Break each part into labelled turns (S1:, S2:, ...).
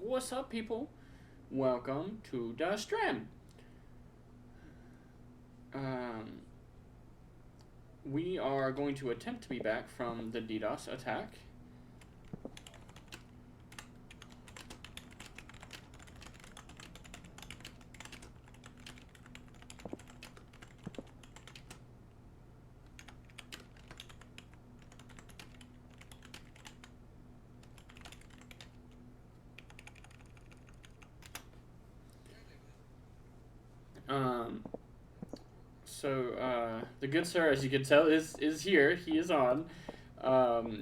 S1: What's up, people? Welcome to the stream. We are going to attempt to be back from the DDoS attack. The good sir, as you can tell, is here. He is on.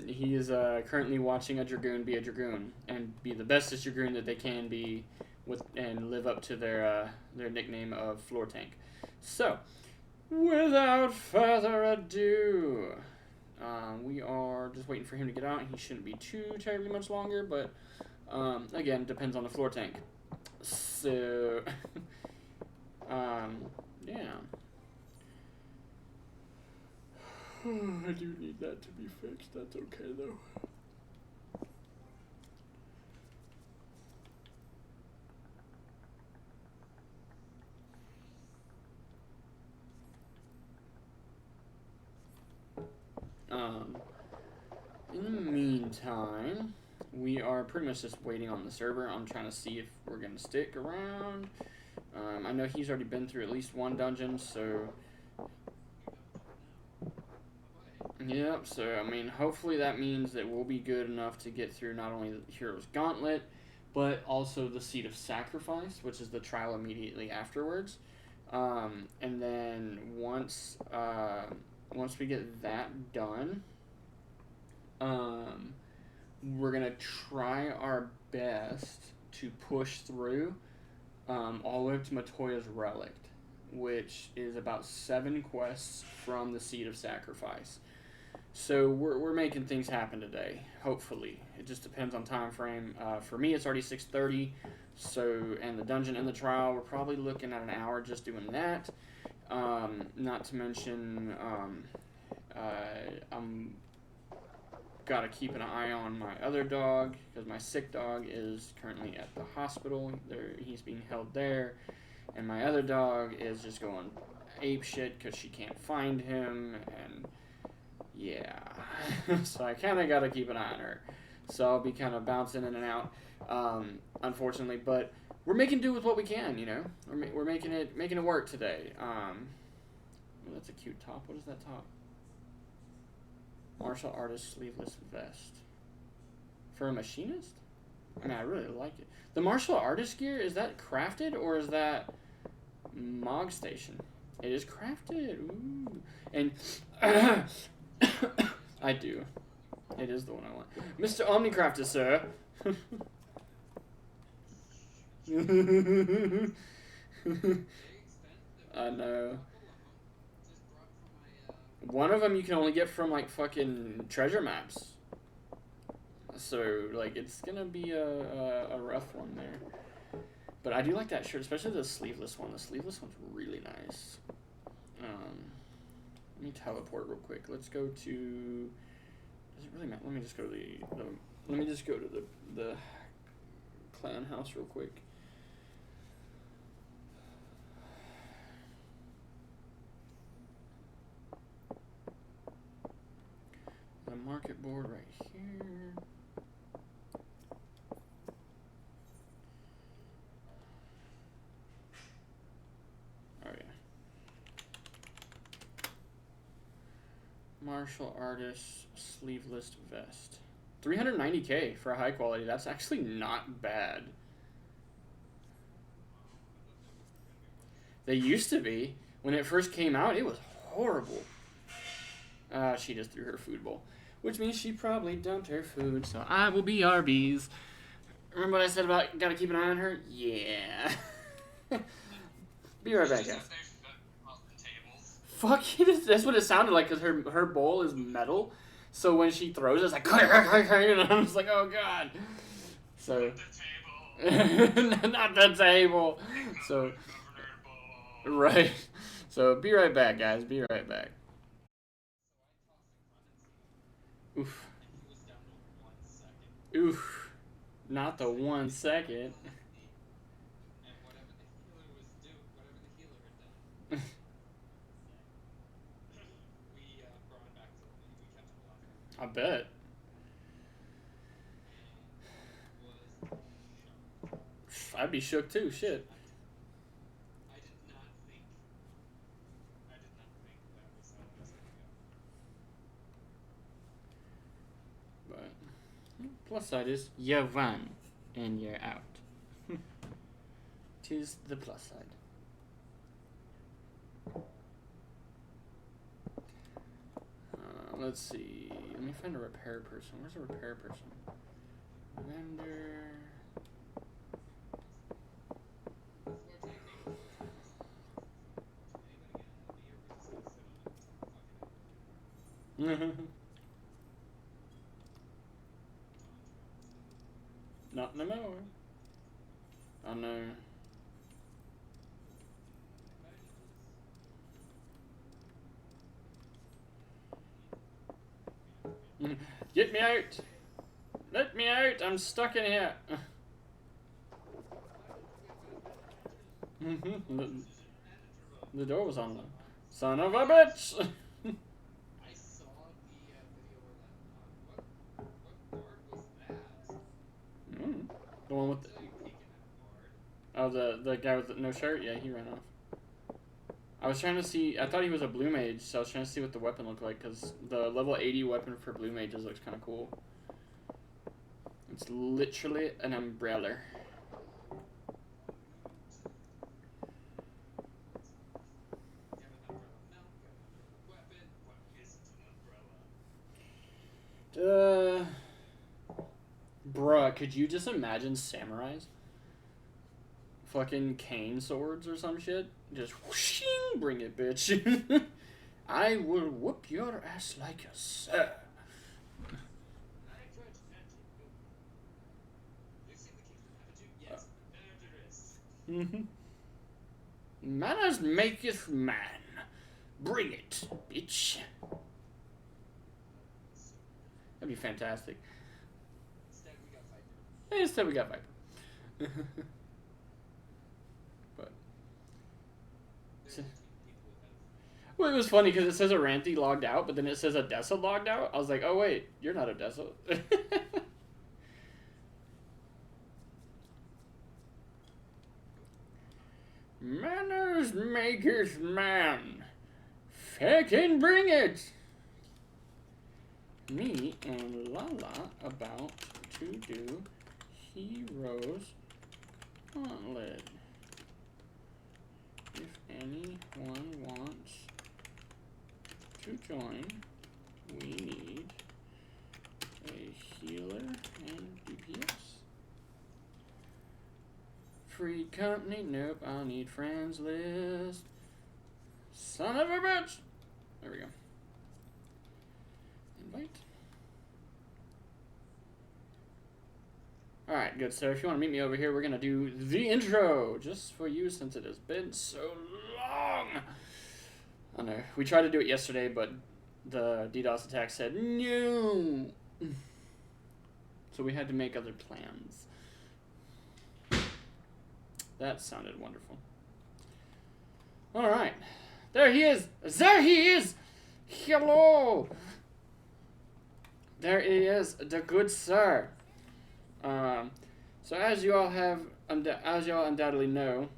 S1: He is currently watching a Dragoon be a Dragoon and be the bestest Dragoon that they can be, and live up to their nickname of Floor Tank. So, without further ado, we are just waiting for him to get out. He shouldn't be too terribly much longer, but again, depends on the Floor Tank. So, yeah. I do need that to be fixed. That's okay, though. In the meantime, we are pretty much just waiting on the server. I'm trying to see if we're going to stick around. I know he's already been through at least one dungeon, so... Yep, so, I mean, hopefully that means that we'll be good enough to get through not only the Hero's Gauntlet, but also the Seat of Sacrifice, which is the trial immediately afterwards. And then once we get that done, we're going to try our best to push through all the way up to Matoya's Relict, which is about 7 quests from the Seat of Sacrifice. So we're making things happen today, hopefully. It just depends on time frame. For me, it's already 6:30, so, and the dungeon and the trial, we're probably looking at an hour just doing that. Not to mention, I'm gotta keep an eye on my other dog, because my sick dog is currently at the hospital. He's being held there, and my other dog is just going ape shit because she can't find him, and yeah. So I kind of got to keep an eye on her. So I'll be kind of bouncing in and out, unfortunately. But we're making do with what we can, you know. We're making it work today. Well, that's a cute top. What is that top? Martial artist sleeveless vest. For a machinist? I mean, I really like it. The martial artist gear, is that crafted or is that Mog Station? It is crafted. Ooh. And... I do. It is the one I want. Mr. Omnicrafter, sir. I know. One of them you can only get from, like, fucking treasure maps. So, like, it's gonna be a rough one there. But I do like that shirt, especially the sleeveless one. The sleeveless one's really nice. Let me teleport real quick. Let's go to... Does it really matter? Let me just go to let me just go to the clan house real quick. The market board right here. Martial artist sleeveless vest. 390k for a high quality. That's actually not bad. They used to be. When it first came out, it was horrible. She just threw her food bowl. Which means she probably dumped her food, so I will be RB's. Remember what I said about gotta keep an eye on her? Yeah. Be right back, guys. Fuck, that's what it sounded like, because her bowl is metal, so when she throws it, it's like, and I'm just like, oh god. So, not the table. So, right. So, be right back, guys. Be right back. Oof. Oof. Not the 1 second.
S2: And whatever the healer was had done, we brought it back to we kept him alive.
S1: I bet. I'd be shook too. Shit.
S2: I did not think that was how it was gonna go.
S1: But plus side is you won and you're out. Tis the plus side. Let's see. Let me find a repair person. Where's a repair person? Vendor. Not no more. Oh no. Get me out! Let me out! I'm stuck in here. The door was on. Son of a bitch!
S2: I saw the video where that. What guard was that?
S1: The one with the, oh, the guy with no shirt? Yeah, he ran off. I was trying to see, I thought he was a blue mage, so I was trying to see what the weapon looked like, because the level 80 weapon for blue mages looks kind of cool. It's literally an umbrella. Bruh, could you just imagine samurais? Fucking cane swords or some shit? Just whooshing, bring it, bitch. I will whoop your ass like a sir. Manners maketh man. Bring it, bitch. That'd be fantastic. Instead we got Viper. But well, it was funny because it says Aranthi logged out, but then it says Odessa logged out. I was like, oh wait, you're not Odessa. Manners maketh man. Fucking bring it. Me and Lala about to do Heroes Gauntlet. If anyone wants to join, we need a healer and DPS. Free company? Nope, I'll need friends list. Son of a bitch! There we go. Invite. Alright, good sir. If you want to meet me over here, we're going to do the intro just for you since it has been so long. I know. We tried to do it yesterday, but the DDoS attack said no. So we had to make other plans. That sounded wonderful. Alright. There he is. There he is. Hello. There he is, the good sir. So as you all undoubtedly know,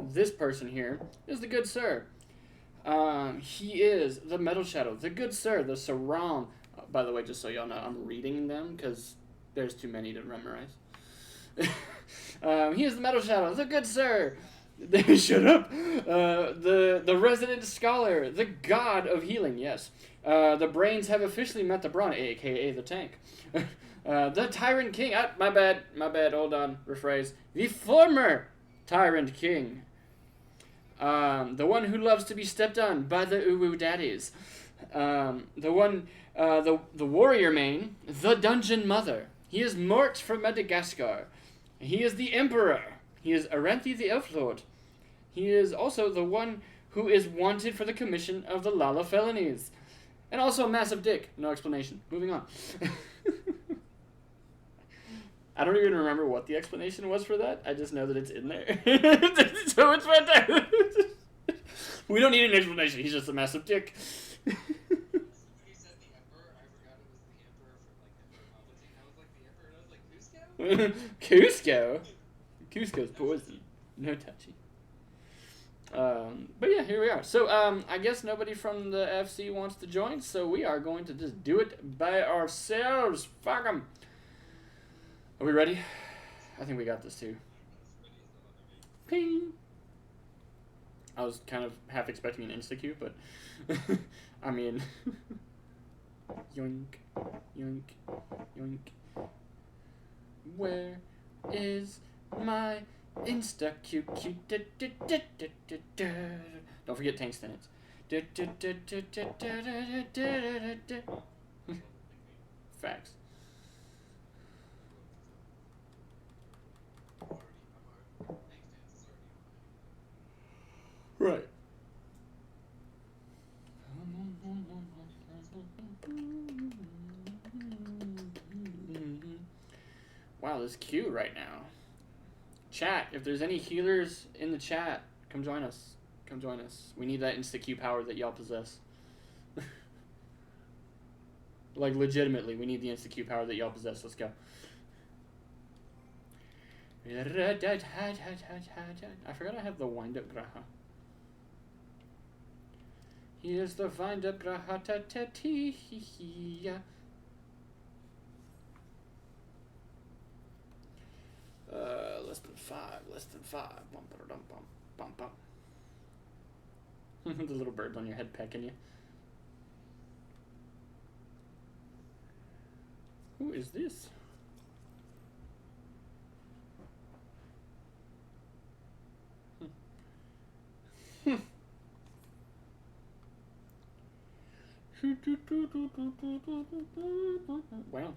S1: this person here is the good sir. He is the Metal Shadow, the good sir, the Saram. By the way, just so y'all know, I'm reading them because there's too many to memorize. He is the Metal Shadow, the good sir. Shut up. The resident scholar, the god of healing. Yes. The brains have officially met the brawn, aka the tank. The Tyrant King. My bad. Hold on. Rephrase. The former Tyrant King. The one who loves to be stepped on by the Uwu daddies. The warrior main. The Dungeon Mother. He is Mort from Madagascar. He is the Emperor. He is Aranthi the Elf Lord. He is also the one who is wanted for the commission of the Lala felonies. And also a massive dick. No explanation. Moving on. I don't even remember what the explanation was for that. I just know that it's in there. So it's fantastic. We don't need an explanation. He's just a massive dick.
S2: When you said the emperor, I forgot it was the emperor from like Emperor Palpatine. I was like the emperor, and I was like Cusco.
S1: Cusco's poison. No touchy. But yeah, here we are. So I guess nobody from the FC wants to join, so we are going to just do it by ourselves. Fuck 'em. Are we ready? I think we got this too. Ping. I was kind of half expecting an insta-queue, but I mean, yoink, yoink, yoink. Where is my insta-queue? Don't forget Tank's in it. Facts. Right. Wow, there's queue right now. Chat, if there's any healers in the chat, come join us. Come join us. We need that insta-queue power that y'all possess. Like, legitimately, we need the insta-queue power that y'all possess. Let's go. I forgot I have the wind-up graha. Here's the wind-up graha. Less than five. Bum, ba-da-dum, bum, bum, bum. The little birds on your head pecking you. Who is this? Wow.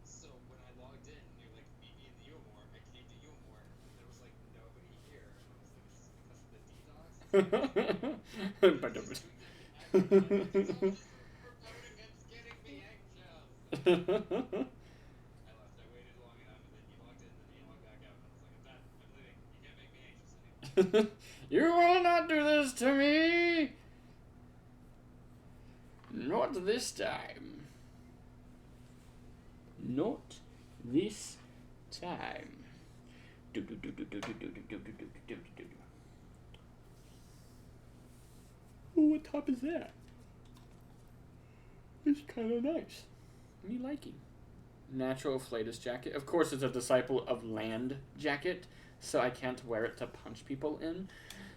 S2: So when I logged in, you're like, meet me in the Uamore. I came to Uamore, and there was like nobody here, and I was like, is this because of the detox? It's getting me anxious. I left. I waited long enough, and then you logged in, and then you logged back out, and I was like, I'm done. I'm leaving. You can't make me anxious anymore.
S1: You will not do this to me. Not this time. Not this time. Oh, what top is that? It's kind of nice. Me liking. Natural Flatus jacket. Of course, it's a disciple of land jacket, so I can't wear it to punch people in.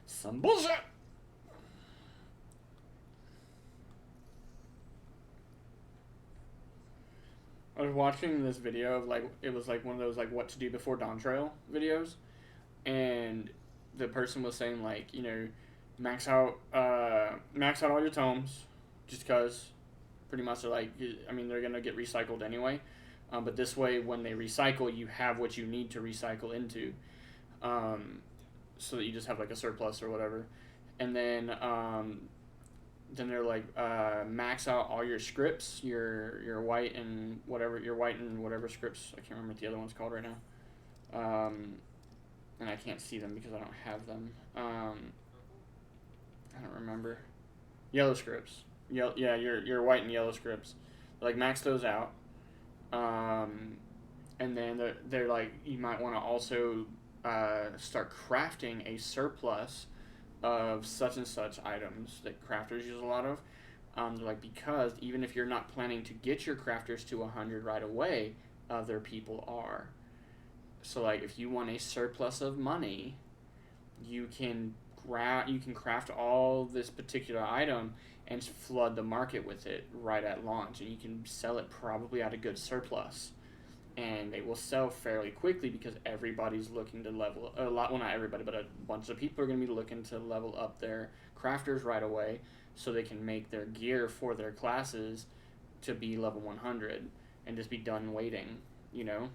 S1: Some bullshit. I was watching this video of like, it was like one of those like what to do before dawn trail videos, and the person was saying like, you know, max out all your tomes, just cause pretty much they're like, I mean, they're gonna get recycled anyway, but this way when they recycle, you have what you need to recycle into, so that you just have like a surplus or whatever, and then they're like, max out all your scripts, your white and whatever scripts. I can't remember what the other one's called right now. And I can't see them because I don't have them. I don't remember. Yellow scripts. Yeah, your white and yellow scripts. Like, max those out. And then they're like, you might want to also start crafting a surplus of such and such items that crafters use a lot of. Like, because even if you're not planning to get your crafters to 100 right away, other people are. So like, if you want a surplus of money, you can craft all this particular item and flood the market with it right at launch, and you can sell it probably at a good surplus. And they will sell fairly quickly because everybody's looking to level well, not everybody, but a bunch of people are going to be looking to level up their crafters right away so they can make their gear for their classes to be level 100 and just be done waiting, you know?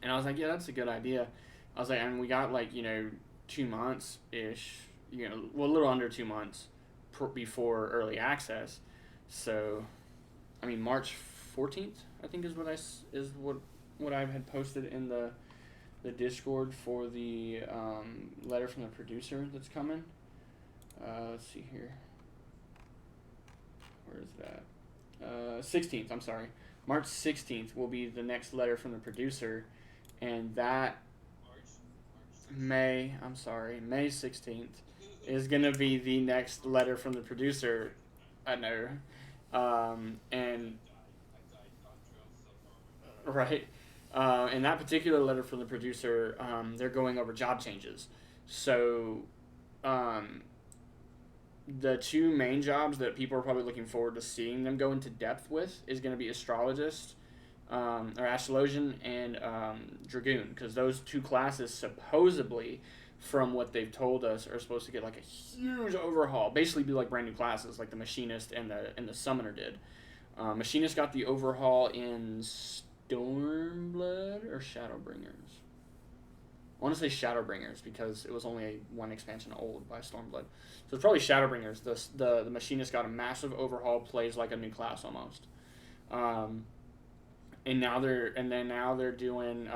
S1: And I was like, yeah, that's a good idea. I was like, and we got like, 2 months-ish, well, a little under 2 months before early access. So, I mean, March 14th, I think is what I had posted in the Discord for the letter from the producer that's coming. Let's see here. Where is that? 16th, I'm sorry. March 16th will be the next letter from the producer, and that May 16th is going to be the next letter from the producer. I know. And right. And that particular letter from the producer, they're going over job changes. So, the two main jobs that people are probably looking forward to seeing them go into depth with is going to be astrologist, or astrologian, and dragoon, because those two classes supposedly, from what they've told us, are supposed to get like a huge overhaul. Basically, be like brand new classes, like the machinist and the summoner did. Machinist got the overhaul in Stormblood or Shadowbringers. I want to say Shadowbringers because it was only one expansion old by Stormblood. So it's probably Shadowbringers. The machinist got a massive overhaul, plays like a new class almost. And now they're doing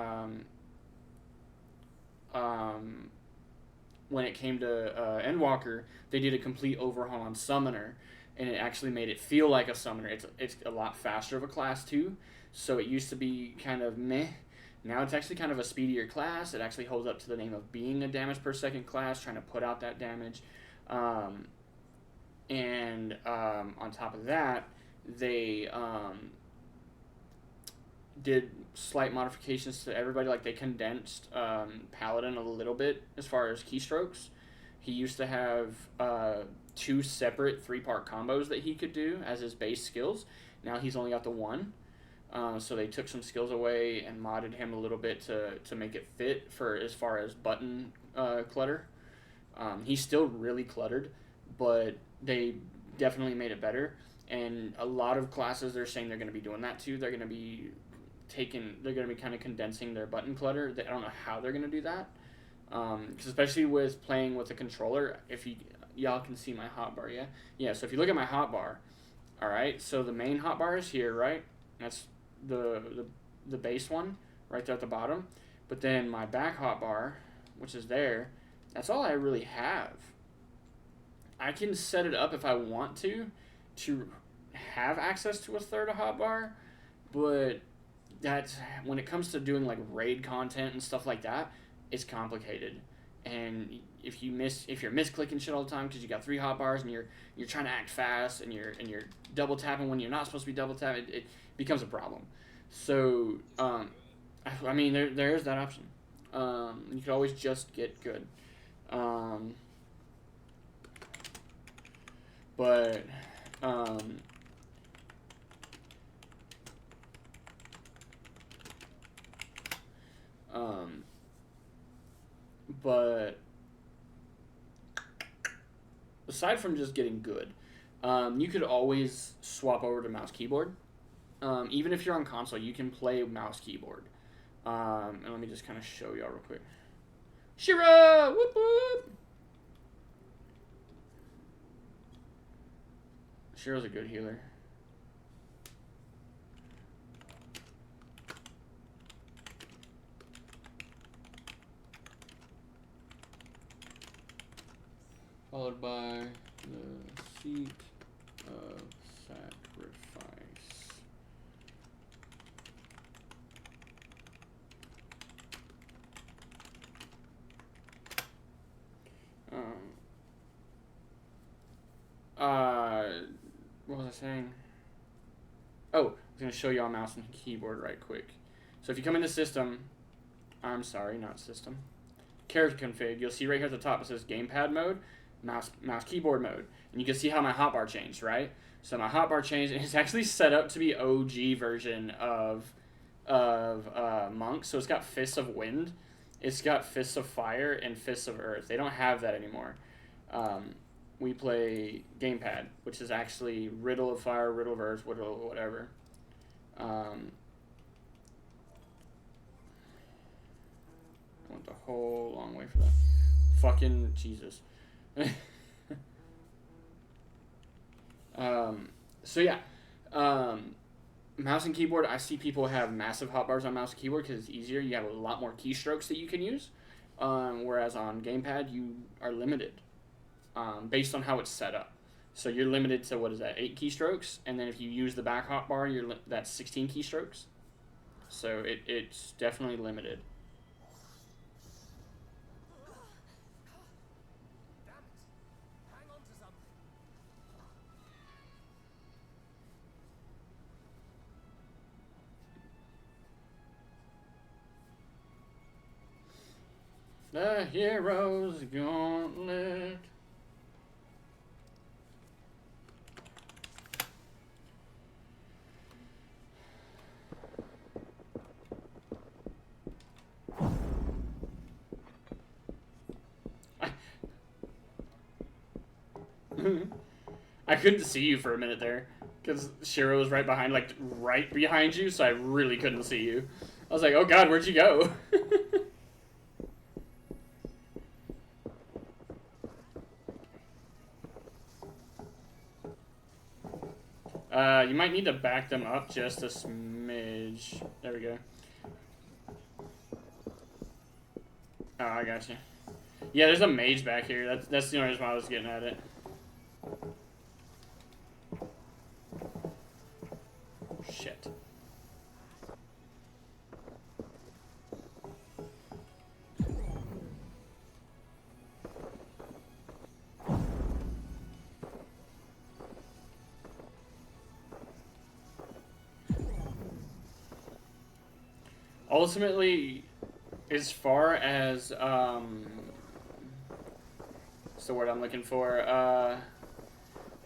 S1: when it came to Endwalker, they did a complete overhaul on Summoner, and it actually made it feel like a Summoner. It's a lot faster of a class too. So it used to be kind of meh. Now it's actually kind of a speedier class. It actually holds up to the name of being a damage per second class, trying to put out that damage. On top of that, they did slight modifications to everybody. Like they condensed Paladin a little bit as far as keystrokes. He used to have 2 separate 3-part combos that he could do as his base skills. Now he's only got the one. So they took some skills away and modded him a little bit to make it fit for as far as button clutter. He's still really cluttered, but they definitely made it better. And a lot of classes, they're saying they're going to be doing that too. They're going to be kind of condensing their button clutter. I don't know how they're going to do that. Cause especially with playing with a controller, if y'all can see my hotbar, yeah? Yeah, so if you look at my hotbar, all right, so the main hotbar is here, right? That's the base one right there at the bottom. But then my back hotbar, which is there, that's all I really have. I can set it up if I want to have access to a third hotbar, but that's when it comes to doing like raid content and stuff like that, it's complicated. And if you're misclicking shit all the time because you got 3 hotbars and you're trying to act fast and you're double tapping when you're not supposed to be double tapping, it becomes a problem. So I mean there is that option. You could always just get good. But aside from just getting good, you could always swap over to mouse keyboard. Even if you're on console, you can play mouse keyboard. And let me just kind of show y'all real quick. Shira! Whoop whoop! Shira's a good healer. Followed by the seat of sacrifice. What was I saying? Oh, I was going to show y'all mouse and keyboard right quick. So if you come into system, I'm sorry, not system, character config, you'll see right here at the top it says gamepad mode, mouse keyboard mode, and you can see how my hotbar changed, right? So my hotbar changed, and it's actually set up to be OG version of Monk. So it's got Fists of Wind, it's got Fists of Fire, and Fists of Earth. They don't have that anymore. We play gamepad, which is actually Riddle of Fire, Riddle of Earth, whatever. I went the whole long way for that. Fucking Jesus. So yeah, um, mouse and keyboard. I see people have massive hotbars on mouse and keyboard because it's easier. You have a lot more keystrokes that you can use, whereas on gamepad you are limited based on how it's set up. So you're limited to what is that, 8 keystrokes, and then if you use the back hotbar, that's 16 keystrokes. So it's definitely limited. The hero's gauntlet. I couldn't see you for a minute there because Shiro was right behind, like right behind you, so I really couldn't see you. I was like, "Oh God, where'd you go?" You might need to back them up just a smidge. There we go. Oh, I got you. Yeah, there's a mage back here. That's the only reason why I was getting at it. Shit. Ultimately, as far as what's the word I'm looking for?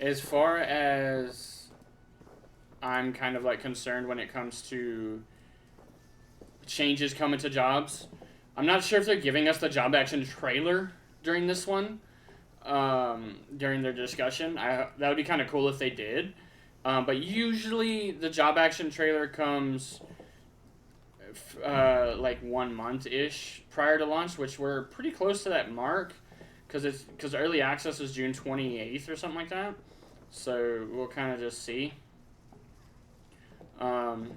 S1: As far as I'm kind of like concerned when it comes to changes coming to jobs, I'm not sure if they're giving us the job action trailer during this one. During their discussion, that would be kind of cool if they did. But usually the job action trailer comes like 1 month ish prior to launch, which we're pretty close to that mark because early access is June 28th or something like that. So we'll kind of just see. Come,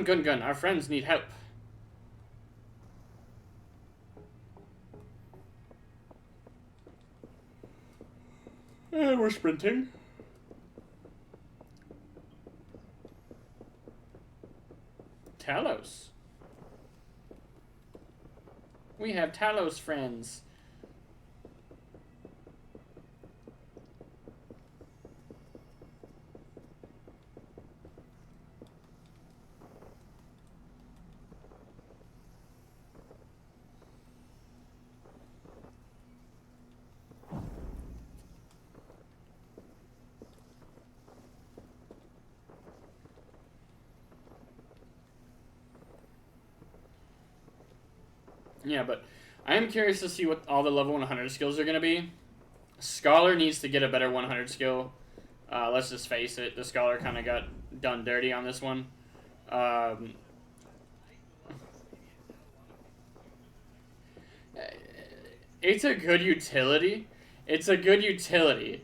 S1: Gun Gun, our friends need help. And we're sprinting. Talos. We have Talos friends. Yeah, but I am curious to see what all the level 100 skills are going to be. Scholar needs to get a better 100 skill. Let's just face it, the Scholar kind of got done dirty on this one. It's a good utility. It's a good utility.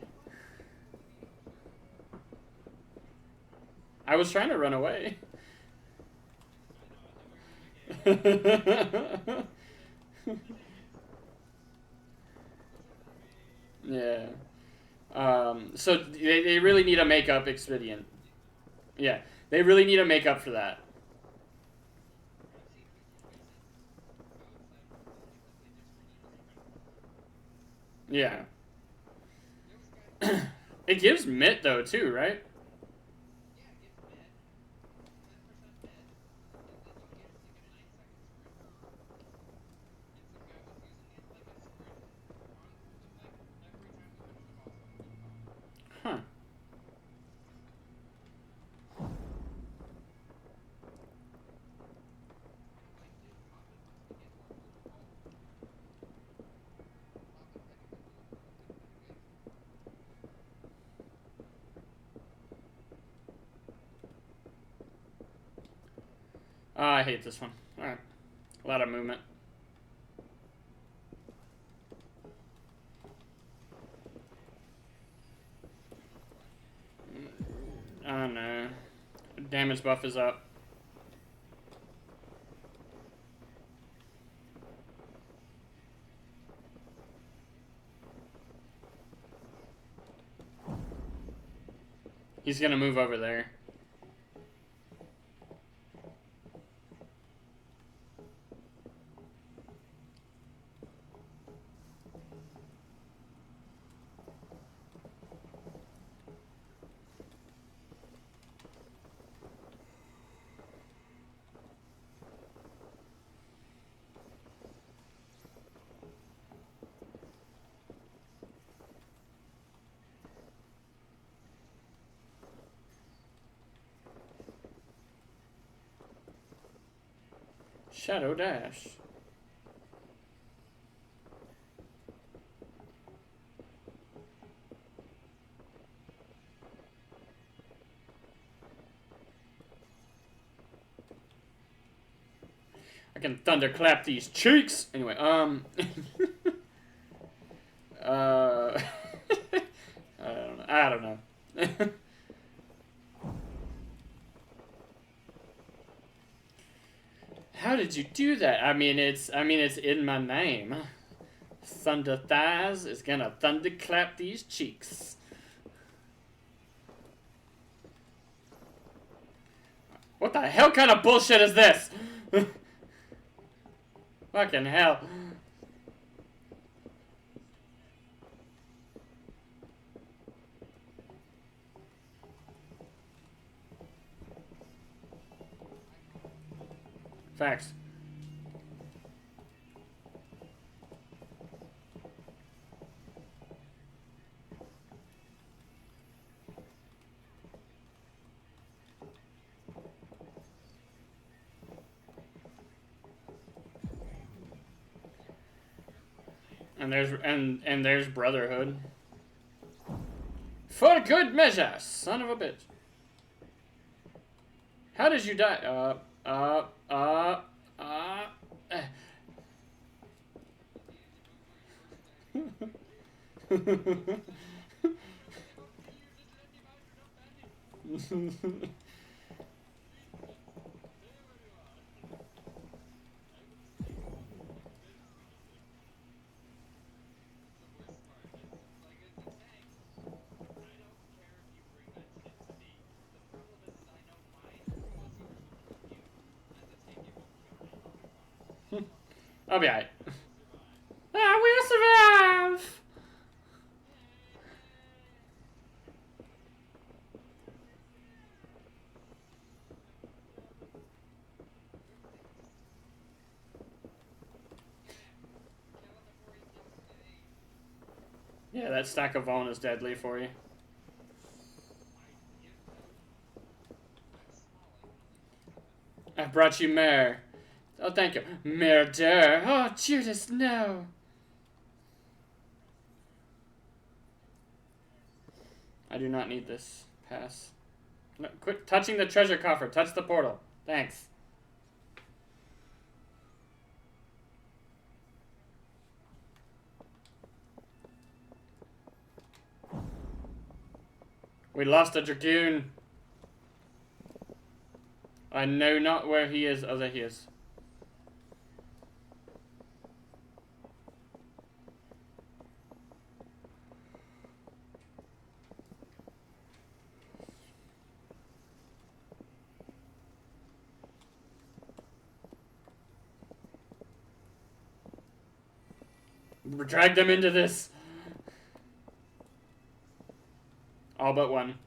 S1: I was trying to run away. Yeah. So they really need a makeup expedient. Yeah, they really need a makeup for that. Yeah. It gives Mitt though too, right? Huh. I hate this one. Alright. A lot of movement. Oh no. Damage buff is up. He's gonna move over there. Shadow dash. I can thunderclap these cheeks. Anyway, I don't know. How did you do that? I mean, it's in my name. Thunder thighs is gonna thunderclap these cheeks. What the hell kind of bullshit is this? Fucking hell. Facts. And there's Brotherhood. For good measure, son of a bitch. How did you die? I'll be alright. I will survive! Yeah, that stack of bone is deadly for you. I brought you myrrh. Oh, thank you. Murder. Oh, Judas, no. I do not need this. Pass. No, quit touching the treasure coffer. Touch the portal. Thanks. We lost a dragoon. I know not where he is. Oh, there he is. Drag them into this. All but one.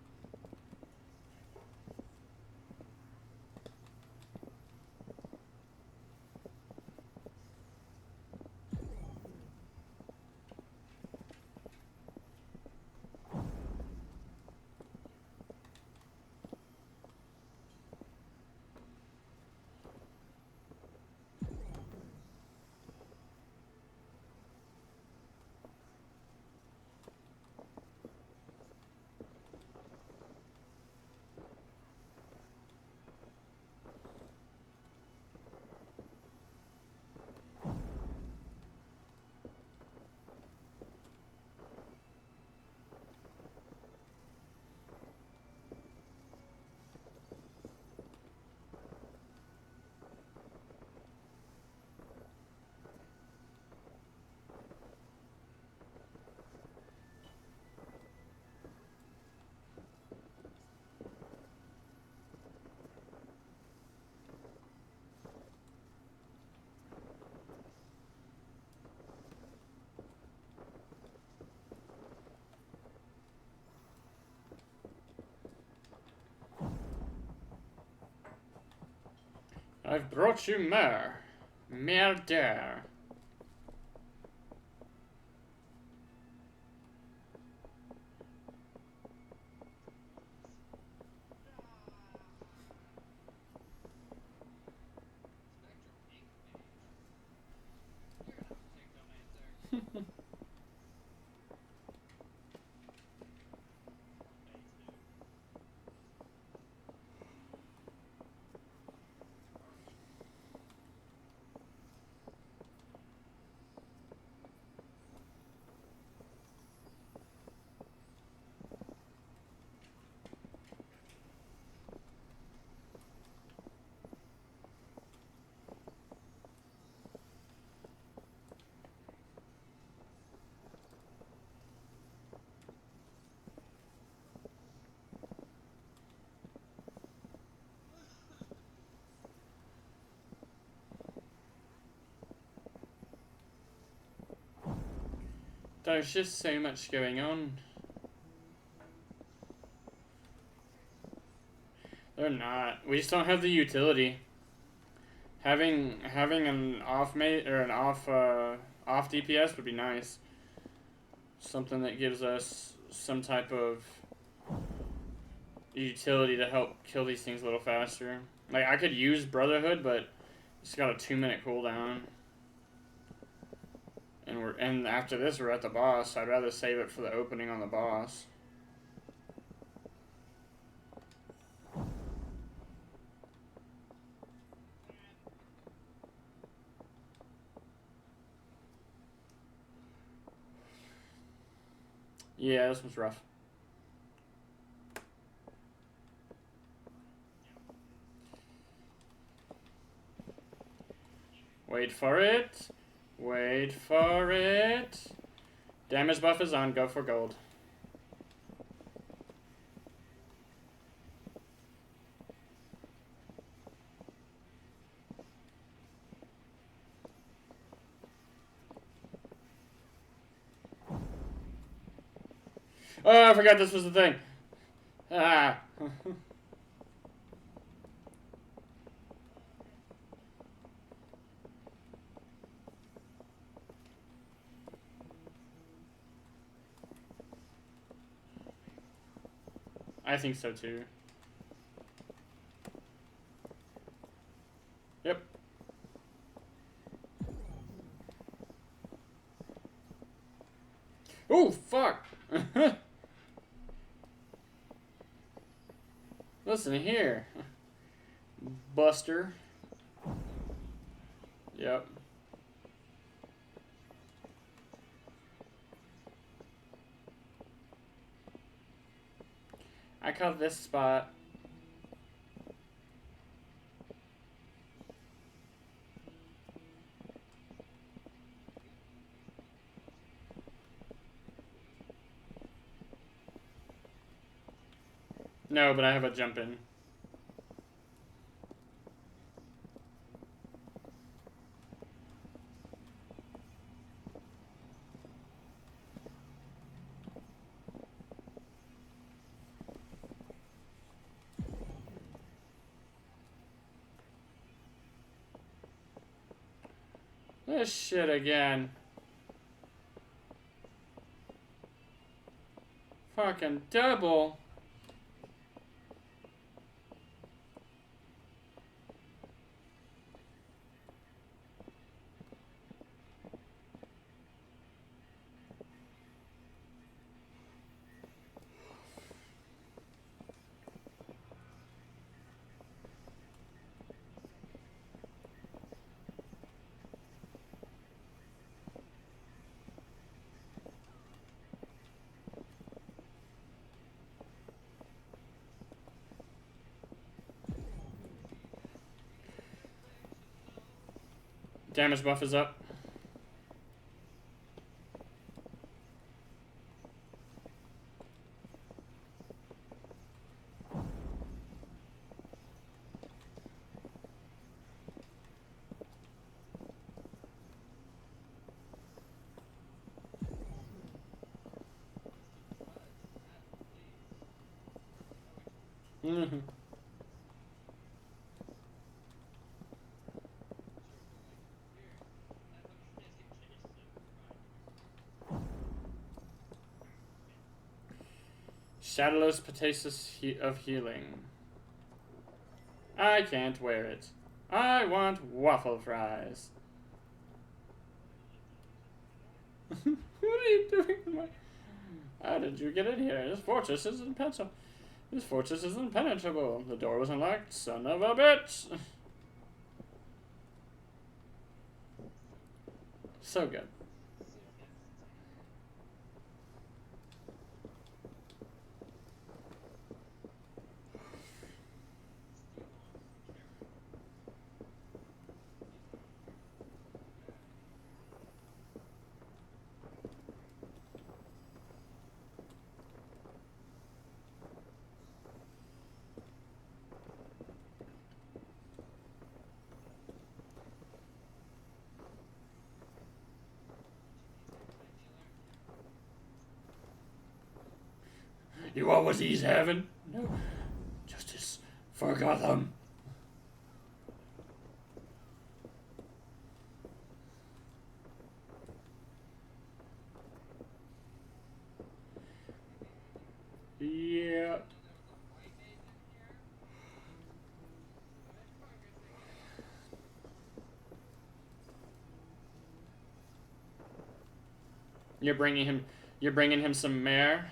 S1: I've brought you more. Murder. There's just so much going on. They're not. We just don't have the utility. Having an off mate or an off DPS would be nice. Something that gives us some type of utility to help kill these things a little faster. Like I could use Brotherhood, but it's got a 2-minute cooldown. And after this we're at the boss. I'd rather save it for the opening on the boss. Yeah, this one's rough. Wait for it. Wait for it. Damage buff is on. Go for gold. Oh, I forgot this was the thing. Ah. I think so too. Yep. Oh, fuck. Listen here. Buster. Yep. I call this spot. No, but I have a jump in. This shit again. Fucking double. Damage buff is up. Shadowless Potasis of Healing. I can't wear it. I want waffle fries. What are you doing? How did you get in here? This fortress is impenetrable. This fortress is impenetrable. The door was unlocked. Son of a bitch. So good. You want what he's having? No. Justice for Gotham. Yeah. You're bringing him some mare?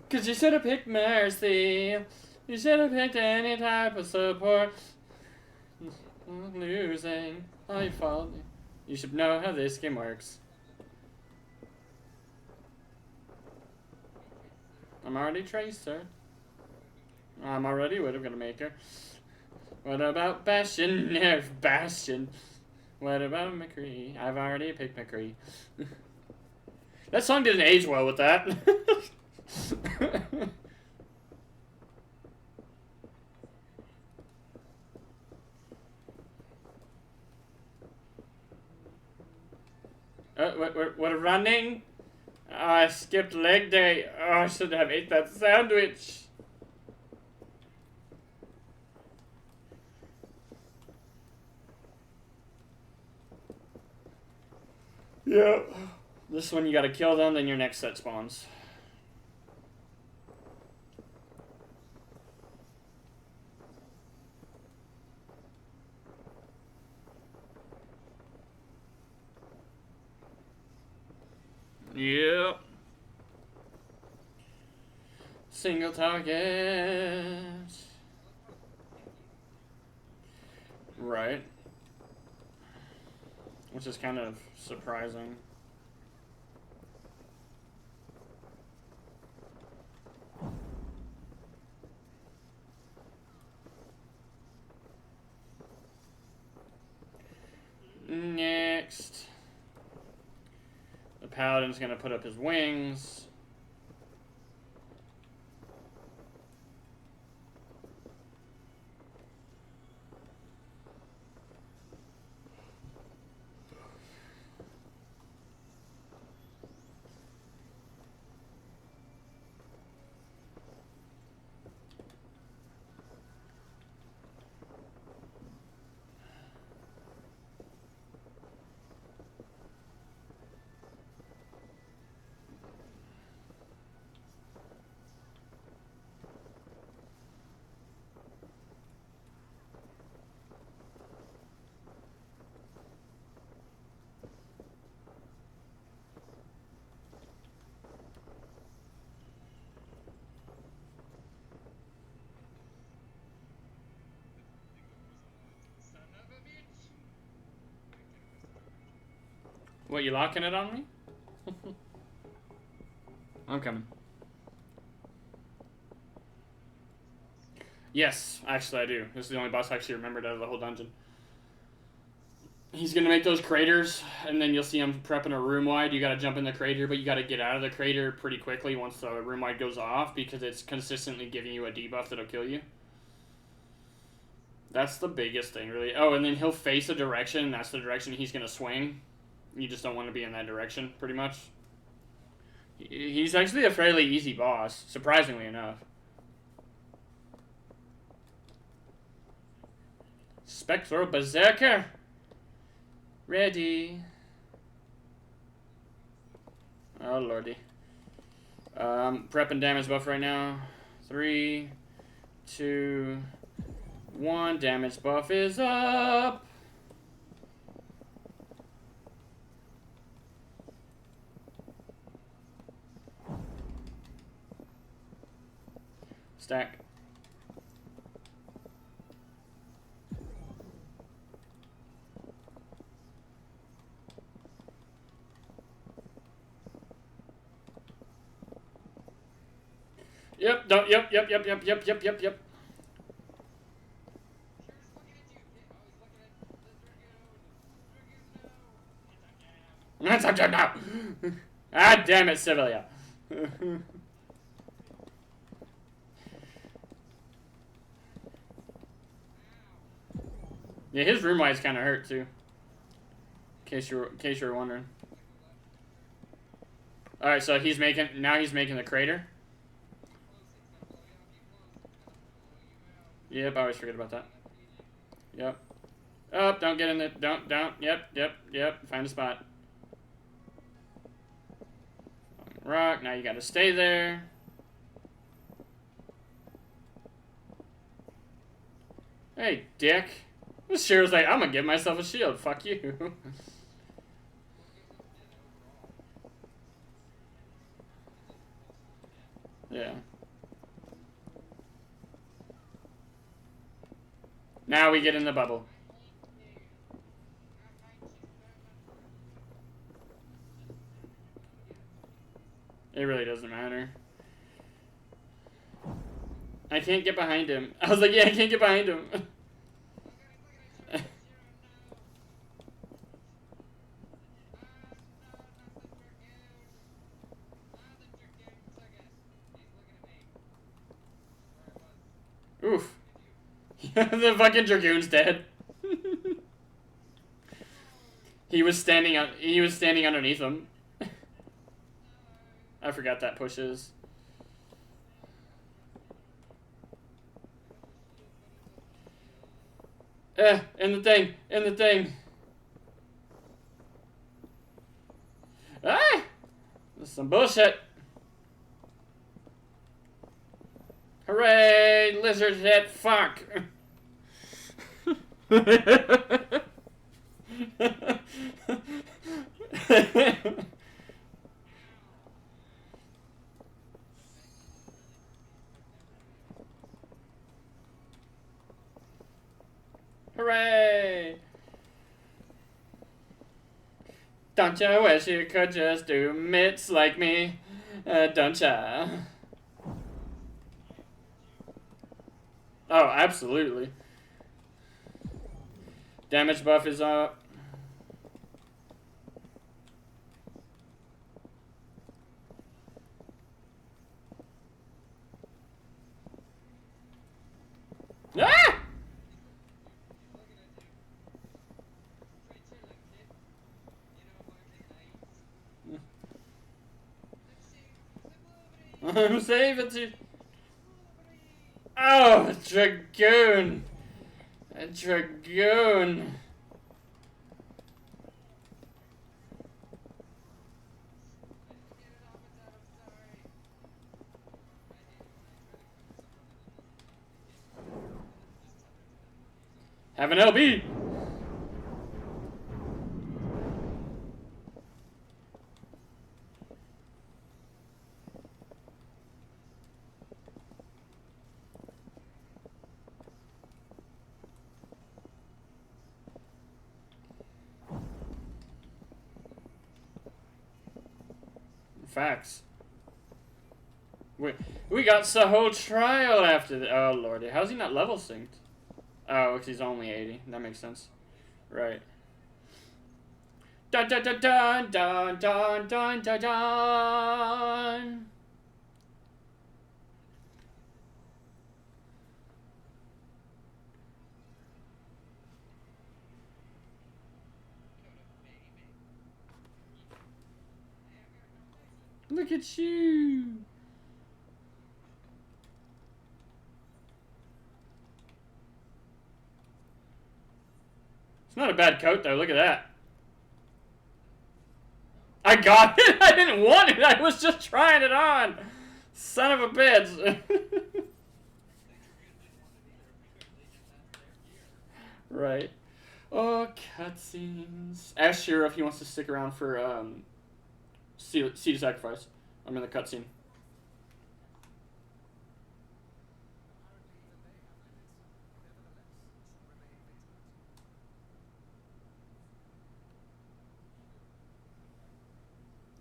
S1: Cause you should have picked Mercy. You should have picked any type of support. Losing. Oh, you fault. You should know how this game works. I'm already Tracer. I'm already Widowmaker. What about Bastion? Nerf Bastion. What about McCree? I've already picked McCree. That song didn't age well with that. What running? Oh, I skipped leg day. Oh, I should have ate that sandwich. Yeah. This one you gotta kill them, then your next set spawns. Yep. Single target. Right. Which is kind of surprising. Next. The Paladin's gonna put up his wings. What, you locking it on me? I'm coming. Yes, actually I do. This is the only boss I actually remembered out of the whole dungeon. He's gonna make those craters, and then you'll see him prepping a room wide. You gotta jump in the crater, but you gotta get out of the crater pretty quickly once the room wide goes off, because it's consistently giving you a debuff that'll kill you. That's the biggest thing, really. Oh, and then he'll face a direction, and that's the direction he's gonna swing. You just don't want to be in that direction, pretty much. He's actually a fairly easy boss, surprisingly enough. Spectral Berserker. Ready. Oh lordy. Prepping damage buff right now. 3, 2, 1. Damage buff is up. Stack. Yep, don't, yep. That's up to now. Ah, damn it, Civilia. Yeah, his room lights kind of hurt too. In case you're wondering. All right, so he's making the crater. Yep, I always forget about that. Yep. Oh, don't get in it. Don't. Yep. Find a spot. Rock. Now you got to stay there. Hey, dick. This Cheryl's like, I'm gonna give myself a shield. Fuck you. Yeah. Now we get in the bubble. It really doesn't matter. I can't get behind him. I was like, yeah, I can't get behind him. Oof. The fucking Dragoon's dead. He was standing underneath him. I forgot that pushes. In the thing. Ah! This is some bullshit. Hooray! Lizard hit. Fuck. Hooray! Don't ya wish you could just do mitts like me? Don't ya? Oh, absolutely. Damage buff is up. Ah! I'm saving you. Oh, Dragoon. A Dragoon. Have an LB. Facts. We got the whole trial after the. Oh lordy, how's he not level synced? Oh, because he's only 80. That makes sense. Right. Dun dun dun dun dun dun dun dun dun. Look at you. It's not a bad coat though. Look at that. I got it! I didn't want it! I was just trying it on! Son of a bitch! Right. Oh, cutscenes. Ask Shiro if he wants to stick around for, Seed of Sacrifice. I'm in the cutscene.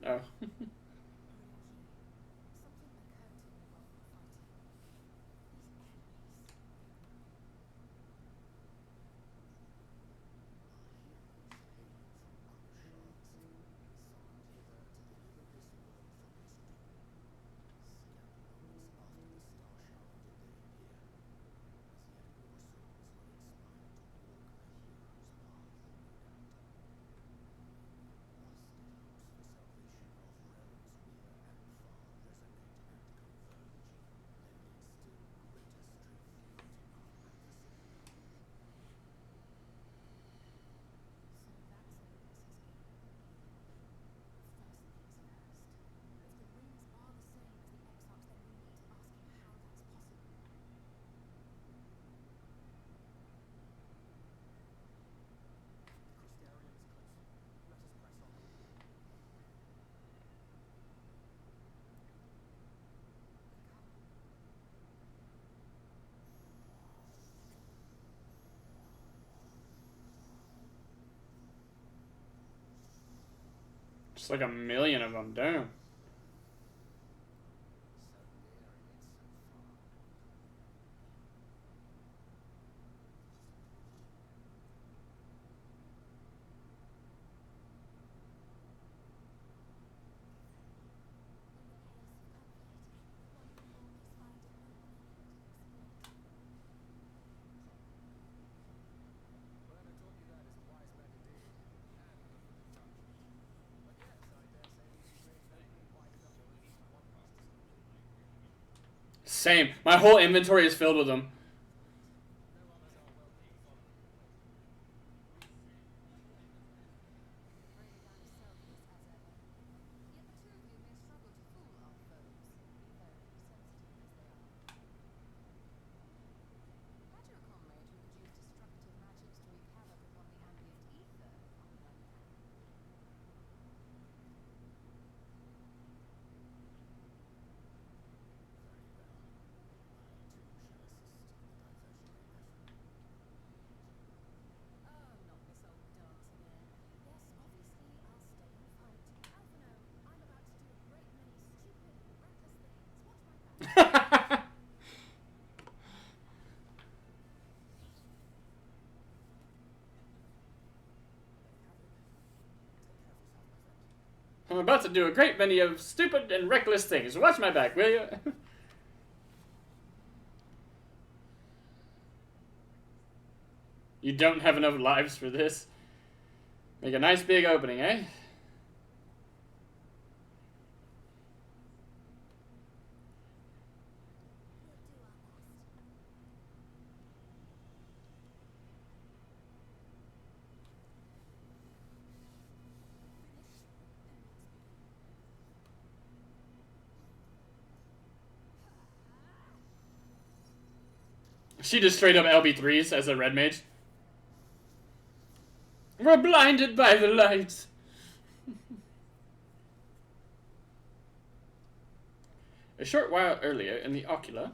S1: Oh. Just like a million of them, damn. Same. My whole inventory is filled with them. I'm about to do a great many of stupid and reckless things. Watch my back, will you? You don't have enough lives for this. Make a nice big opening, eh? She just straight up LB3s as a red mage. We're blinded by the lights. A short while earlier in the ocula.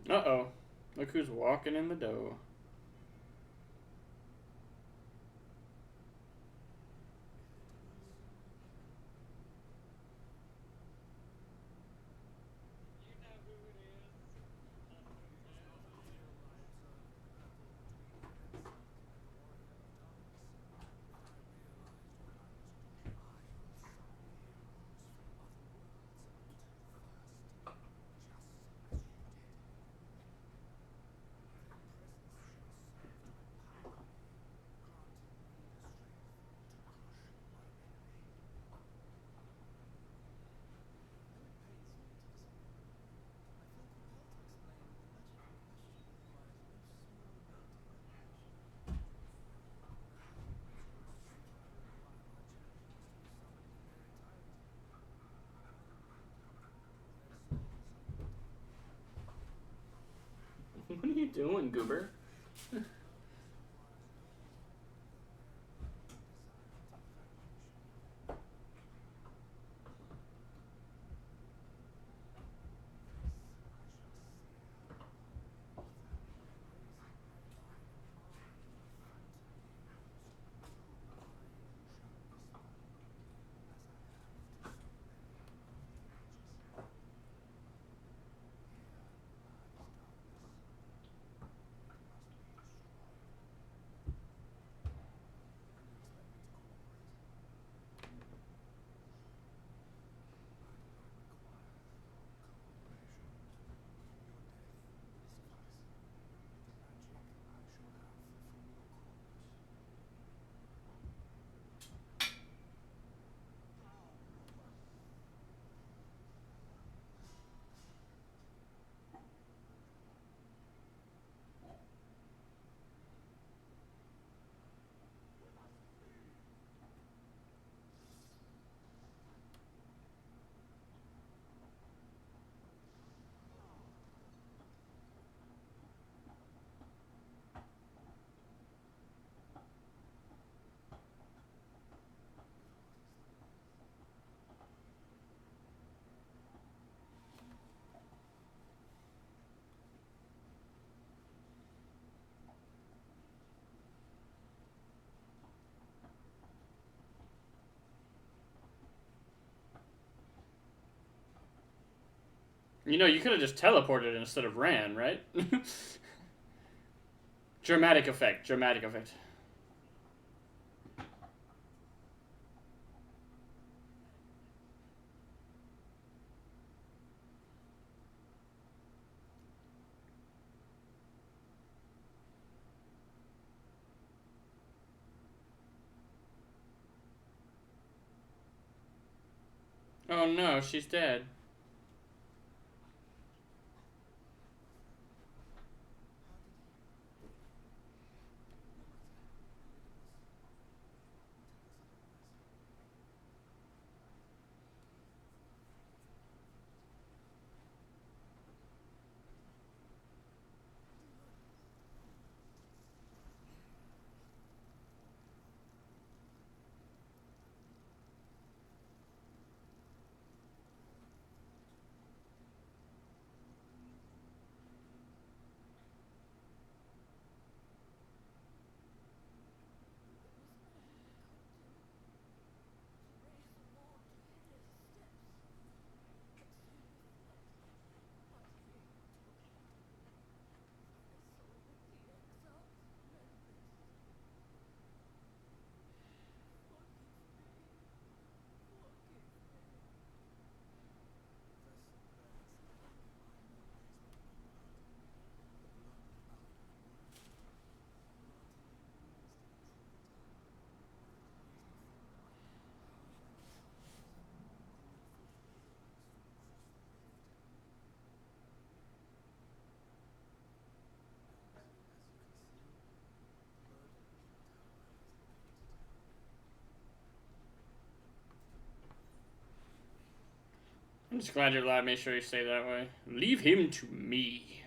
S1: Uh-oh. Look who's walking in the dough.
S2: You know who it is.
S1: What are you doing, Goober? You know, you could have just teleported instead of ran, right? Dramatic effect. Dramatic effect. Oh no, she's dead. I'm just glad you're alive. Make sure you stay that way. Leave him to me.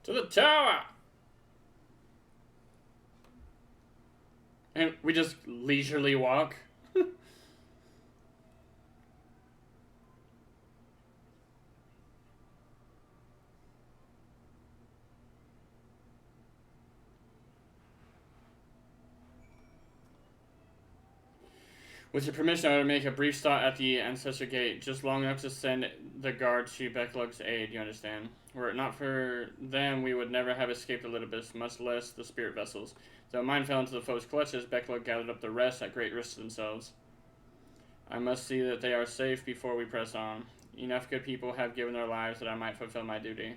S1: To the tower! And we just leisurely walk. With your permission, I would make a brief stop at the Ancestor Gate, just long enough to send the guard to Becklug's aid, you understand? Were it not for them, we would never have escaped Elidibus, much less the spirit vessels. Though mine fell into the foe's clutches, Becklug gathered up the rest at great risk to themselves. I must see that they are safe before we press on. Enough good people have given their lives that I might fulfill my duty.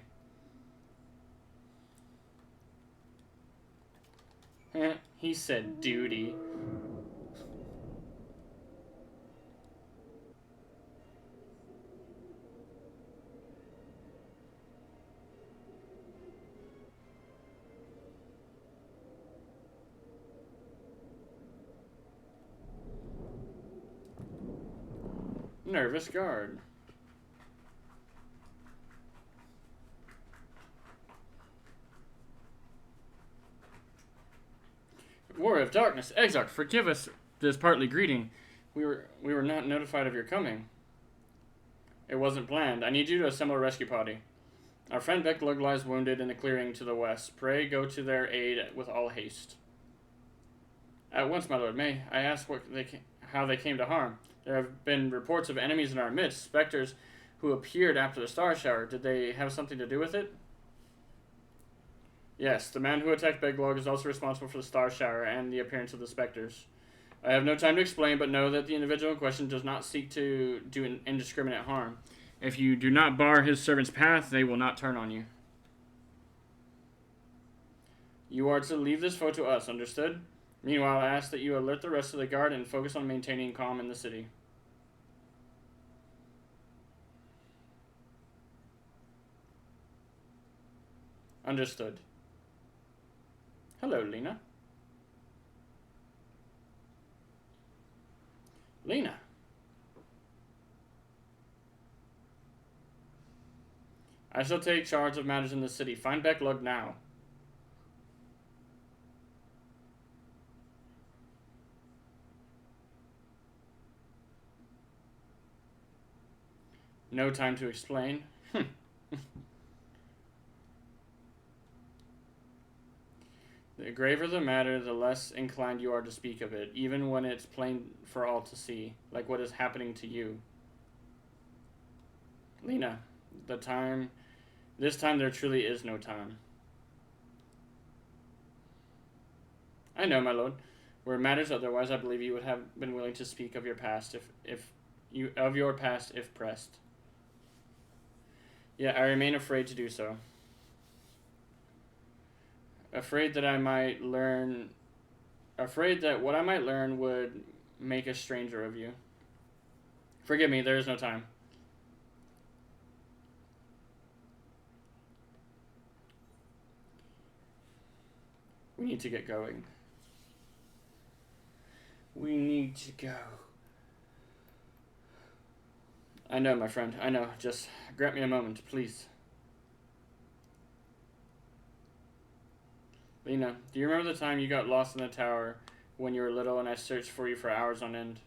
S1: He said duty. Nervous guard. War of Darkness, Exarch, forgive us this partly greeting. We were not notified of your coming. It wasn't planned. I need you to assemble a rescue party. Our friend Becklug lies wounded in the clearing to the west. Pray go to their aid with all haste. At once, my lord. May I ask how they came to harm? There have been reports of enemies in our midst, specters who appeared after the star shower. Did they have something to do with it? Yes, the man who attacked Becklug is also responsible for the star shower and the appearance of the specters. I have no time to explain, but know that the individual in question does not seek to do indiscriminate harm. If you do not bar his servant's path, they will not turn on you. You are to leave this foe to us, understood? Meanwhile, I ask that you alert the rest of the guard and focus on maintaining calm in the city. Understood. Hello, Lena. Lena. I shall take charge of matters in the city. Find Becklug now. No time to explain. The graver the matter, the less inclined you are to speak of it, even when it's plain for all to see, like what is happening to you. Lena, this time there truly is no time. I know, my lord. Where it matters otherwise, I believe you would have been willing to speak of your past if pressed. Yet I remain afraid to do so. Afraid that what I might learn would make a stranger of you. Forgive me, there is no time. We need to get going. We need to go. I know, my friend, I know. Just grant me a moment, please. Lena, do you remember the time you got lost in the tower when you were little and I searched for you for hours on end?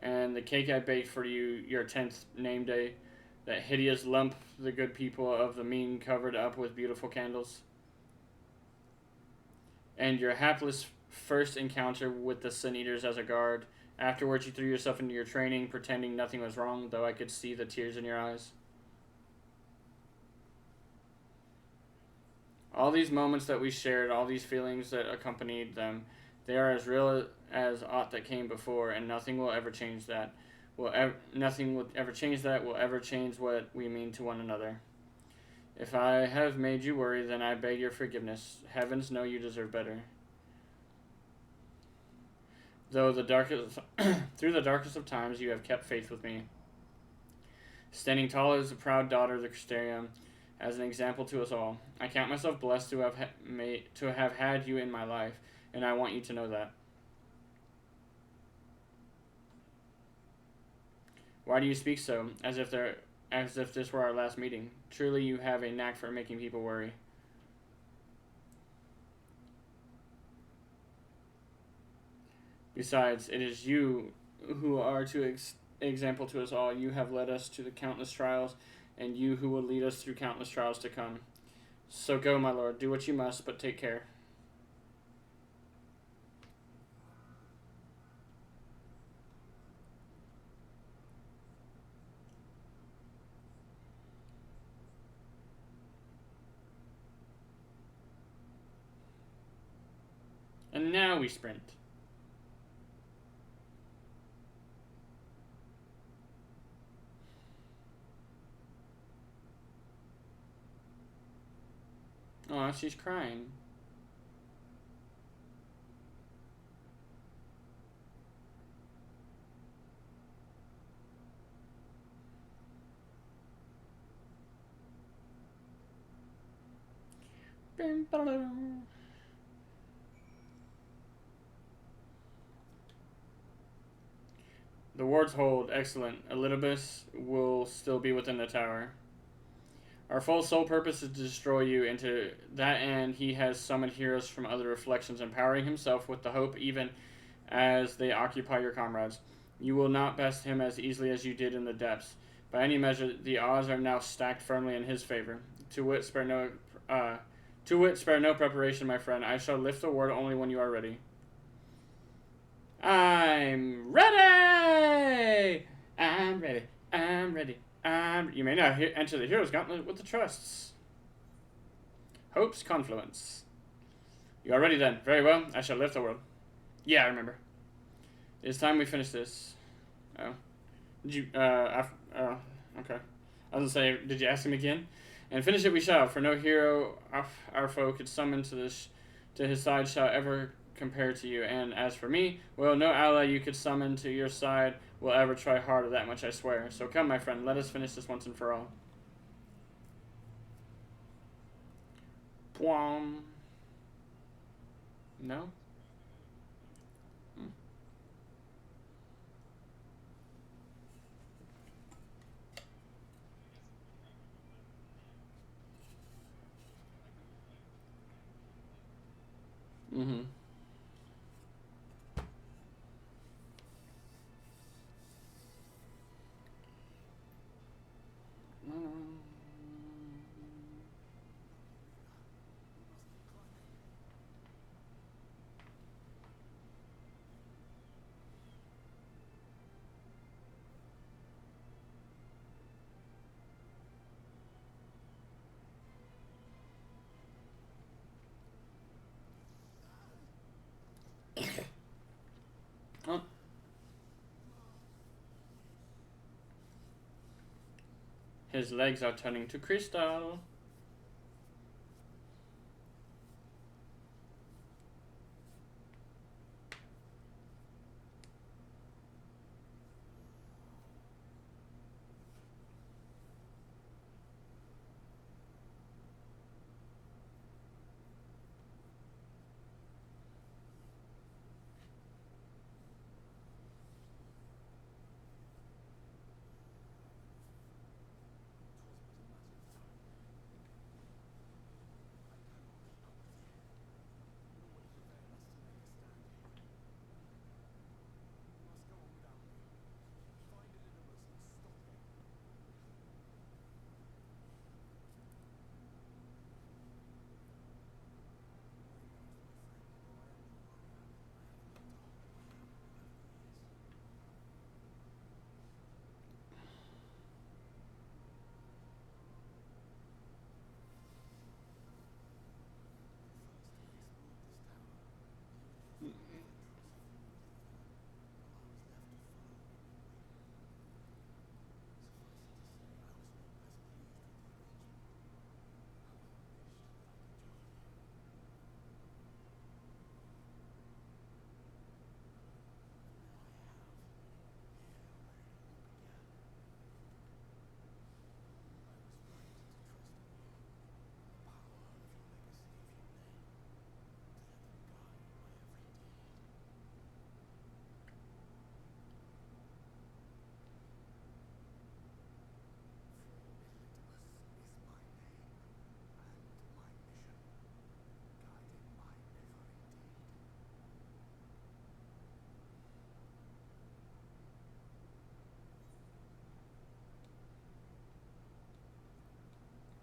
S1: And the cake I baked for you your 10th name day, that hideous lump the good people of the mean covered up with beautiful candles? And your hapless first encounter with the Sin Eaters as a guard. Afterwards you threw yourself into your training, pretending nothing was wrong, though I could see the tears in your eyes. All these moments that we shared, all these feelings that accompanied them, they are as real as aught that came before, and nothing will ever change that. Nothing will ever change that, will ever change what we mean to one another. If I have made you worry, then I beg your forgiveness. Heavens know you deserve better. Through the darkest of times, you have kept faith with me. Standing tall as a proud daughter of the Crystarium, as an example to us all. I count myself blessed to have had you in my life, and I want you to know that. Why do you speak so, as if there as if this were our last meeting. Truly, you have a knack for making people worry. Besides, it is you who are to example to us all. You have led us to the countless trials, and you who will lead us through countless trials to come. So go, my lord, do what you must, but take care. And now we sprint. Oh, she's crying. The wards hold. Excellent. Elidibus will still be within the tower. Our full sole purpose is to destroy you, and to that end he has summoned heroes from other reflections, empowering himself with the hope even as they occupy your comrades. You will not best him as easily as you did in the depths. By any measure, the odds are now stacked firmly in his favor. To wit, spare no preparation, my friend. I shall lift the ward only when you are ready. I'm ready! I'm ready. I'm ready. You may now enter the Hero's Gauntlet with the trusts. Hope's Confluence. You are ready then. Very well. I shall lift the world. Yeah, I remember. It is time we finish this. Oh. Did you, okay. I was gonna say, did you ask him again? And finish it we shall, for no hero our foe could summon to his side shall ever compare to you. And as for me, well, no ally you could summon to your side will ever try harder, that much I swear. So come, my friend, let us finish this once and for all. Pwom. No? Mm-hmm. Oh. His legs are turning to crystal.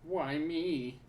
S1: Why me?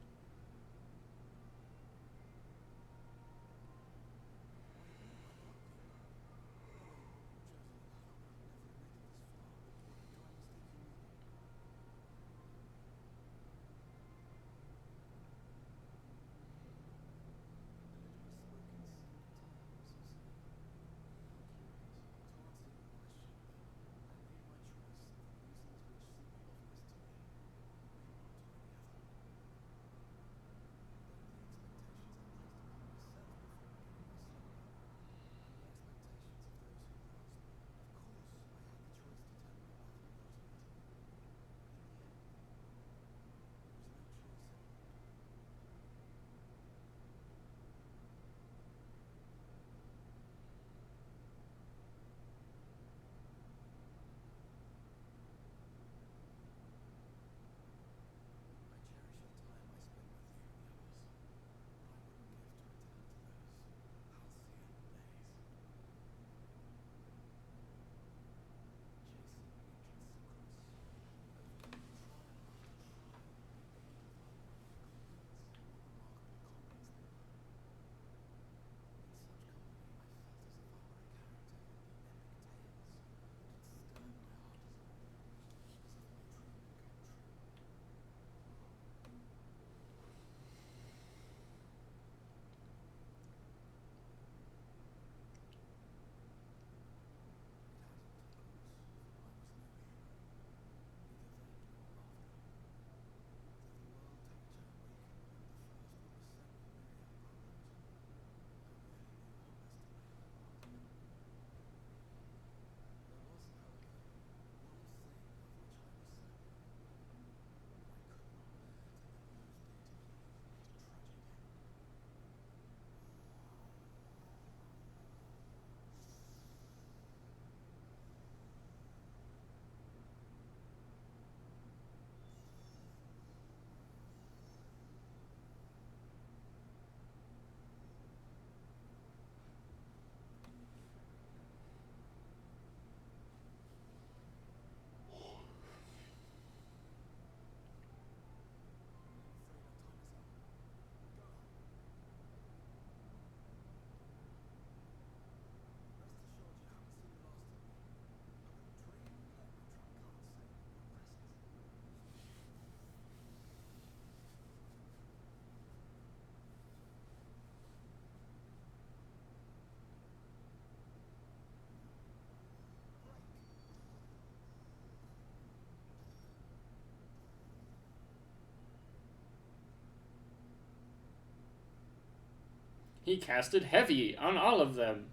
S1: He casted heavy on all of them.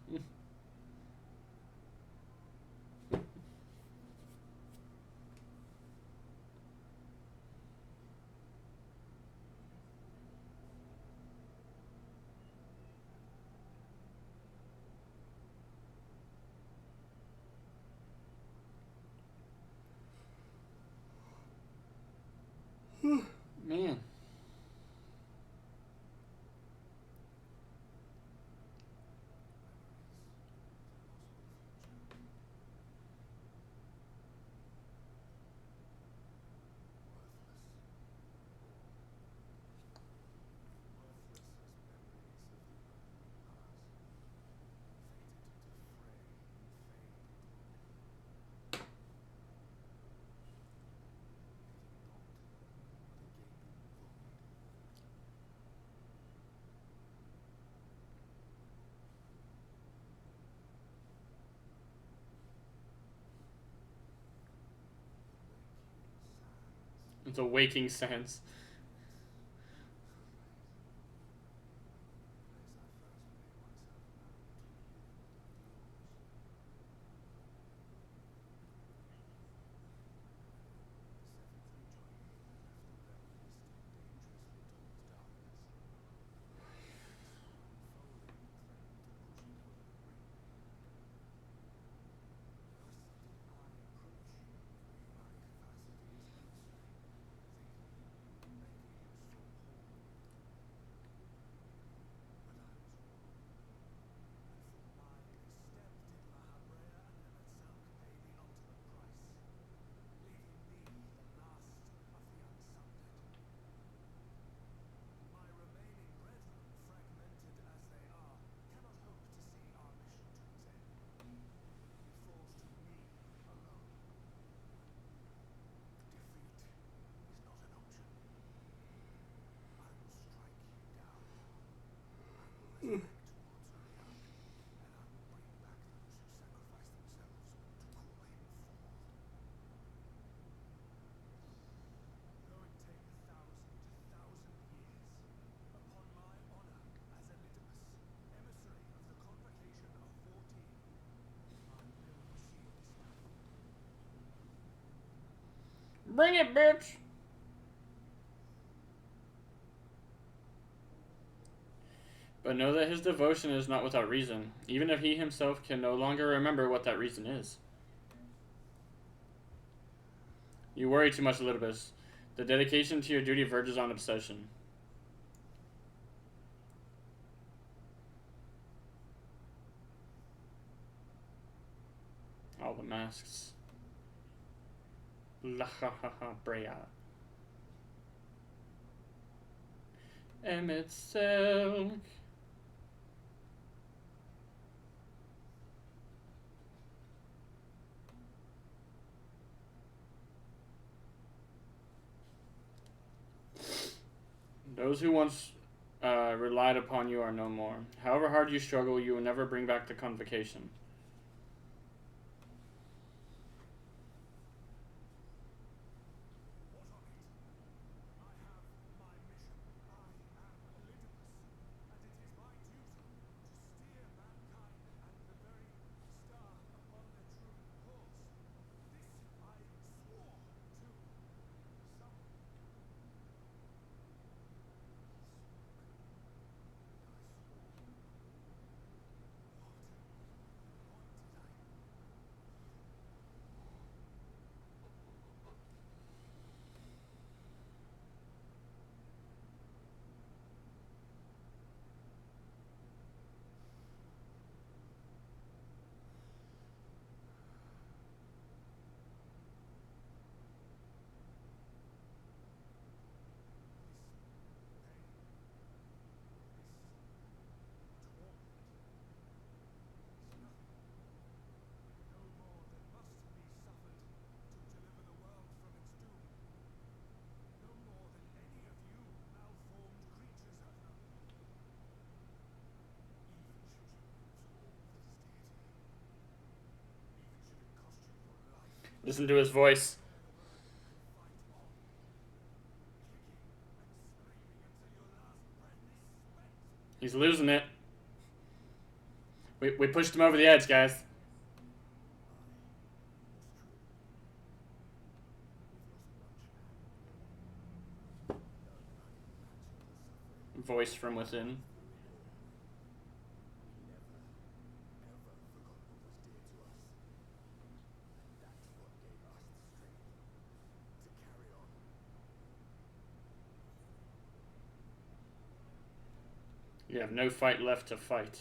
S1: Man. It's a waking sense. Bring it, bitch! But know that his devotion is not without reason, even if he himself can no longer remember what that reason is. You worry too much, Elidibus. The dedication to your duty verges on obsession. All the masks. Lahahaha, Brea. Emmett Silk. Those who once relied upon you are no more. However hard you struggle, you will never bring back the convocation. Listen to his voice. He's losing it. We pushed him over the edge, guys. Voice from within. You have no fight left to fight.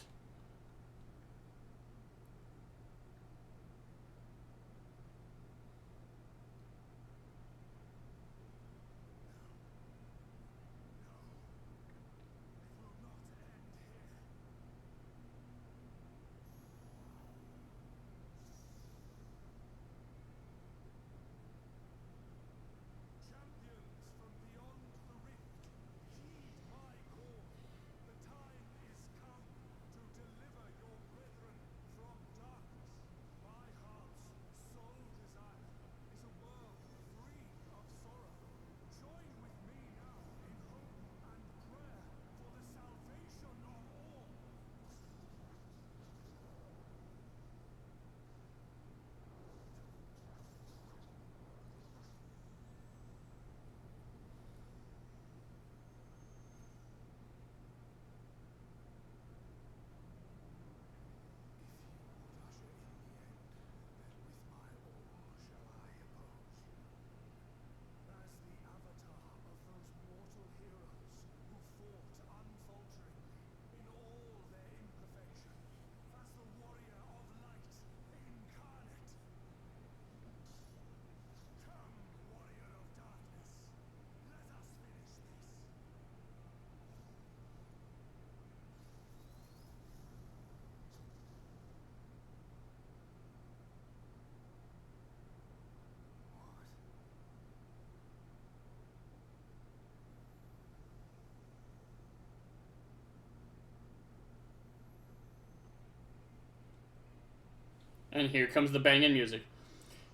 S1: And here comes the banging music.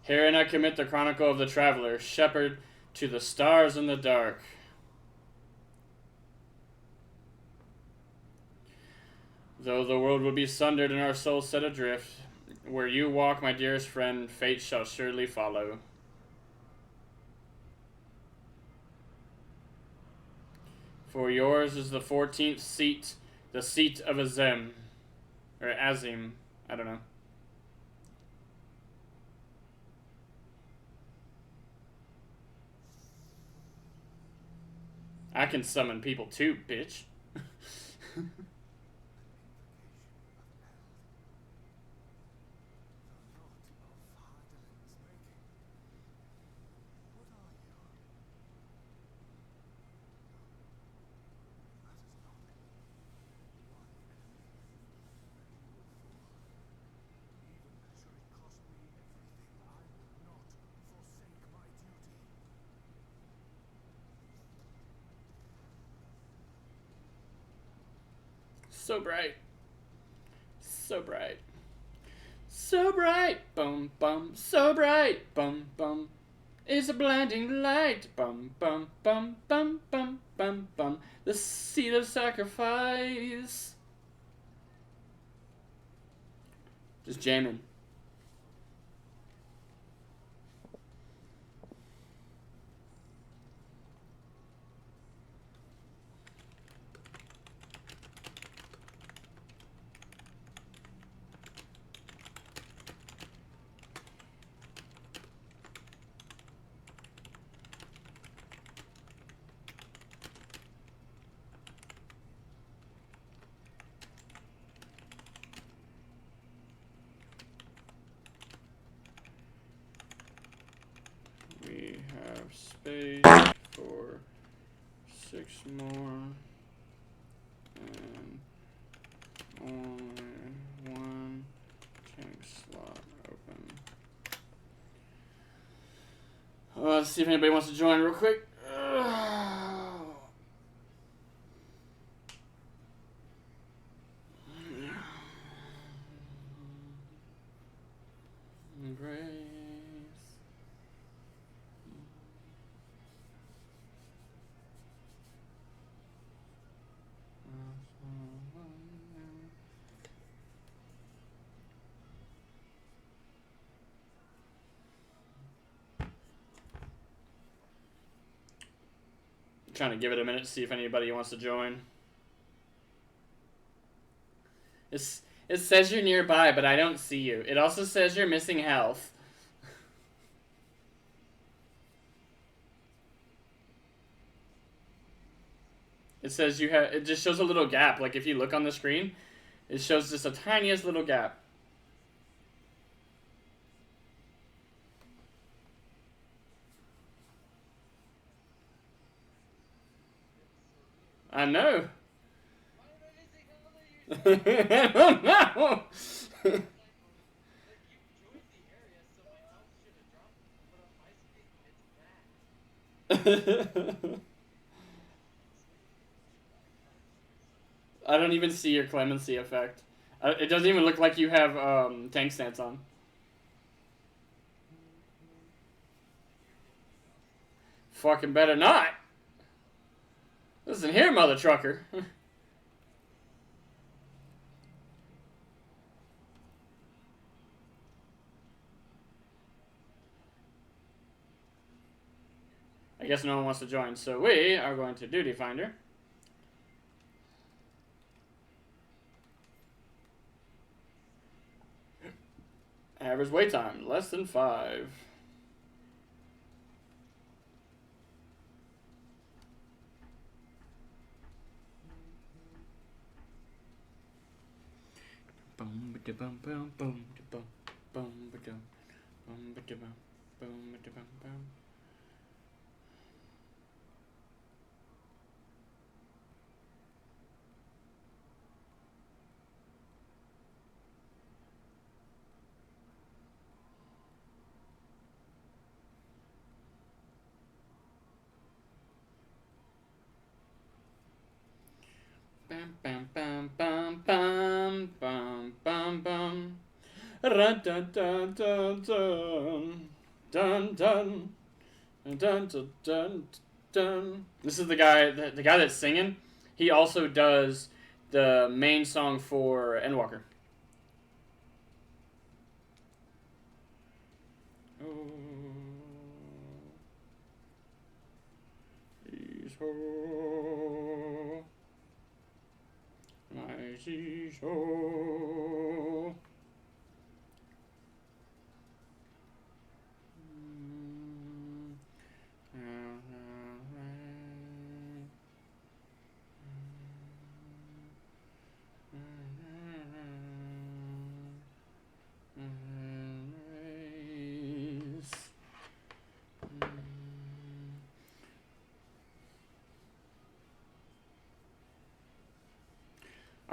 S1: Herein I commit the chronicle of the traveler, shepherd to the stars in the dark. Though the world will be sundered and our souls set adrift, where you walk, my dearest friend, fate shall surely follow. For yours is the 14th seat, the seat of Azim. Or Azim. I don't know. I can summon people too, bitch. So bright. So bright. So bright. Bum bum. So bright. Bum bum. Is a blinding light. Bum bum bum bum bum bum bum. The seed of sacrifice. Just jamming. We have space for 6 more. And only 1 tank slot open. Let's see if anybody wants to join real quick. Grace. I'm trying to give it a minute to see if anybody wants to join. It says you're nearby, but I don't see you. It also says you're missing health. It says you have. It just shows a little gap. Like if you look on the screen, it shows just a tiniest little gap. I know. I don't know. I don't even see your clemency effect. It doesn't even look like you have tank stance on. Fucking better not. Listen here, mother trucker. I guess no one wants to join, so we are going to Duty Finder. Average wait time, less than 5. Boom, ba boom, boom, boom, boom, boom, ba boom, boom, ba boom, boom, ba boom, boom. Bam, bam, bam, bam, bam, bam, bam, bam. Dun dun dun dun dun dun dun dun dun dun dun. This is the guy that's singing. He also does the main song for Endwalker. He's home.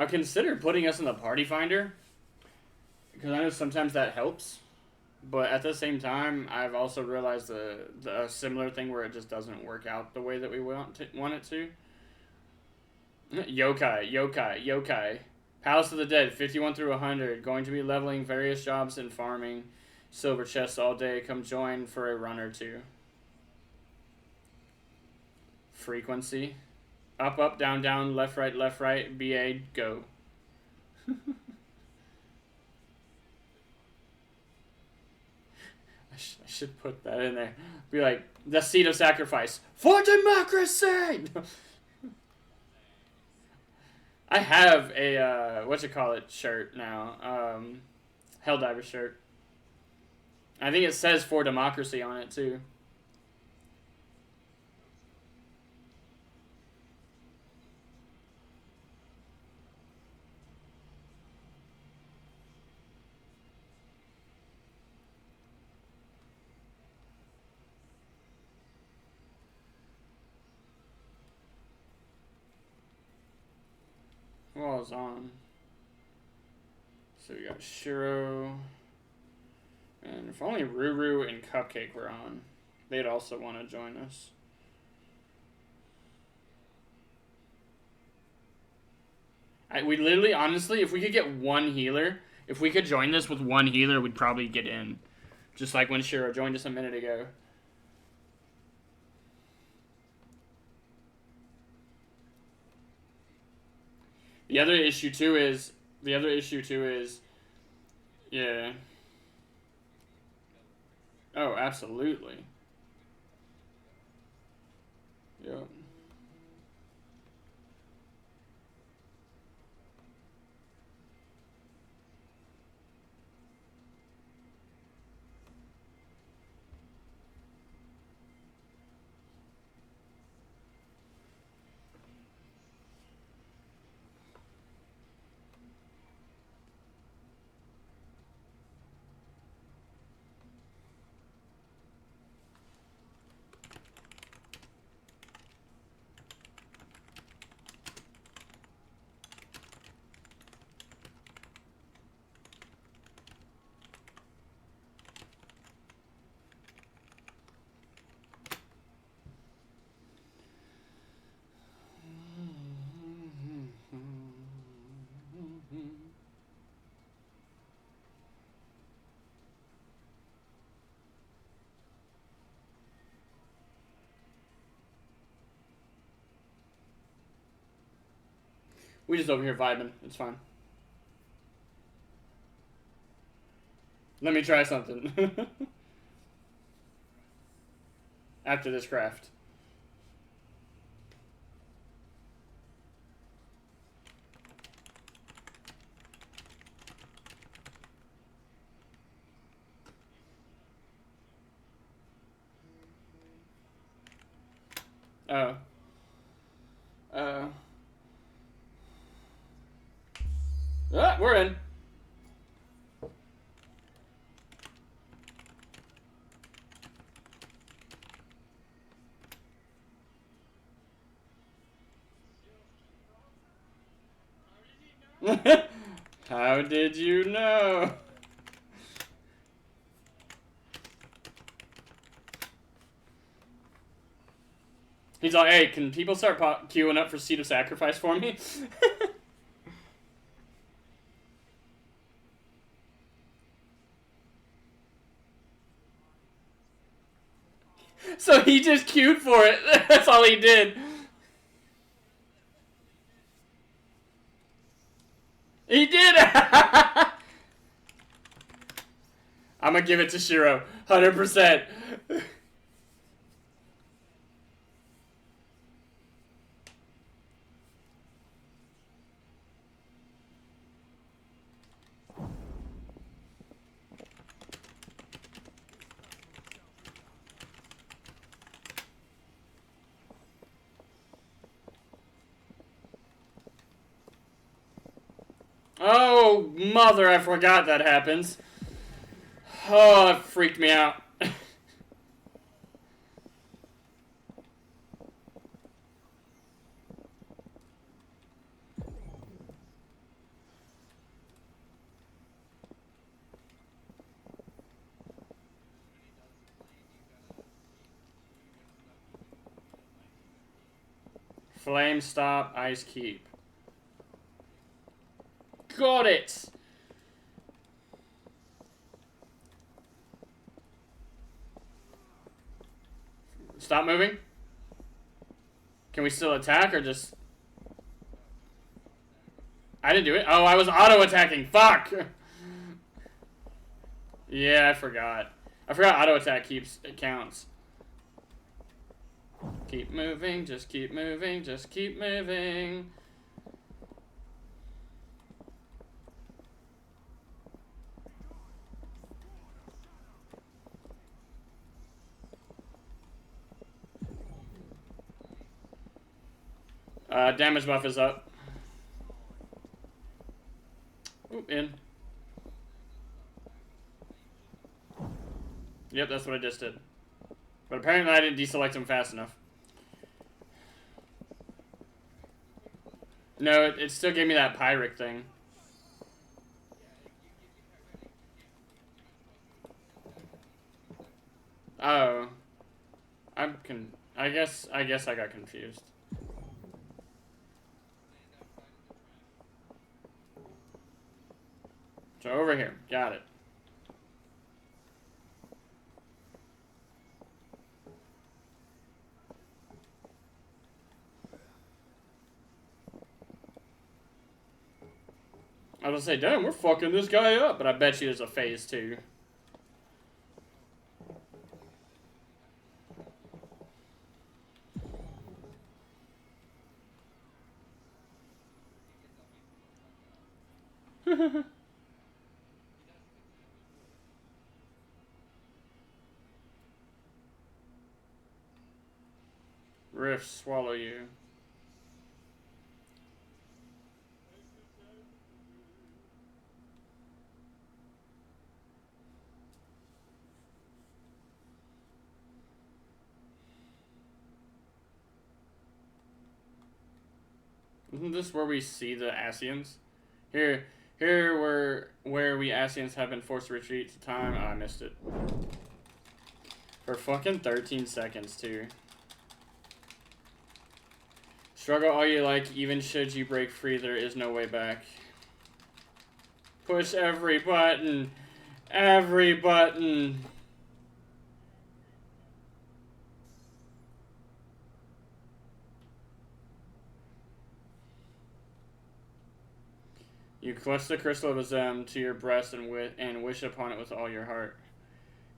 S1: I considered putting us in the party finder because I know sometimes that helps, but at the same time, I've also realized the similar thing where it just doesn't work out the way that we want it to. Yokai. Palace of the Dead, 51 through 100. Going to be leveling various jobs and farming silver chests all day. Come join for a run or two. Frequency. Up, down, left, right, BA, go. I should put that in there. Be like, the seed of sacrifice for democracy! I have a, shirt now. Helldiver shirt. I think it says for democracy on it, too. Well, it's on. So we got Shiro. And if only Ruru and Cupcake were on, they'd also want to join us. We literally, honestly, if we could get one healer, if we could join this with one healer, we'd probably get in. Just like when Shiro joined us a minute ago. The other issue too is, yeah. Oh, absolutely. Yep. We just over here vibing. It's fine. Let me try something. After this craft. Oh. We're in. How did you know? He's like, hey, can people start queuing up for Seed of Sacrifice for me? So he just queued for it. That's all he did. He did. I'm gonna give it to Shiro, 100%. Oh, mother, I forgot that happens. Oh, that freaked me out. Flame stop, ice keep. Got it! Stop moving. Can we still attack or just... I didn't do it. Oh, I was auto-attacking. Fuck! Yeah, I forgot. I forgot auto-attack it counts. Keep moving, just keep moving, just keep moving. Damage buff is up. Oop, in. Yep, that's what I just did. But apparently I didn't deselect him fast enough. No, it still gave me that Pyric thing. Oh. I guess I got confused. So over here. Got it. I was gonna say, damn, we're fucking this guy up, but I bet you there's a phase 2. Rift swallow you. Isn't this where we see the Asians? Here where we Asians have been forced to retreat to time. Oh, I missed it. For fucking 13 seconds, too. Struggle all you like, even should you break free, there is no way back. Push every button. Every button. You clutch the crystal of Azem to your breast and wish upon it with all your heart.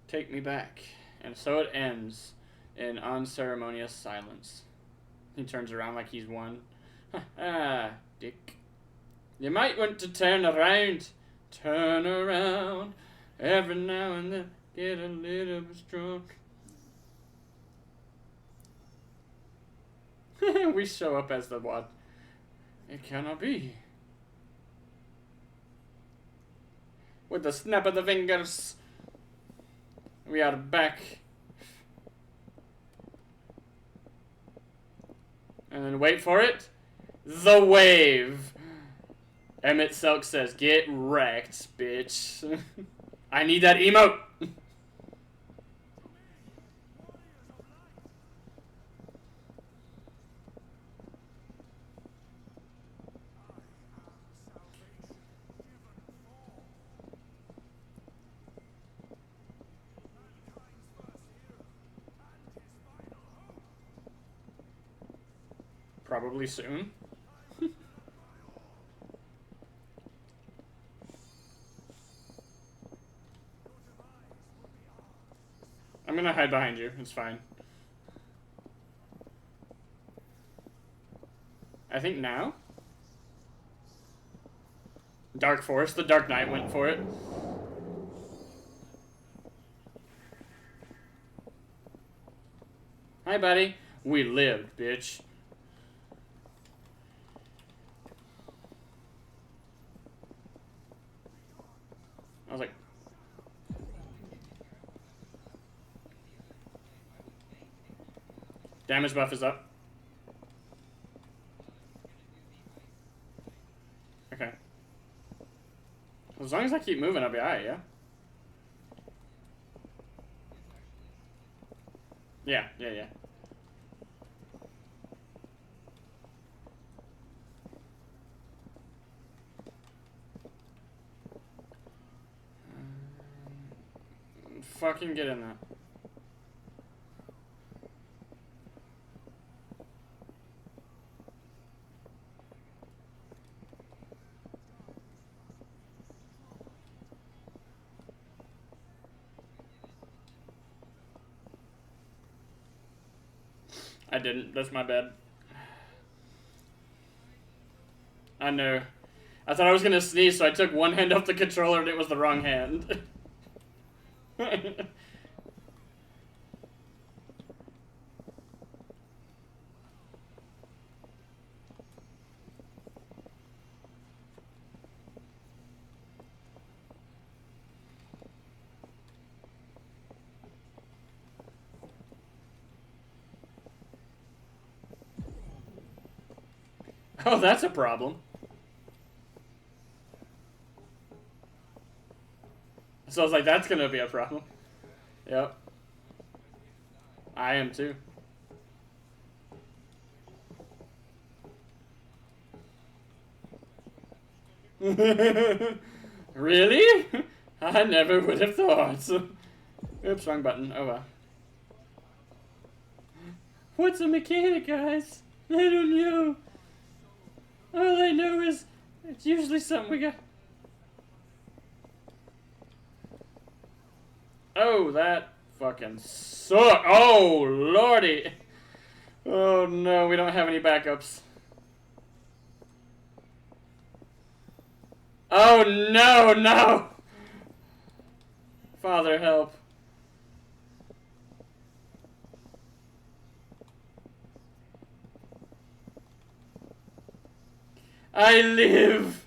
S1: Take me back. And so it ends in unceremonious silence. He turns around like he's won. Ah, dick. You might want to turn around. Turn around. Every now and then get a little bit drunk. We show up as the what? It cannot be. With the snap of the fingers, we are back. And then wait for it. The wave. Emmett Selk says, get wrecked, bitch. I need that emote. Probably soon. I'm gonna hide behind you. It's fine. I think now? Dark Force. The Dark Knight went for it. Hi, buddy. We lived, bitch. Damage buff is up. Okay. As long as I keep moving, I'll be alright, yeah? Yeah, yeah, yeah. Fucking get in that. I didn't. That's my bad. I know. I thought I was gonna sneeze, so I took one hand off the controller and it was the wrong hand. Oh, that's a problem. So I was like, that's gonna be a problem. Yep. I am too. Really? I never would have thought. Oops, wrong button. Oh well. What's a mechanic, guys? I don't know. All I know is it's usually something we got. Oh, that fucking suck. Oh, lordy. Oh no, we don't have any backups. Oh no, no. Father, help. I live.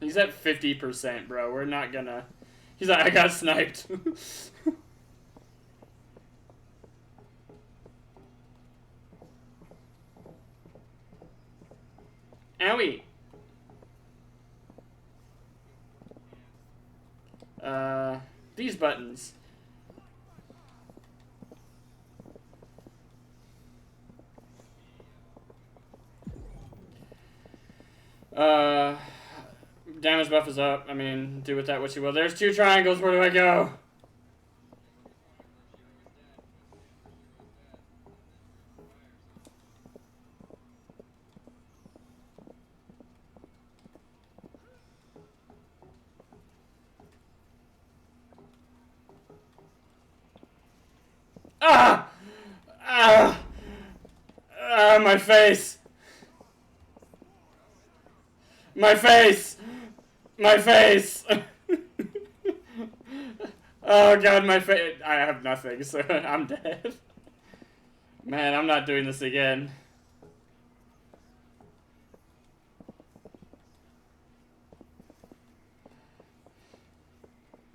S1: He's at 50%, bro. We're not gonna. He's like, I got sniped. Owie. These buttons. Damage buff is up. I mean, do with that what you will. There's 2 triangles. Where do I go? Ah! Ah! Ah, my face! My face! My face! Oh god, my face. I have nothing, so I'm dead. Man, I'm not doing this again.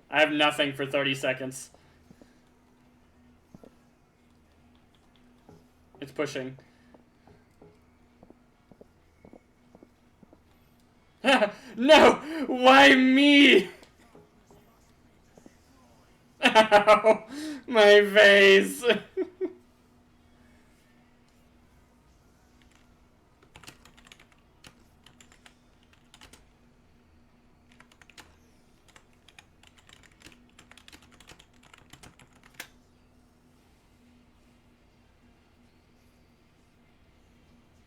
S1: I have nothing for 30 seconds. It's pushing. No! Why me? Ow! My face!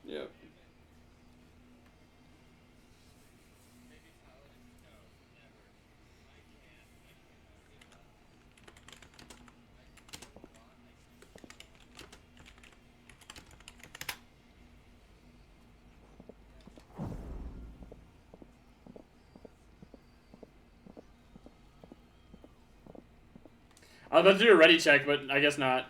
S1: Yep. I was about to do a ready check, but I guess not.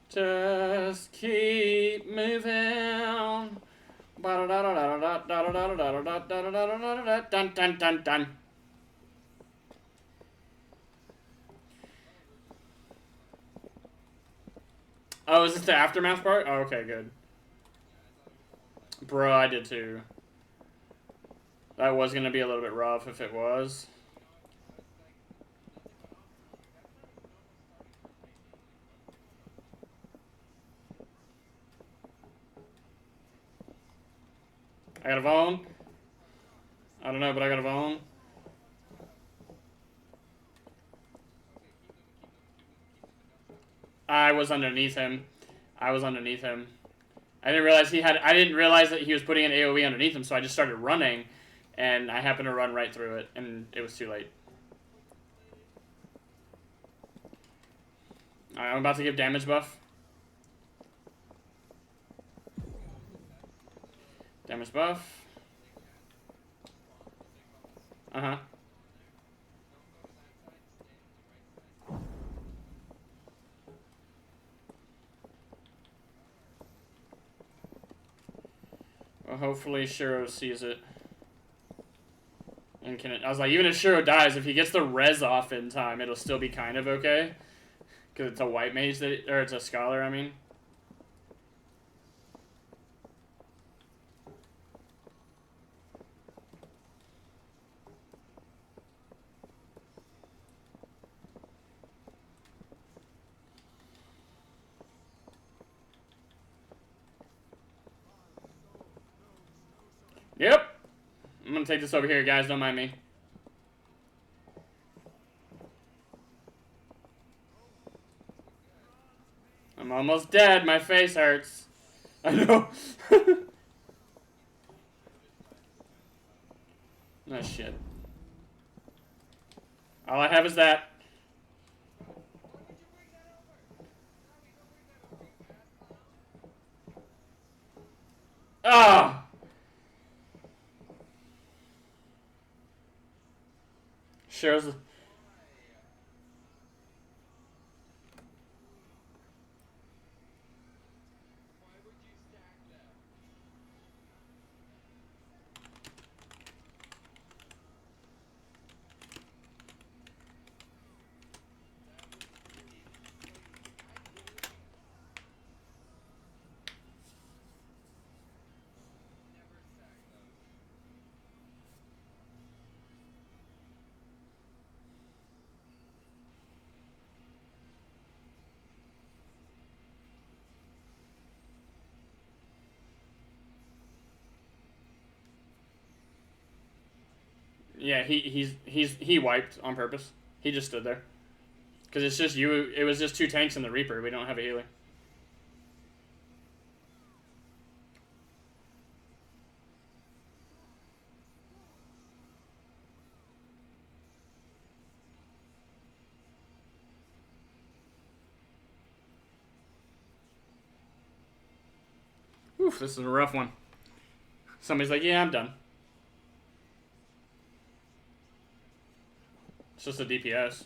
S1: Just keep moving. Dun dun dun dun. Oh, is this the aftermath part? Oh, okay, good. Bro, I did too. That was gonna be a little bit rough if it was. I got a phone. I don't know, but I got a phone. I was underneath him. I was underneath him. I didn't realize he had. I didn't realize that he was putting an AOE underneath him, so I just started running, and I happened to run right through it, and it was too late. Alright, I'm about to give damage buff. Damage buff. Uh-huh. Well, hopefully Shiro sees it. And can it, I was like, even if Shiro dies, if he gets the res off in time, it'll still be kind of okay. Because it's a white mage, that, or it's a scholar, I mean. Yep. I'm gonna take this over here, guys. Don't mind me. I'm almost dead. My face hurts. I know. Oh, shit. All I have is that. Ah! Shiro's... Yeah, he wiped on purpose. He just stood there. Because it's just you. It was just two tanks and the Reaper. We don't have a healer. Oof, this is a rough one. Somebody's like, yeah, I'm done. It's just a DPS.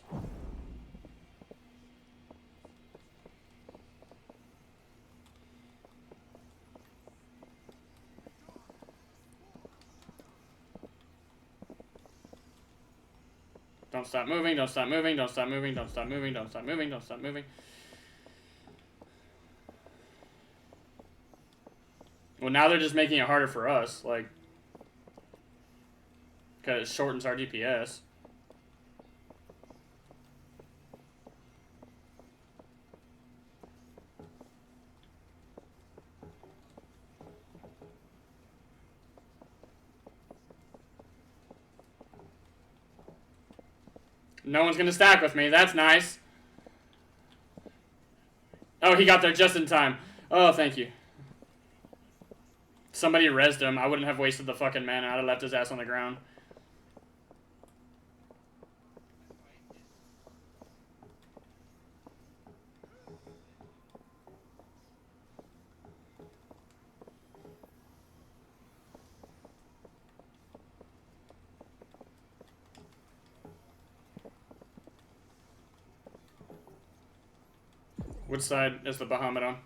S1: Don't stop moving, don't stop moving, don't stop moving, don't stop moving, don't stop moving, don't stop moving. Well, now they're just making it harder for us, like, because it shortens our DPS. No one's gonna stack with me, that's nice. Oh, he got there just in time. Oh, thank you. Somebody rezzed him. I wouldn't have wasted the fucking mana. I'd have left his ass on the ground. Which side is the Bahamut on?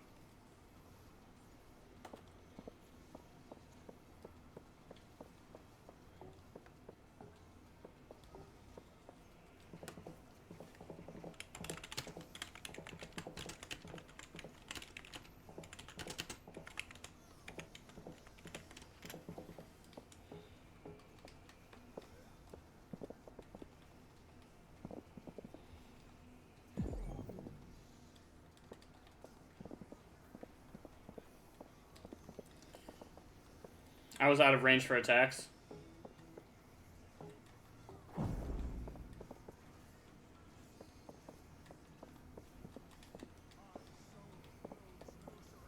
S1: I was out of range for attacks.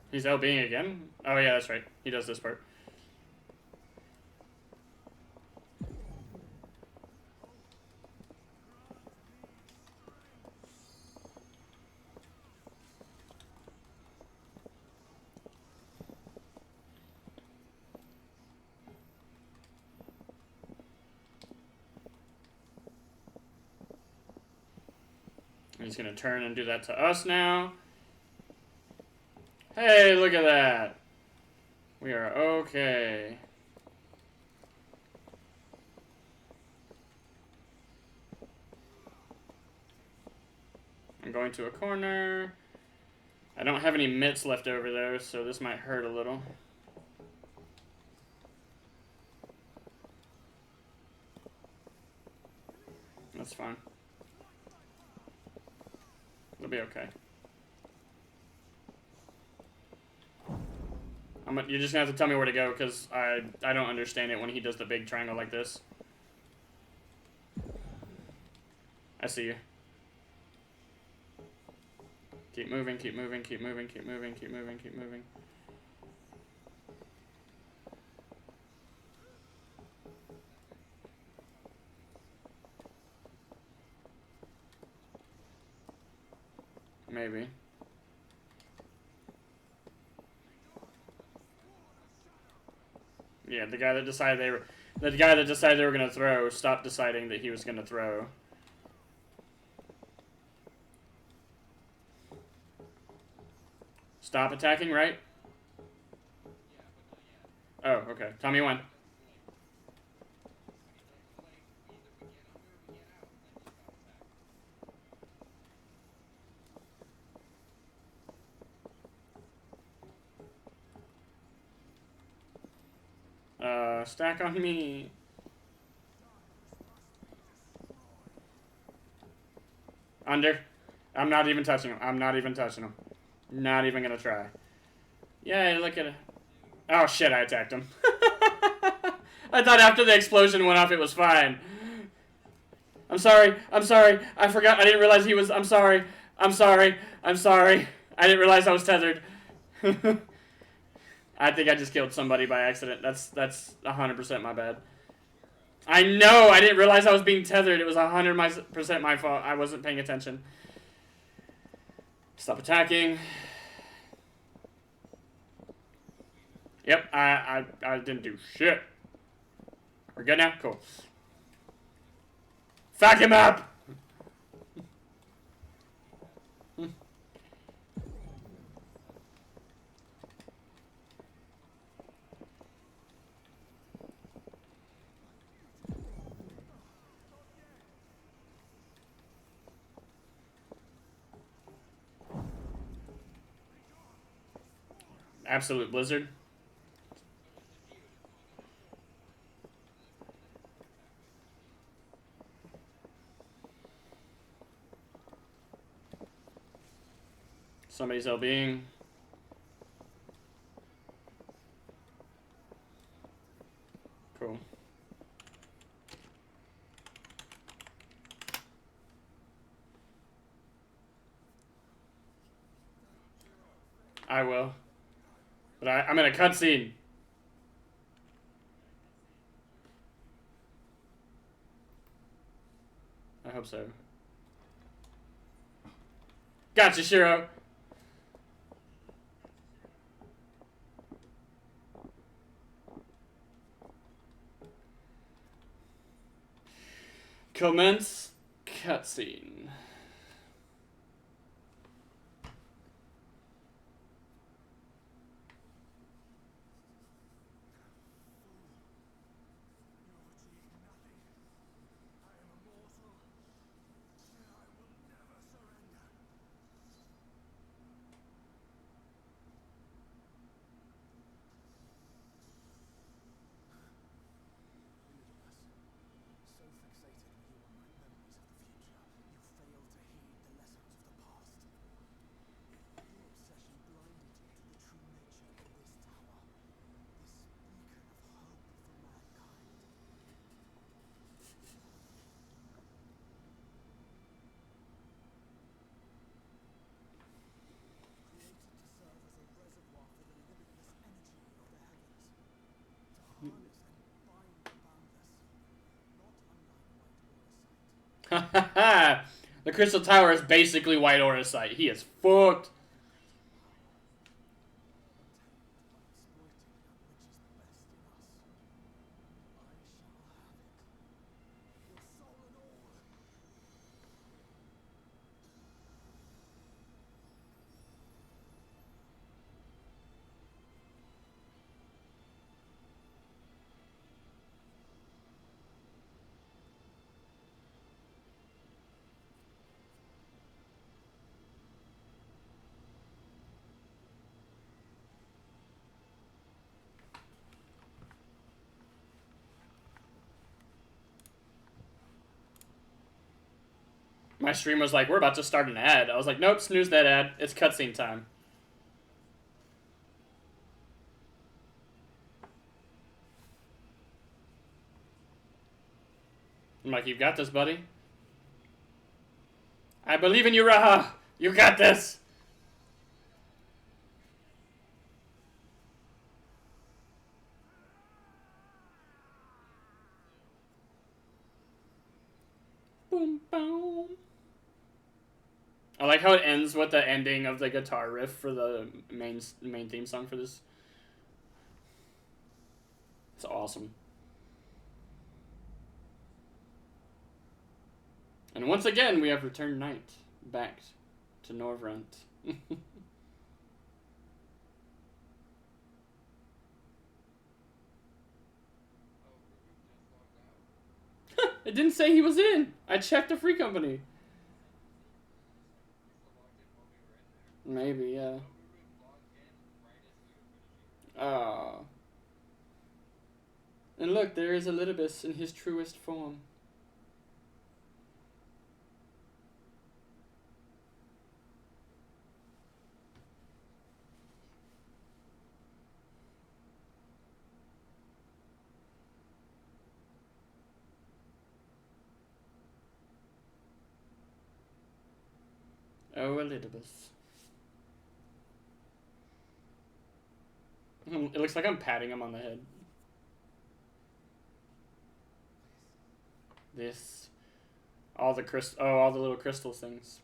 S1: He's LBing again? Oh yeah, that's right. He does this part. He's gonna turn and do that to us now. Hey, look at that. We are okay. I'm going to a corner. I don't have any mitts left over though, so this might hurt a little. That's fine. It'll be okay. You're just gonna have to tell me where to go, because I don't understand it when he does the big triangle like this. I see you. Keep moving, keep moving, keep moving, keep moving, keep moving, keep moving. Maybe. Yeah, the guy that decided they were gonna throw stopped deciding that he was gonna throw. Stop attacking, right? Oh, okay. Tell me when. Stack on me. Under. I'm not even touching him. I'm not even touching him. Not even gonna try. Yay, look at it. Oh shit, I attacked him. I thought after the explosion went off it was fine. I'm sorry. I'm sorry. I forgot. I didn't realize he was... I'm sorry. I'm sorry. I'm sorry. I didn't realize I was tethered. I think I just killed somebody by accident. That's 100% my bad. I know! I didn't realize I was being tethered. It was 100% my fault. I wasn't paying attention. Stop attacking. Yep, I didn't do shit. We're good now? Cool. Fuck him up! Absolute blizzard. Somebody's LBing. Cool. I will. But I'm in a cutscene. I hope so. Gotcha, Shiro. Commence cutscene. The Crystal Tower is basically White Aura's site. He is fucked. My stream was like, we're about to start an ad. I was like, nope, snooze that ad. It's cutscene time. I'm like, you got this, buddy. I believe in you, Raha. You got this. Boom, boom. I like how it ends with the ending of the guitar riff for the main theme song for this. It's awesome. And once again, we have returned Knight back to Norvrent. It didn't say he was in. I checked the free company. Maybe, yeah. And look, there is Elidibus in his truest form. Oh, Elidibus. It looks like I'm patting him on the head. This. All the all the little crystal things.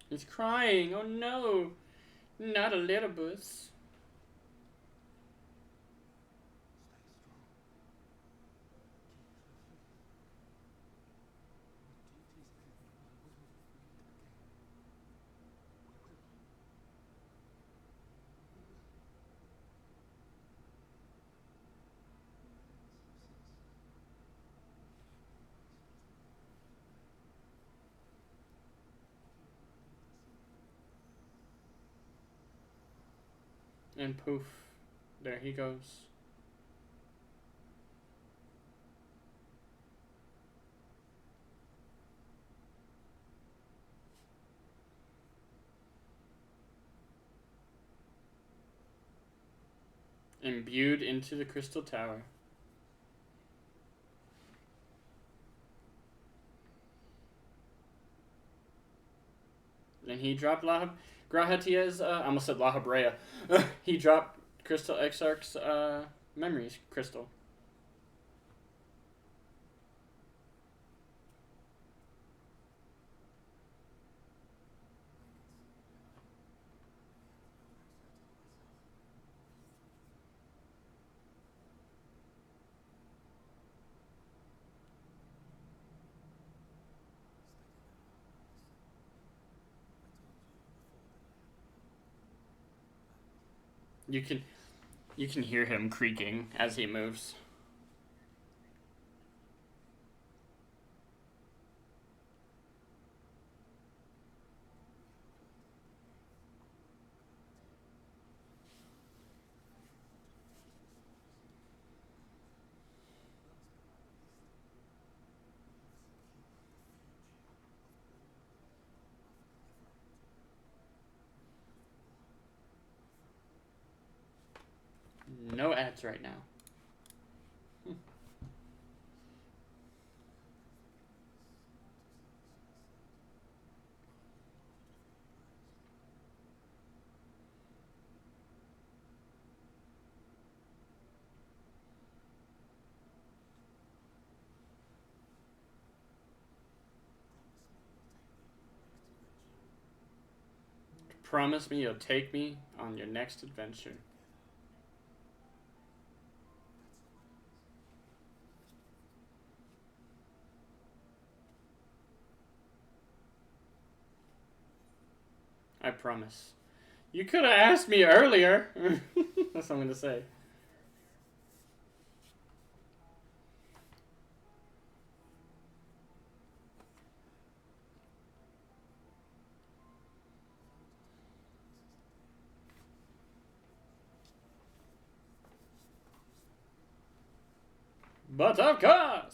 S1: He's crying. Oh no. Not Elidibus. And poof. There he goes. Imbued into the Crystal Tower. And he dropped Grahatia's, I almost said La Habrea. He dropped Crystal Exarch's memories crystal. You can hear him creaking as he moves. No ads right now. Promise me you'll take me on your next adventure. I promise. You could have asked me earlier. That's what I'm going to say. But of course!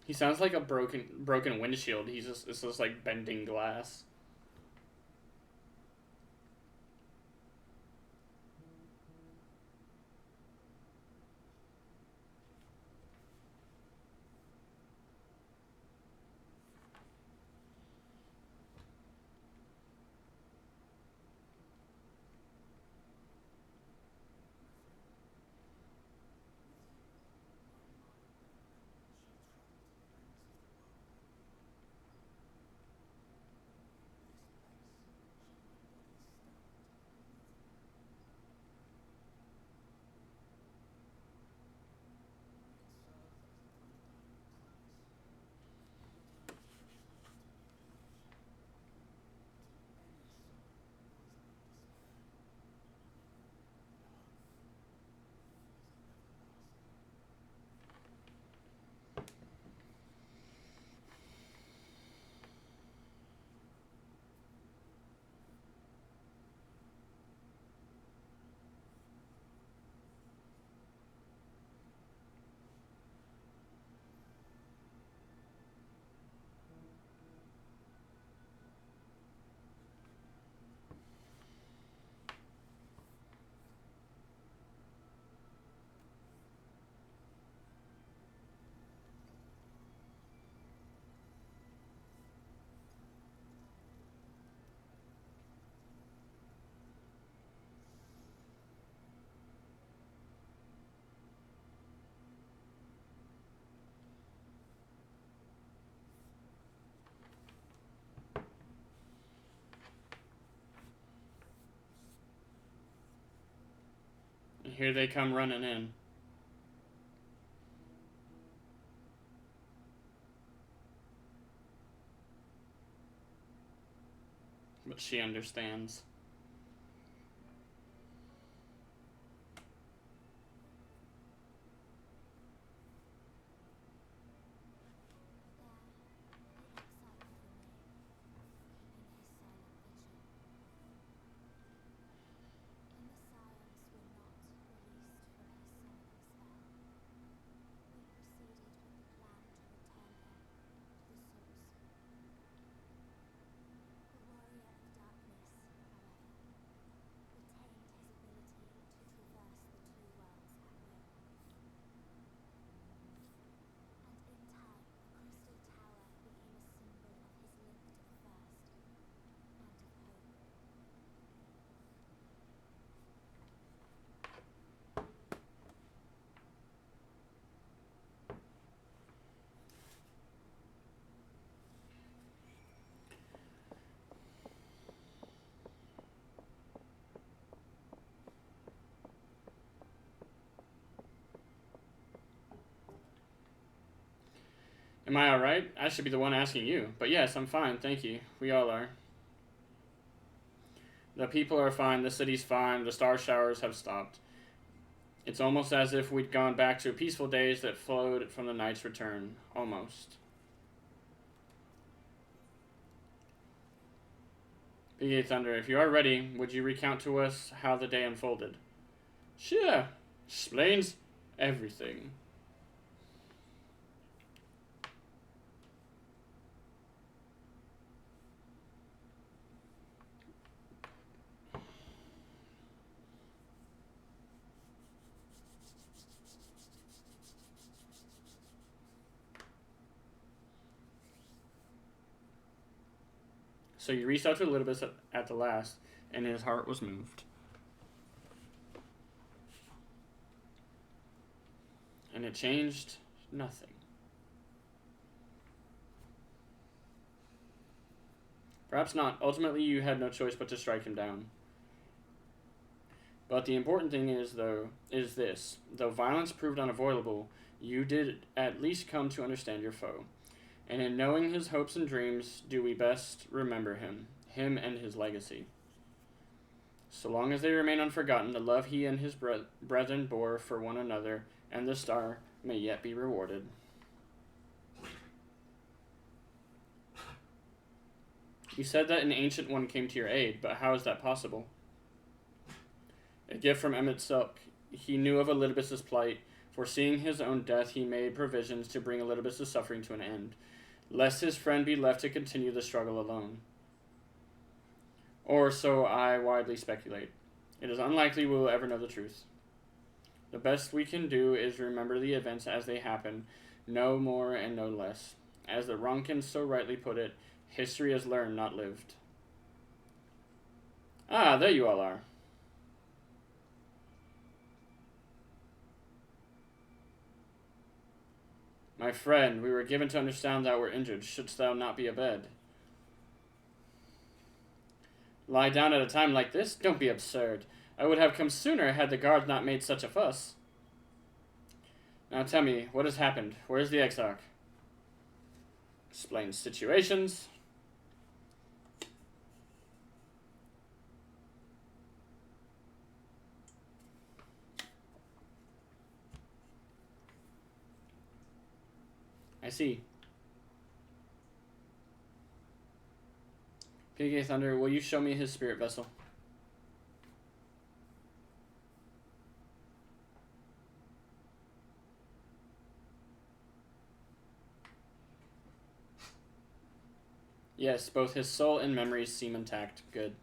S1: He sounds like a broken windshield. It's just like bending glass. And here they come running in. But she understands. Am I alright? I should be the one asking you. But yes, I'm fine, thank you. We all are. The people are fine, the city's fine, the star showers have stopped. It's almost as if we'd gone back to peaceful days that flowed from the night's return. Almost. Big Thunder, if you are ready, would you recount to us how the day unfolded? Sure. Explains everything. So you reached out to Elidibus at the last, and his heart was moved. And it changed nothing. Perhaps not. Ultimately, you had no choice but to strike him down. But the important thing is this. Though violence proved unavoidable, you did at least come to understand your foe. And in knowing his hopes and dreams, do we best remember him and his legacy. So long as they remain unforgotten, the love he and his brethren bore for one another and the star may yet be rewarded. You said that an ancient one came to your aid, but how is that possible? A gift from Emmett Silk. He knew of Elidibus's plight. Foreseeing his own death, he made provisions to bring Elidibus's suffering to an end, lest his friend be left to continue the struggle alone. Or so I widely speculate. It is unlikely we will ever know the truth. The best we can do is remember the events as they happen, no more and no less. As the Ronkins so rightly put it, history is learned, not lived. Ah, there you all are. My friend, we were given to understand thou wert injured. Shouldst thou not be abed? Lie down at a time like this? Don't be absurd. I would have come sooner had the guards not made such a fuss. Now tell me, what has happened? Where is the Exarch? Explain situations. I see. PK Thunder, will you show me his spirit vessel? Yes, both his soul and memories seem intact. Good.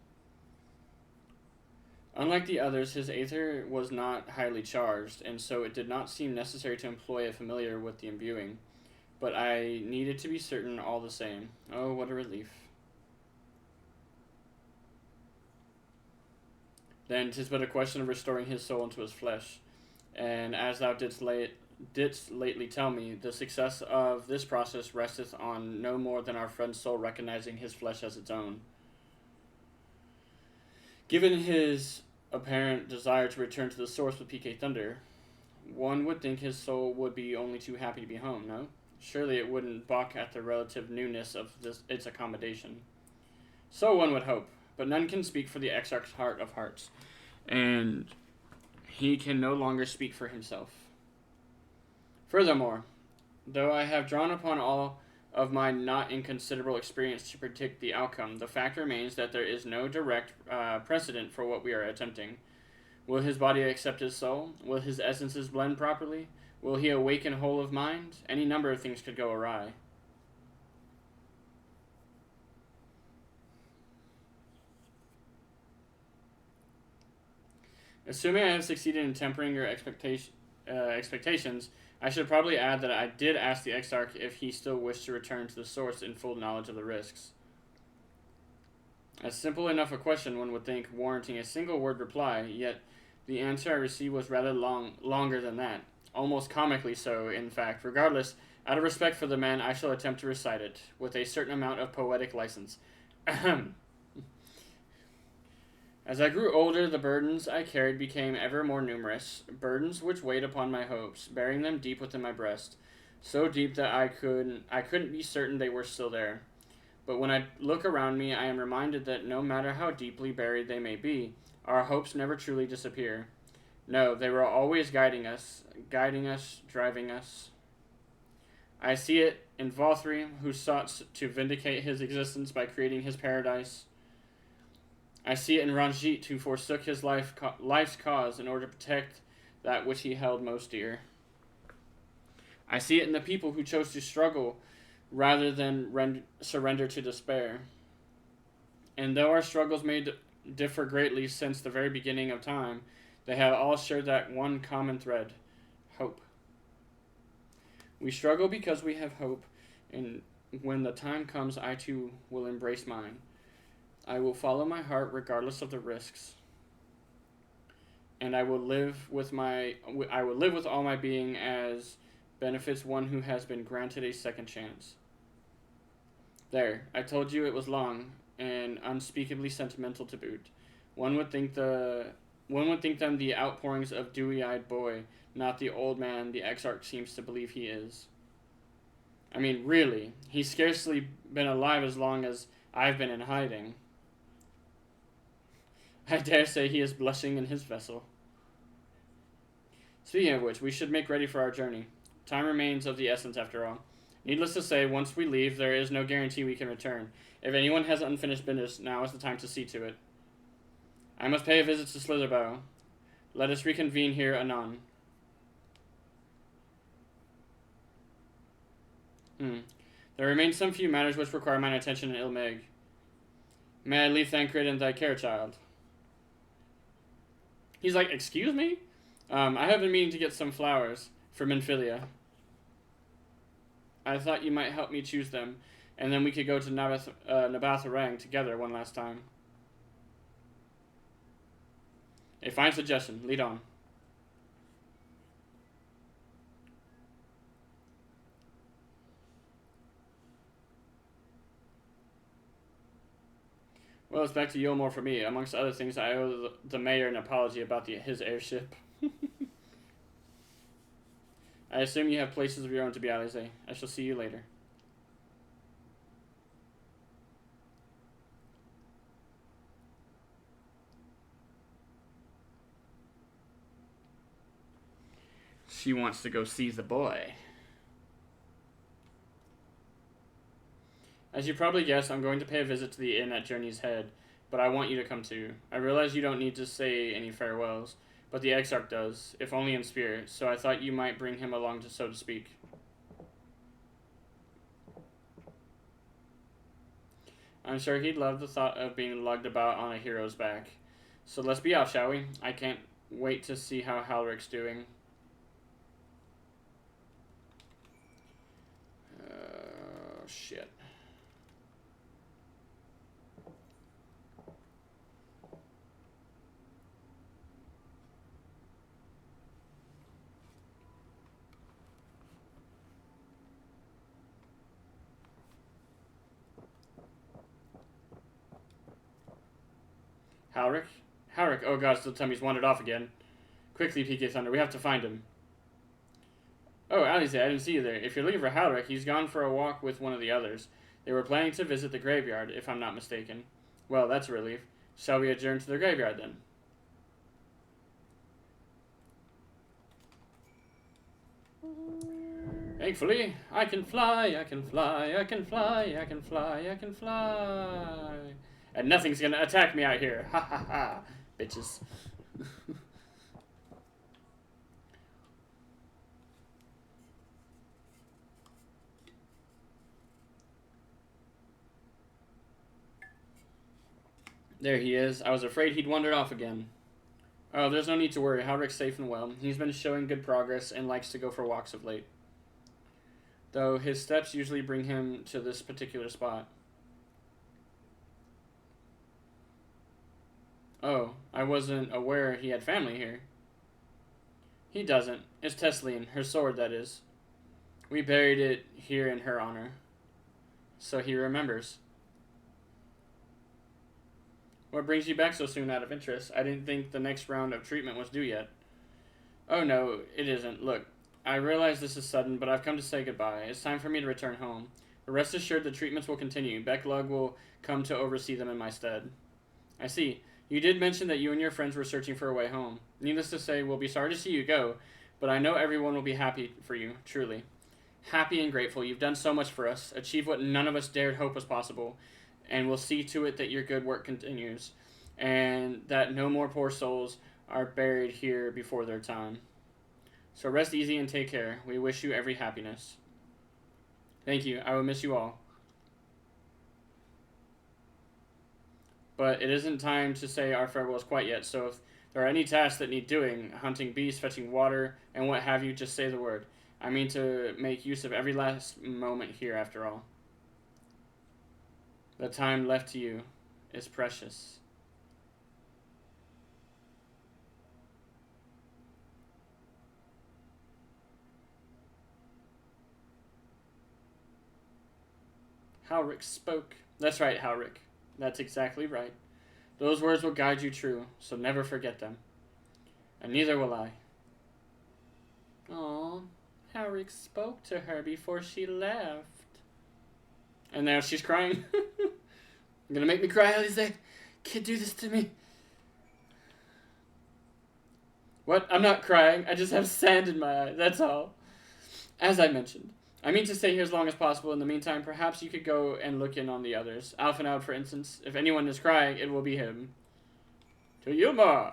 S1: Unlike the others, his aether was not highly charged, and so it did not seem necessary to employ a familiar with the imbuing. But I needed to be certain all the same. Oh, what a relief. Then 'tis but a question of restoring his soul into his flesh. And as thou didst lately tell me, the success of this process resteth on no more than our friend's soul recognizing his flesh as its own. Given his apparent desire to return to the source with PK Thunder, one would think his soul would be only too happy to be home, no? Surely it wouldn't balk at the relative newness of its accommodation. So one would hope, but none can speak for the Exarch's heart of hearts, and he can no longer speak for himself. Furthermore, though I have drawn upon all of my not inconsiderable experience to predict the outcome, the fact remains that there is no direct precedent for what we are attempting. Will his body accept his soul? Will his essences blend properly? Will he awaken whole of mind? Any number of things could go awry. Assuming I have succeeded in tempering your expectations, I should probably add that I did ask the Exarch if he still wished to return to the source in full knowledge of the risks. A simple enough a question, one would think, warranting a single word reply, yet the answer I received was rather longer than that. Almost comically so, in fact. Regardless, out of respect for the man, I shall attempt to recite it, with a certain amount of poetic license. Ahem. As I grew older, the burdens I carried became ever more numerous, burdens which weighed upon my hopes, burying them deep within my breast. so deep that I couldn't be certain they were still there. But when I look around me, I am reminded that no matter how deeply buried they may be, our hopes never truly disappear. No, they were always guiding us, driving us. I see it in Valthry, who sought to vindicate his existence by creating his paradise. I see it in Ranjit, who forsook his life's cause in order to protect that which he held most dear. I see it in the people who chose to struggle rather than surrender to despair. And though our struggles may differ greatly since the very beginning of time, they have all shared that one common thread: hope. We struggle because we have hope, and when the time comes, I too will embrace mine. I will follow my heart regardless of the risks, and I will live with all my being as benefits one who has been granted a second chance. There, I told you it was long and unspeakably sentimental to boot. One would think them the outpourings of dewy-eyed boy, not the old man the Exarch seems to believe he is. I mean, really, he's scarcely been alive as long as I've been in hiding. I dare say he is blushing in his vessel. Speaking of which, we should make ready for our journey. Time remains of the essence, after all. Needless to say, once we leave, there is no guarantee we can return. If anyone has unfinished business, now is the time to see to it. I must pay a visit to Slitherbow. Let us reconvene here anon. There remain some few matters which require mine attention in Ilmeg. May I leave Thancred in thy care, child? He's like, excuse me? I have been meaning to get some flowers for Minfilia. I thought you might help me choose them, and then we could go to Nabatharang together one last time. A fine suggestion. Lead on. Well, it's back to Yulmore for me. Amongst other things, I owe the mayor an apology about his airship. I assume you have places of your own to be Alize. I shall see you later. She wants to go see the boy. As you probably guessed, I'm going to pay a visit to the inn at Journey's Head, but I want you to come too. I realize you don't need to say any farewells, but the Exarch does, if only in spirit, so I thought you might bring him along, so to speak. I'm sure he'd love the thought of being lugged about on a hero's back. So let's be off, shall we? I can't wait to see how Halric's doing. Shit. Halric? Halric, oh god, still tell me he's wandered off again. Quickly, PK Thunder, we have to find him. Oh, Alize, I didn't see you there. If you're looking for Halric, he's gone for a walk with one of the others. They were planning to visit the graveyard, if I'm not mistaken. Well, that's a relief. Shall we adjourn to the graveyard, then? Thankfully, I can fly, I can fly, I can fly, I can fly, I can fly. And nothing's gonna attack me out here. Ha ha ha, bitches. There he is. I was afraid he'd wandered off again. Oh, there's no need to worry. Halric's safe and well. He's been showing good progress and likes to go for walks of late. Though his steps usually bring him to this particular spot. Oh, I wasn't aware he had family here. He doesn't. It's Tesleen, her sword, that is. We buried it here in her honor. So he remembers. What brings you back so soon out of interest? I didn't think the next round of treatment was due yet. Oh no, it isn't. Look, I realize this is sudden, but I've come to say goodbye. It's time for me to return home. But rest assured the treatments will continue. Beck Lug will come to oversee them in my stead. I see. You did mention that you and your friends were searching for a way home. Needless to say, we'll be sorry to see you go, but I know everyone will be happy for you, truly. Happy and grateful. You've done so much for us, achieved what none of us dared hope was possible, and we'll see to it that your good work continues, and that no more poor souls are buried here before their time. So rest easy and take care. We wish you every happiness. Thank you. I will miss you all. But it isn't time to say our farewells quite yet, so if there are any tasks that need doing, hunting beasts, fetching water, and what have you, just say the word. I mean to make use of every last moment here after all. The time left to you is precious. Halric spoke. That's right, Halric. That's exactly right. Those words will guide you true, so never forget them. And neither will I. Aw, Halric spoke to her before she left. And now she's crying. You're gonna make me cry, Alize? Can't do this to me. What? I'm not crying. I just have sand in my eye. That's all. As I mentioned, I mean to stay here as long as possible. In the meantime, perhaps you could go and look in on the others. Alphinaud, for instance. If anyone is crying, it will be him. To Yuma!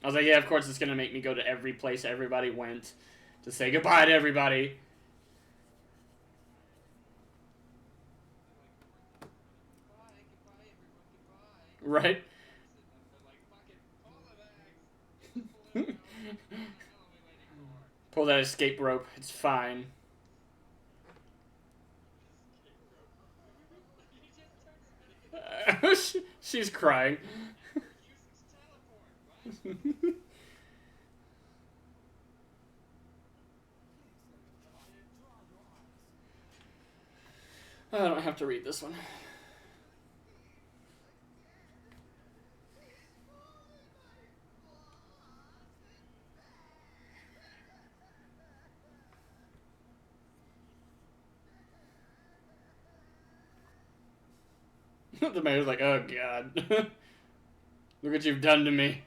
S1: I was like, yeah, of course it's going to make me go to every place everybody went to say goodbye to everybody. Right? Pull that escape rope. It's fine. She's crying. I don't have to read this one. The mayor's like, oh god. Look what you've done to me.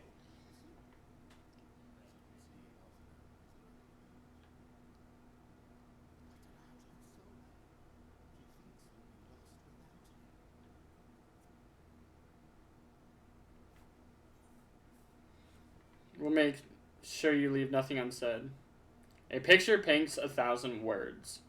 S1: We'll make sure you leave nothing unsaid. A picture paints 1,000 words.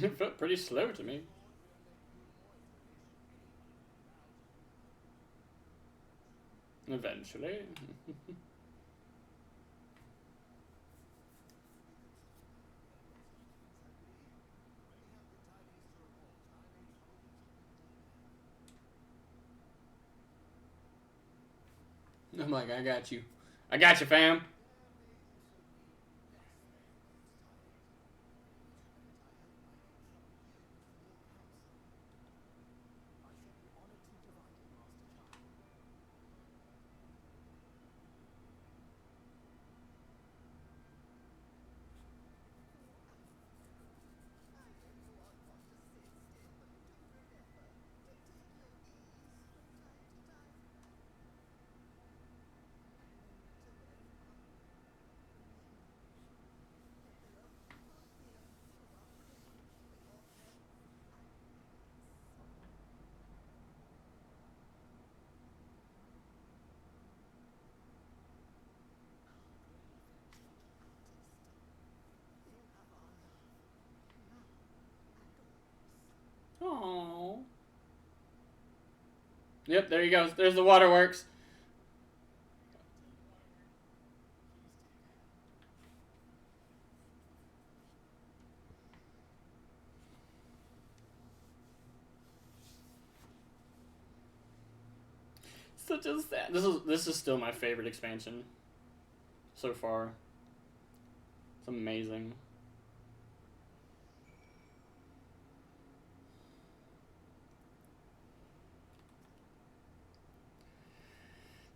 S1: It felt pretty slow to me. Eventually. I'm like, I got you. I got you, fam. Aww. Yep, there he goes. There's the waterworks. Such a sad. This is still my favorite expansion so far. It's amazing.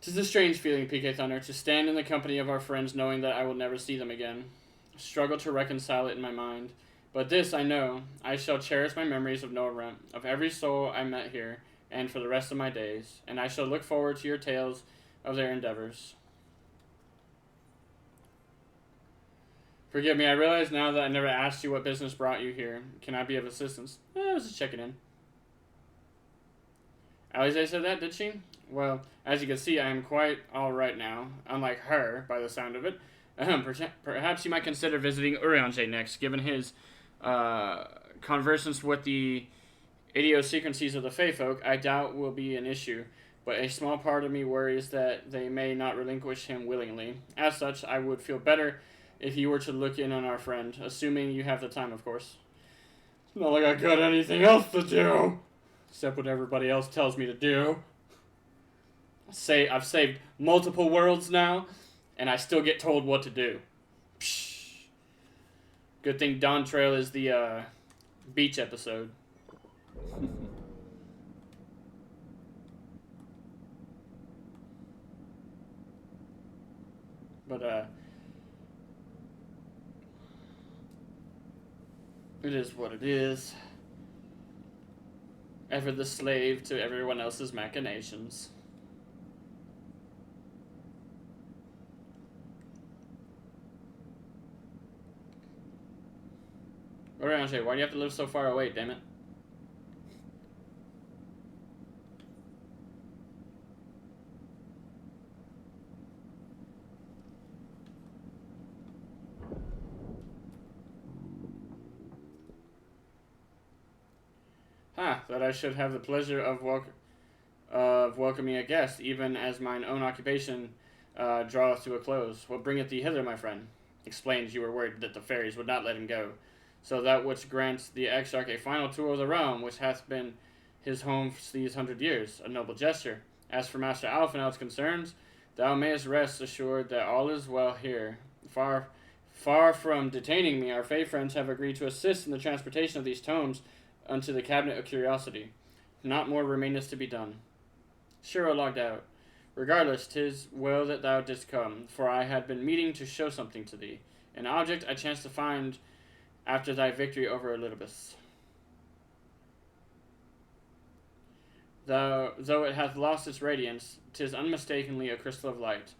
S1: Tis a strange feeling, PK Thunder, to stand in the company of our friends knowing that I will never see them again. Struggle to reconcile it in my mind. But this I know, I shall cherish my memories of Noah Rent, of every soul I met here, and for the rest of my days, and I shall look forward to your tales of their endeavors. Forgive me, I realize now that I never asked you what business brought you here. Can I be of assistance? I was just checking in. Alize said that, did she? Well, as you can see, I am quite alright now, unlike her, by the sound of it. Perhaps you might consider visiting Urianger next, given his conversance with the idiosyncrasies of the Fey folk. I doubt will be an issue, but a small part of me worries that they may not relinquish him willingly. As such, I would feel better if you were to look in on our friend, assuming you have the time, of course. It's not like I got anything else to do, except what everybody else tells me to do. I've saved multiple worlds now, and I still get told what to do. Psh. Good thing Dawn Trail is the beach episode. But it is what it is. Ever the slave to everyone else's machinations. Urianger, why do you have to live so far away, damn it? That I should have the pleasure of welcoming a guest, even as mine own occupation draweth to a close. What bringeth thee hither, my friend? Explains you were worried that the fairies would not let him go. So that which grants the Exarch a final tour of the realm, which hath been his home these 100 years, a noble gesture. As for Master Alphenald's concerns, thou mayest rest assured that all is well here. Far from detaining me, our Fey friends have agreed to assist in the transportation of these tomes unto the Cabinet of Curiosity. Not more remaineth to be done. Shiro logged out. Regardless, 'tis well that thou didst come, for I had been meaning to show something to thee, an object I chanced to find after thy victory over Elidibus. Though it hath lost its radiance, 'tis unmistakably a crystal of light,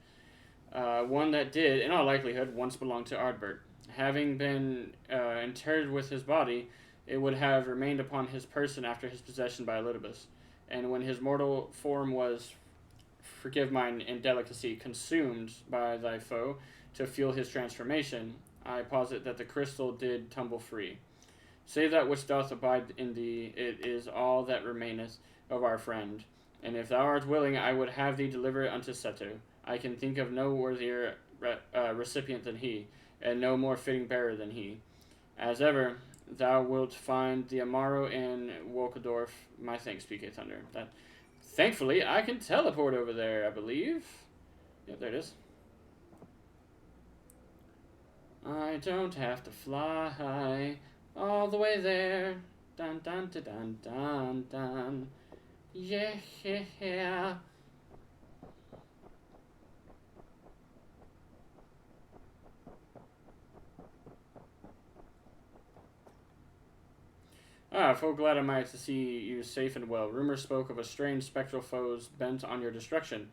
S1: one that did, in all likelihood, once belong to Ardbert. Having been interred with his body, it would have remained upon his person after his possession by Elidibus, and when his mortal form was, forgive mine indelicacy, consumed by thy foe to fuel his transformation, I posit that the crystal did tumble free. Save that which doth abide in thee, it is all that remaineth of our friend, and if thou art willing, I would have thee deliver it unto Seto. I can think of no worthier recipient than he, and no more fitting bearer than he. As ever, thou wilt find the Amaro in Wolkendorf. My thanks, PK Thunder. Thankfully, I can teleport over there, I believe. Yeah, there it is. I don't have to fly all the way there. Dun dun dun dun dun dun. Yeah. Full glad am I to see you safe and well. Rumors spoke of a strange spectral foes bent on your destruction,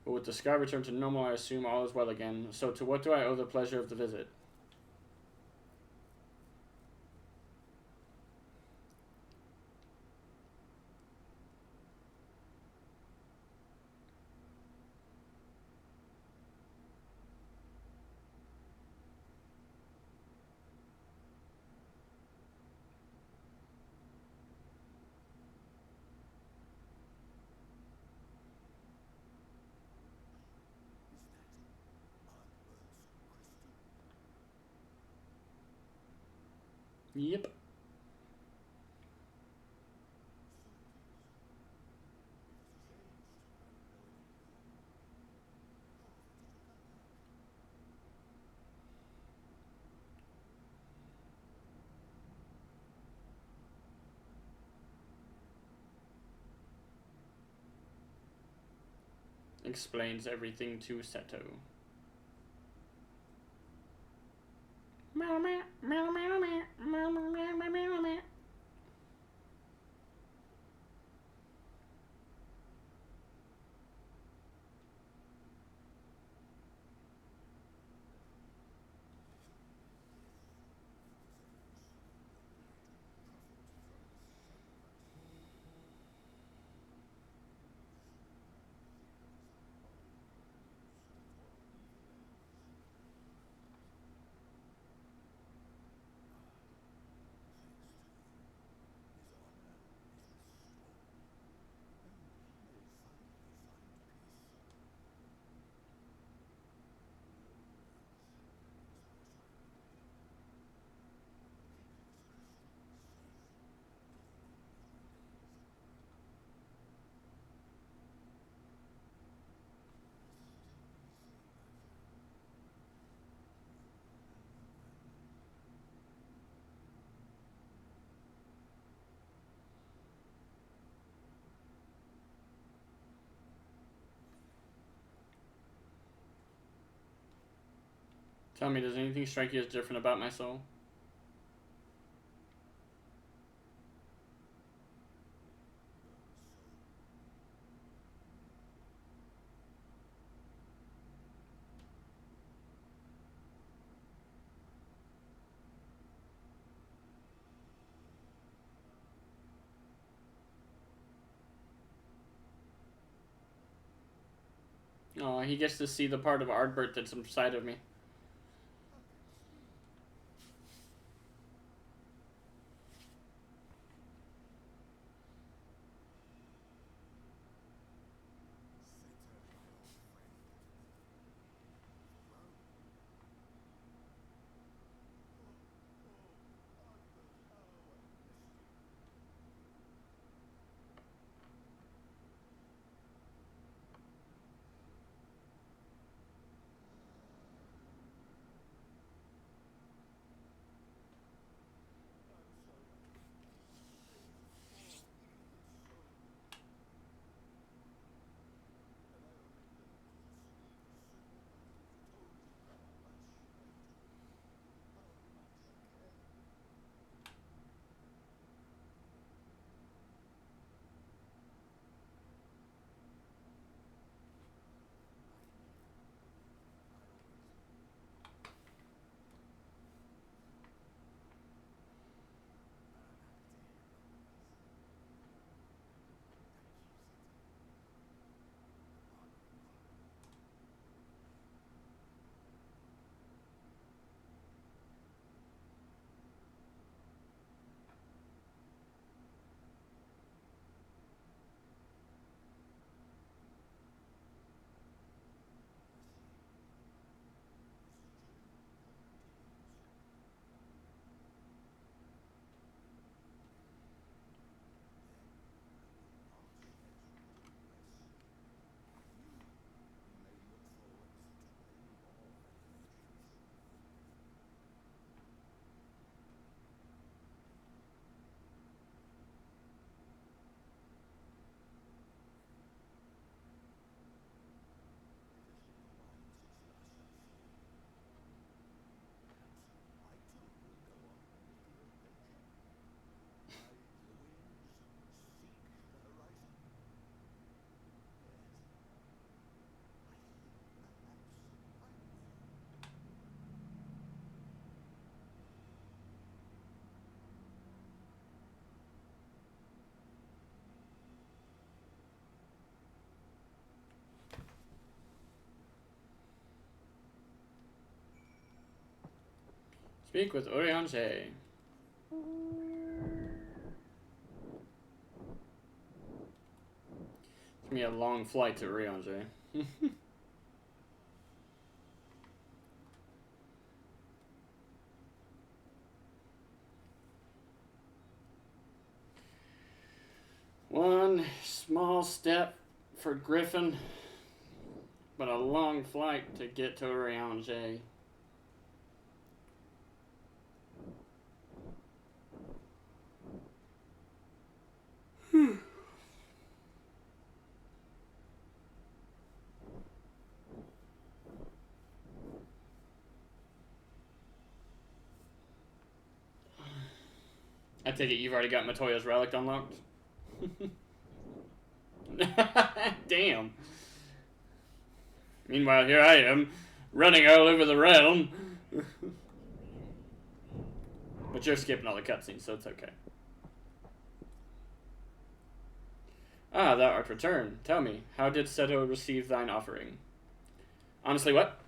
S1: but with the sky returned to normal, I assume all is well again. So to what do I owe the pleasure of the visit? Yep. Explains everything to Seto. Tell me, does anything strike you as different about my soul? Oh, he gets to see the part of Ardbert that's inside of me. Speak with Oriange. It's gonna be a long flight to Oriange. One small step for Griffin, but a long flight to get to Oriange. I take it you've already got Matoya's relic unlocked? Damn. Meanwhile, here I am, running all over the realm. But you're skipping all the cutscenes, so it's okay. Ah, thou art returned. Tell me, how did Seto receive thine offering? Honestly, what?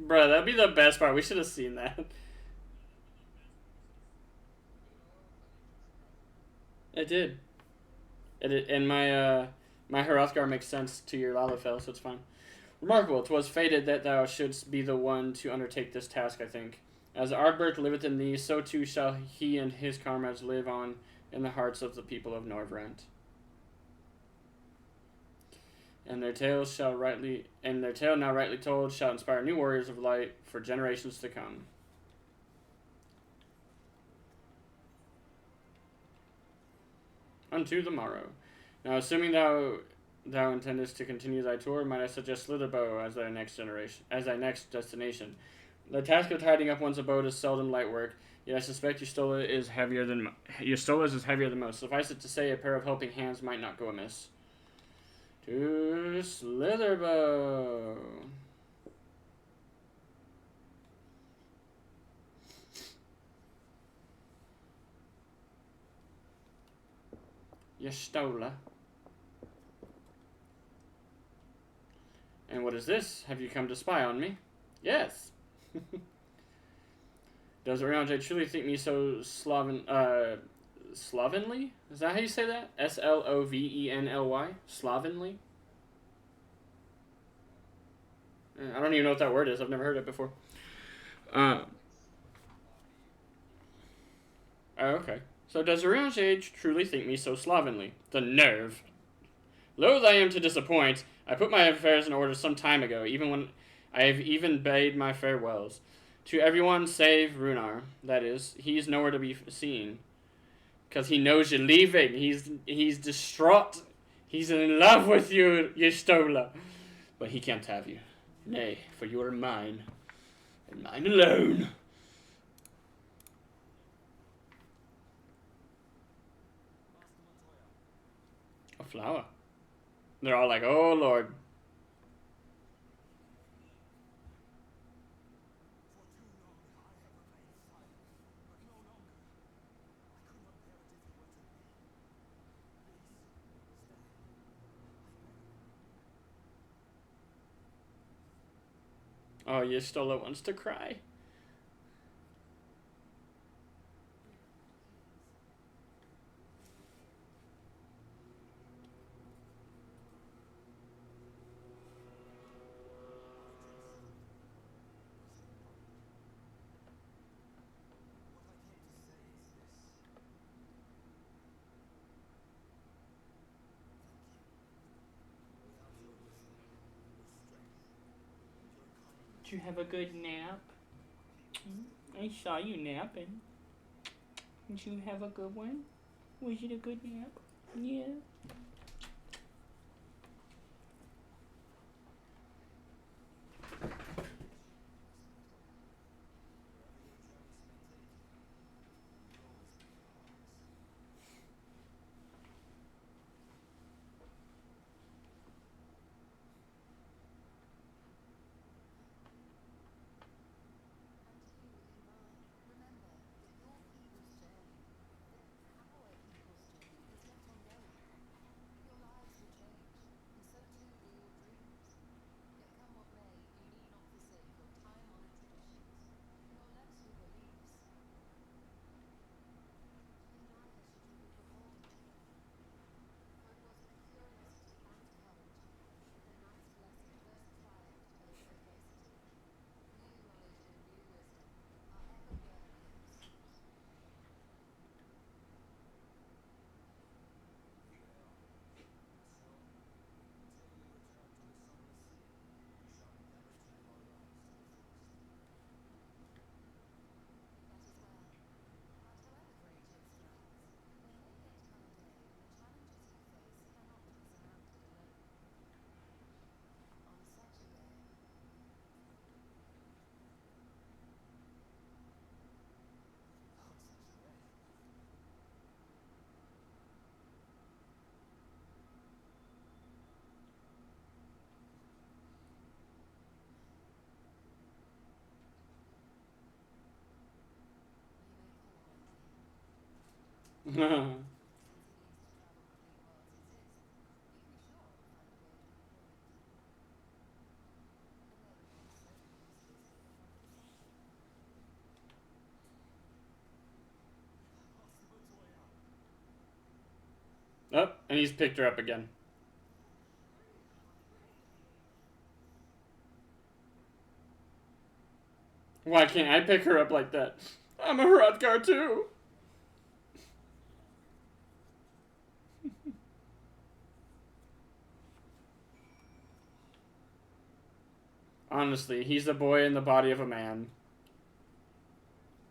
S1: Bruh, that'd be the best part. We should have seen that. It did. And my Hrothgar makes sense to your Lalafell, so it's fine. Remarkable, 'twas fated that thou shouldst be the one to undertake this task, I think. As Ardbert liveth in thee, so too shall he and his comrades live on in the hearts of the people of Norvrent. And their tale now rightly told shall inspire new warriors of light for generations to come. Unto the morrow. Now, assuming thou intendest to continue thy tour, might I suggest Slitherbow as thy next destination. The task of tidying up one's abode is seldom light work, yet I suspect your stola is heavier than most. Suffice it to say, a pair of helping hands might not go amiss. To Slitherbow. Yestola. And what is this? Have you come to spy on me? Yes. Does Oriange truly think me so slovenly? Is that how you say that? Slovenly? Slovenly? I don't even know what that word is. I've never heard it before. Oh, okay. So does Oriange truly think me so slovenly? The nerve. Loath I am to disappoint. I put my affairs in order some time ago, even when I have even bade my farewells. To everyone save Runar. That is, he's nowhere to be seen. Because he knows you're leaving. He's distraught. He's in love with you, Yestola. But he can't have you. Nay, for you are mine. And mine alone. A flower. They're all like, oh Lord. Oh, Yestola wants to cry. Did you have a good nap? I saw you napping. Did you have a good one? Was it a good nap? Yeah. Oh, and he's picked her up again. Why can't I pick her up like that? I'm a Hrothgar too. Honestly, he's a boy in the body of a man.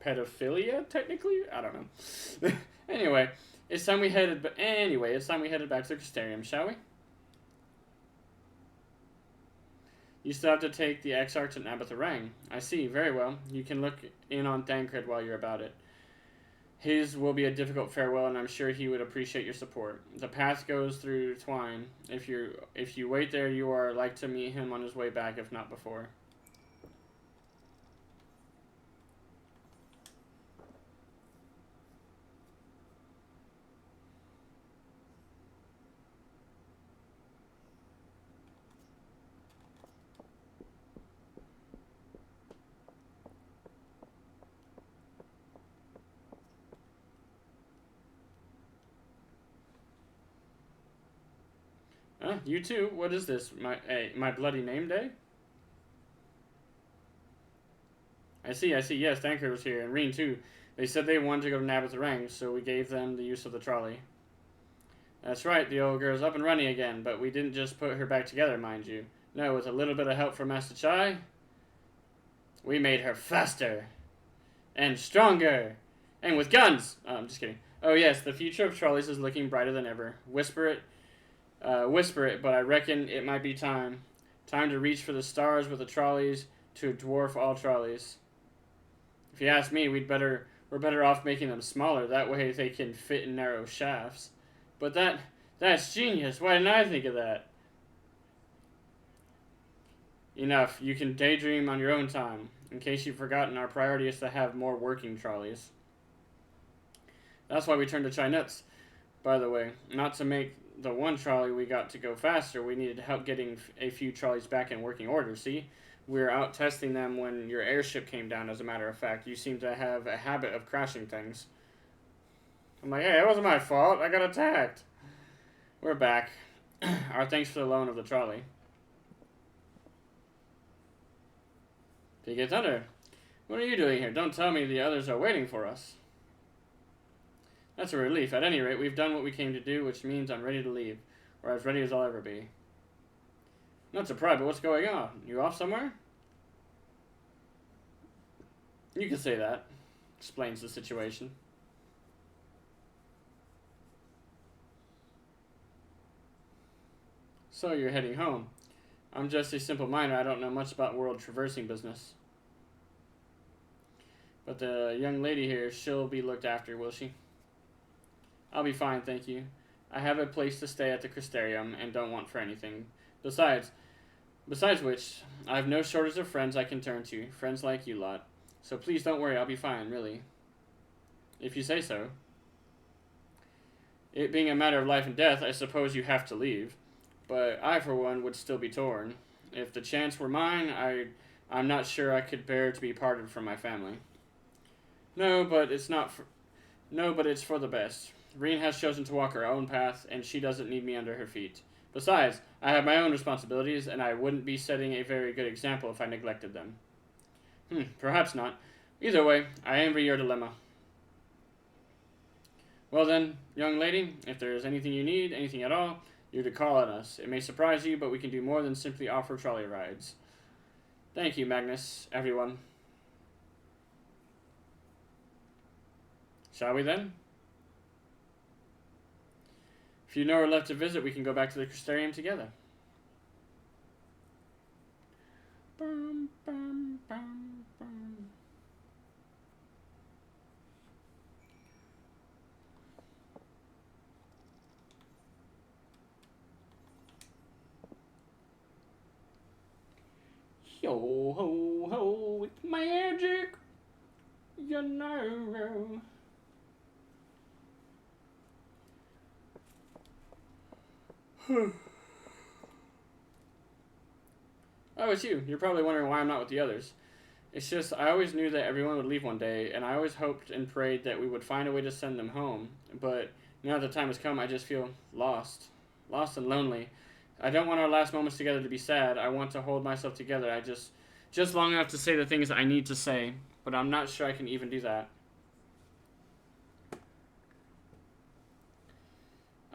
S1: Pedophilia, technically? I don't know. Anyway, it's time we headed back to the Crystarium, shall we? You still have to take the Exarch to Nabatha Rang. I see, very well. You can look in on Thancred while you're about it. His will be a difficult farewell, and I'm sure he would appreciate your support. The path goes through Twine. If you wait there, you are like to meet him on his way back, if not before. You too? What is this? My bloody name day? I see. Yes, Thancred was here, and Reen too. They said they wanted to go to Nabatha Rang, so we gave them the use of the trolley. That's right, the old girl's up and running again, but we didn't just put her back together, mind you. No, with a little bit of help from Master Chai, we made her faster and stronger and with guns. Oh, I'm just kidding. Oh yes, the future of trolleys is looking brighter than ever. Whisper it, but I reckon it might be time. Time to reach for the stars with the trolleys to dwarf all trolleys. If you ask me, we're better off making them smaller. That way they can fit in narrow shafts. But that's genius. Why didn't I think of that? Enough. You can daydream on your own time. In case you've forgotten, our priority is to have more working trolleys. That's why we turned to Chai Nuts. By the way, not to make the one trolley we got to go faster, we needed help getting a few trolleys back in working order, see? We were out testing them when your airship came down, as a matter of fact. You seem to have a habit of crashing things. I'm like, hey, it wasn't my fault. I got attacked. We're back. Our thanks for the loan of the trolley. Big Thunder, what are you doing here? Don't tell me the others are waiting for us. That's a relief. At any rate, we've done what we came to do, which means I'm ready to leave. Or as ready as I'll ever be. Not surprised, but what's going on? You off somewhere? You can say that. Explains the situation. So you're heading home. I'm just a simple miner. I don't know much about world traversing business. But the young lady here, she'll be looked after, will she? I'll be fine, thank you. I have a place to stay at the Crystarium and don't want for anything. Besides which, I have no shortage of friends I can turn to. Friends like you lot. So please don't worry, I'll be fine, really. If you say so. It being a matter of life and death, I suppose you have to leave. But I, for one, would still be torn. If the chance were mine, I'm not sure I could bear to be parted from my family. No, but it's for the best. Reen has chosen to walk her own path, and she doesn't need me under her feet. Besides, I have my own responsibilities, and I wouldn't be setting a very good example if I neglected them. Perhaps not. Either way, I envy your dilemma. Well then, young lady, if there is anything you need, anything at all, you're to call on us. It may surprise you, but we can do more than simply offer trolley rides. Thank you, Magnus, everyone. Shall we then? If you know we're left to visit, we can go back to the Crystarium together. Bum, bum, bum, bum. Yo ho ho, it's magic, you know. Oh, it's you. You're probably wondering why I'm not with the others. It's just, I always knew that everyone would leave one day, and I always hoped and prayed that we would find a way to send them home. But now that the time has come, I just feel lost. Lost and lonely. I don't want our last moments together to be sad. I want to hold myself together. Just long enough to say the things I need to say, but I'm not sure I can even do that.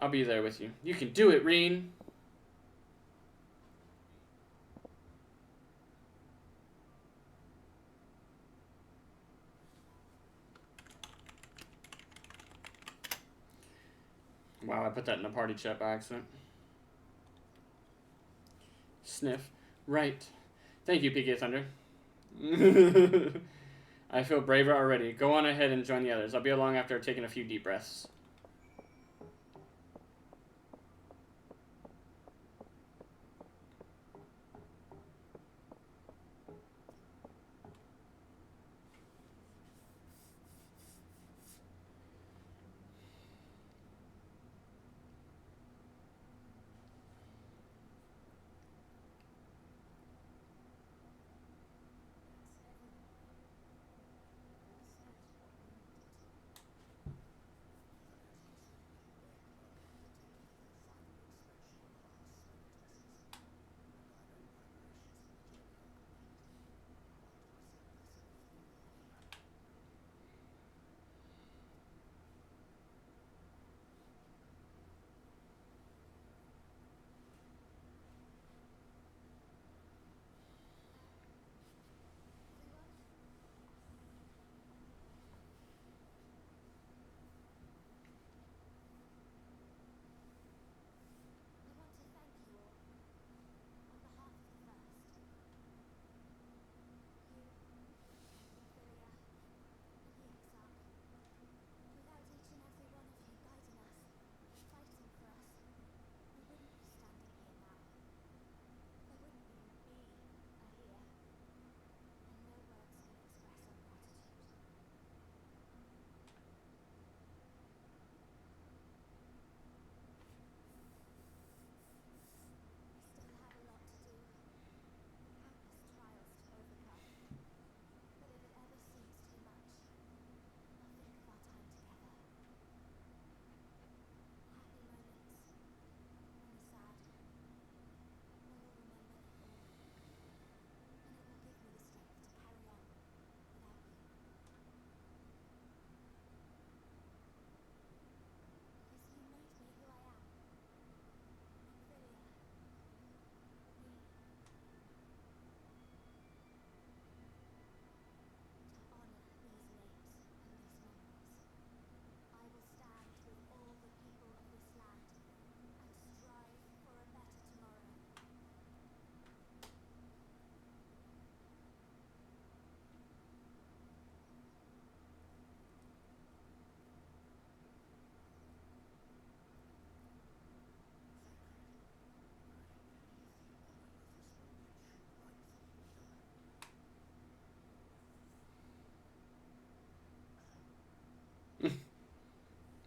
S1: I'll be there with you. You can do it, Reen. Wow, I put that in the party chat by accident. Sniff. Right. Thank you, PK Thunder. I feel braver already. Go on ahead and join the others. I'll be along after taking a few deep breaths.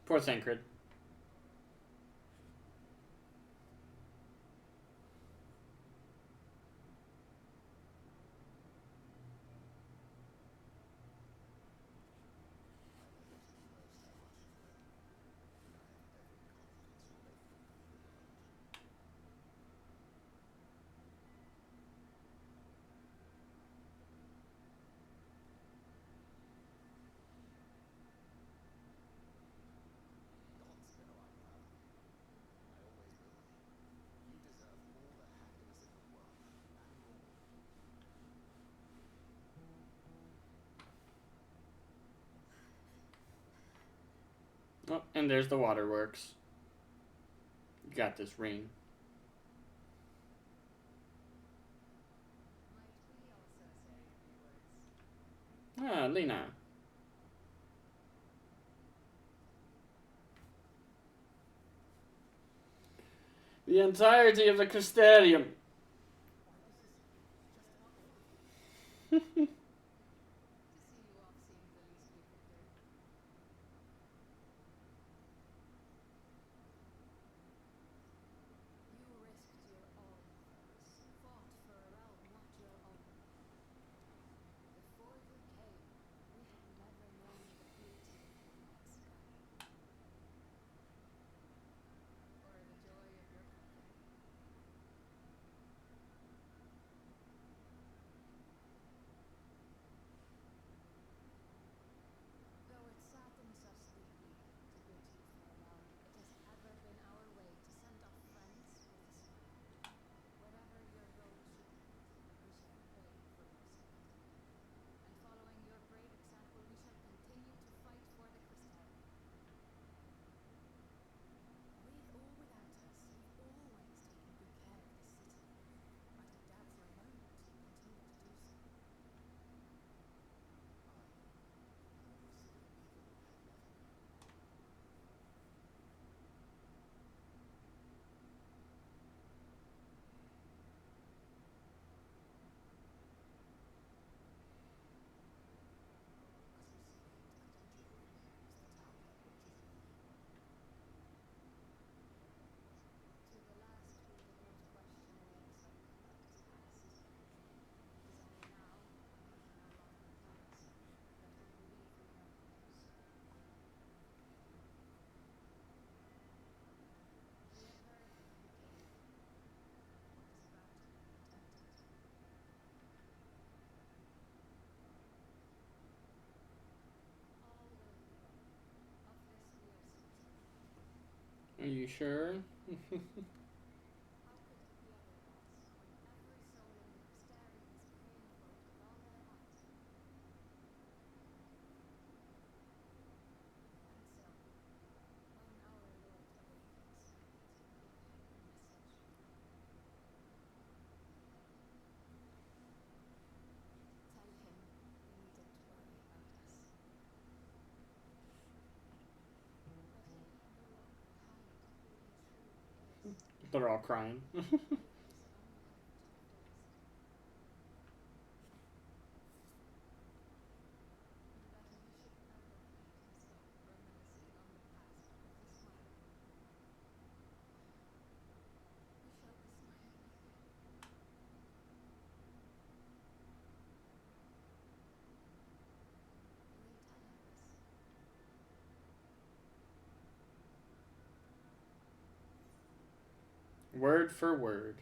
S1: Poor Thancred. Oh, and there's the waterworks. You got this, Reen. Ah, Lena. The entirety of the Crystarium. you sure? They're all crying. Word for word.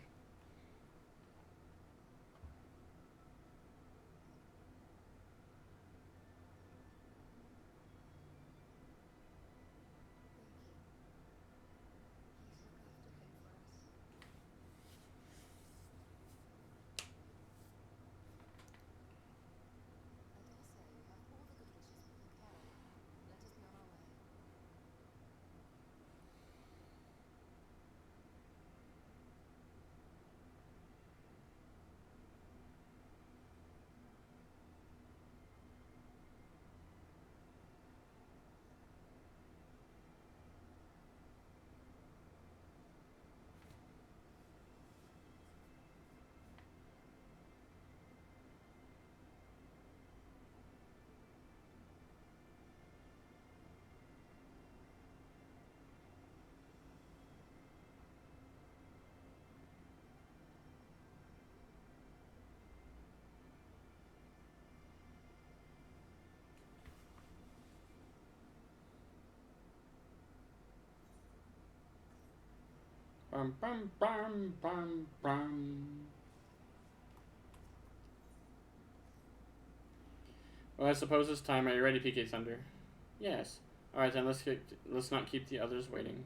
S1: Bum, bum, bum, bum, bum. Well, I suppose it's time. Are you ready, PK Thunder? Yes. All right, then let's not keep the others waiting.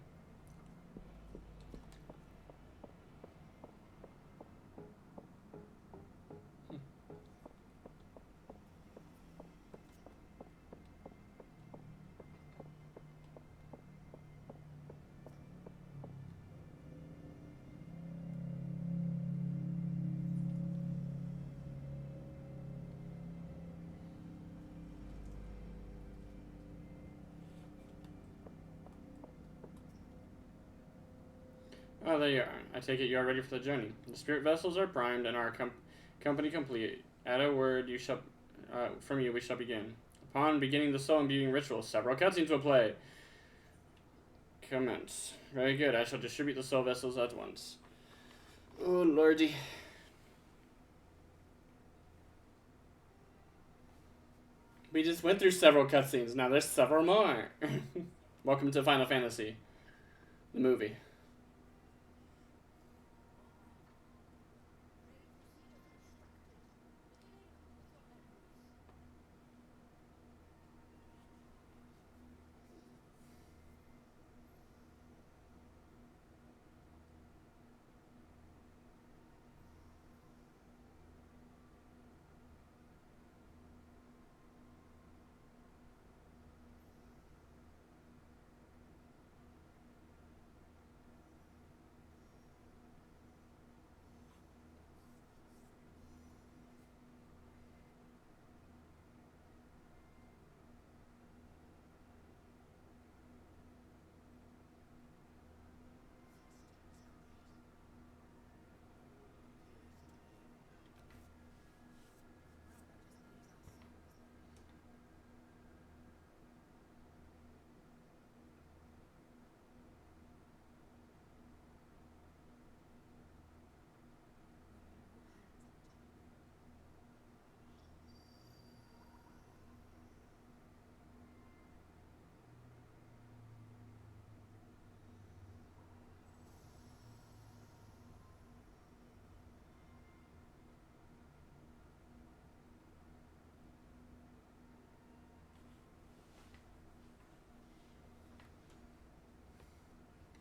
S1: Oh, there you are. I take it you are ready for the journey. The spirit vessels are primed and our company complete. At a word you shall, from you, we shall begin. Upon beginning the soul imbuing ritual, several cutscenes will play. Commence. Very good. I shall distribute the soul vessels at once. Oh, lordy. We just went through several cutscenes. Now there's several more. Welcome to Final Fantasy, the movie.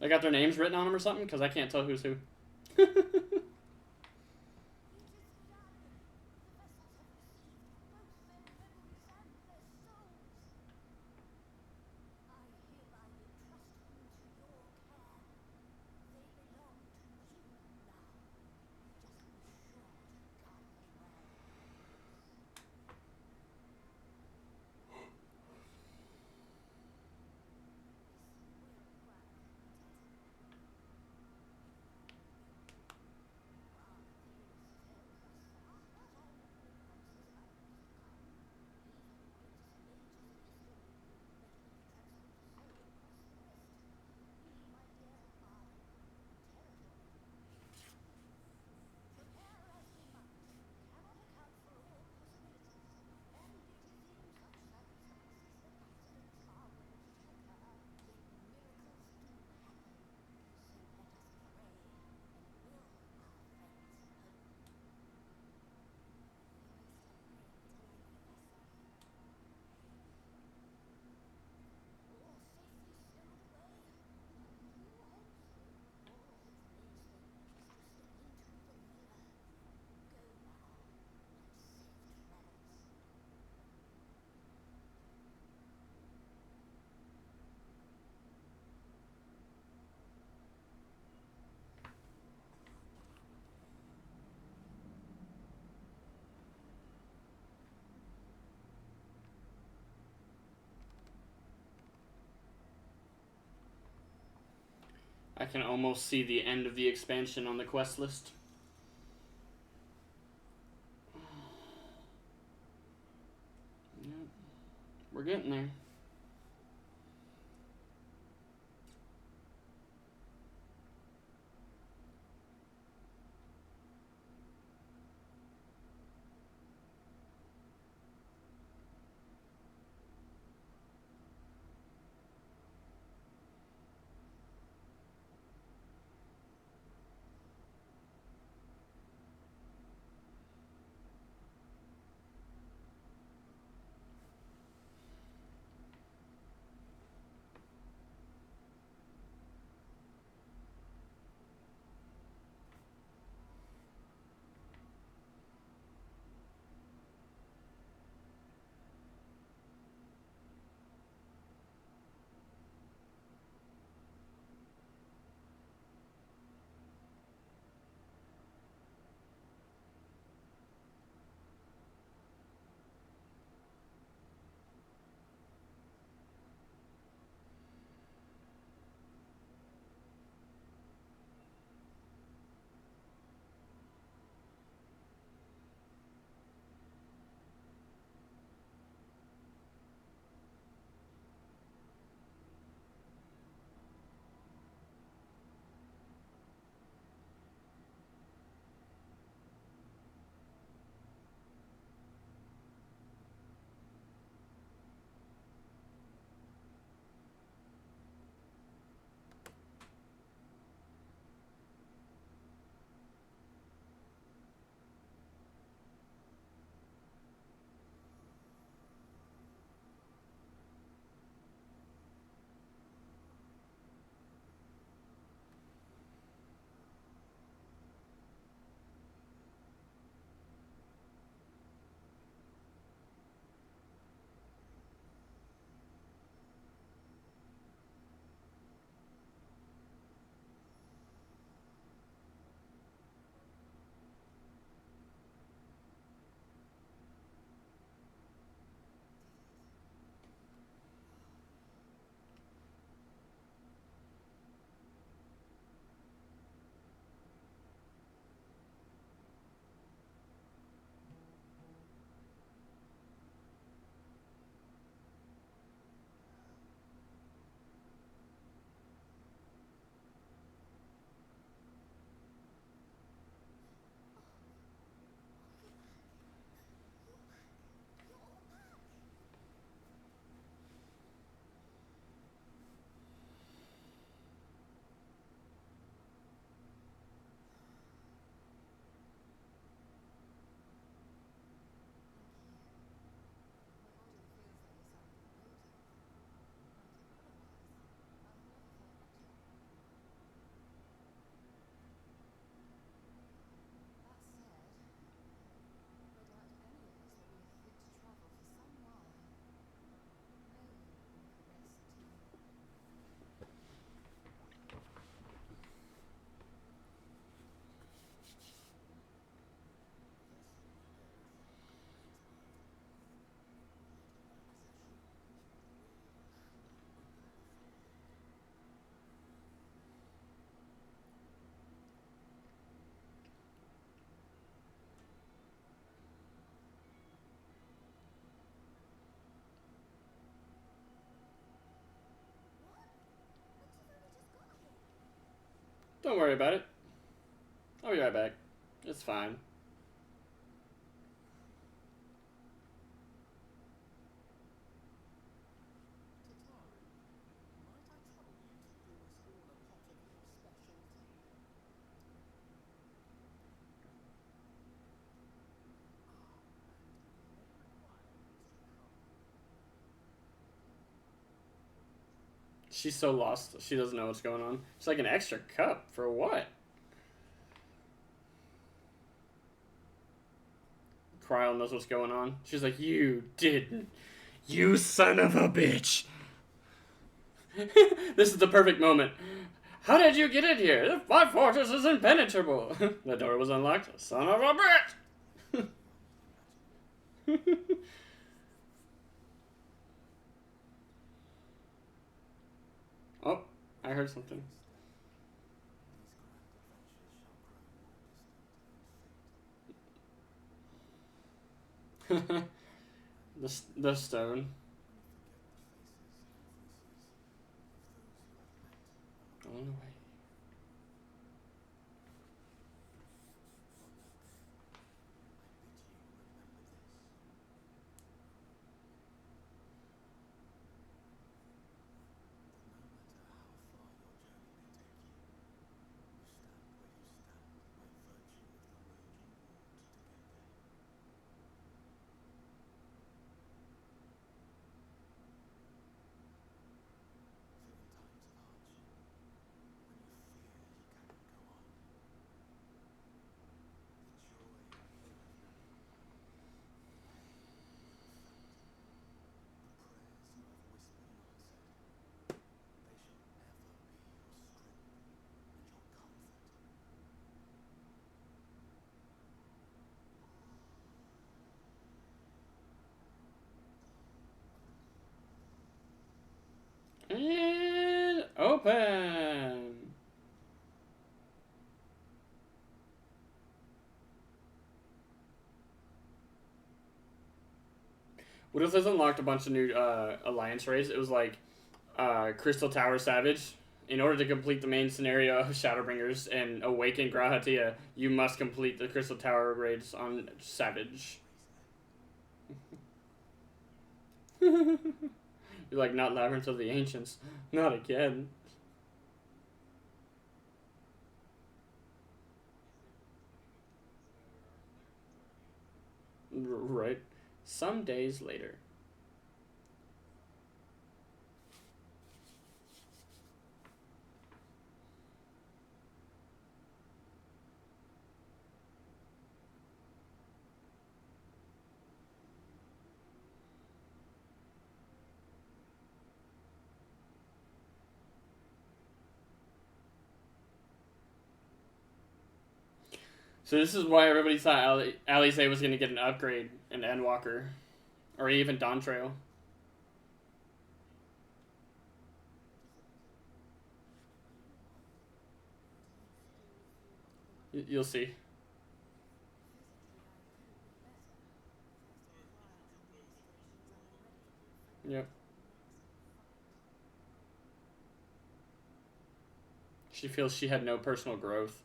S1: They got their names written on them or something? Because I can't tell who's who. I can almost see the end of the expansion on the quest list. Yep. We're getting there. Don't worry about it. I'll be right back. It's fine. She's so lost. She doesn't know what's going on. It's like an extra cup for what? Cryle knows what's going on. She's like, you didn't. You son of a bitch. This is the perfect moment. How did you get in here? My fortress is impenetrable. The door was unlocked. Son of a bitch. Oh, I heard something. the stone. Going away. And open. What if this unlocked a bunch of new alliance raids? It was like Crystal Tower Savage. In order to complete the main scenario of Shadowbringers and Awaken Grahatia, you must complete the Crystal Tower raids on Savage. You're like, not Labyrinth of the Ancients. Not again. Right. Some days later. So this is why everybody thought Alize was going to get an upgrade in Endwalker. Or even Dawn Trail. You'll see. Yep. She feels she had no personal growth.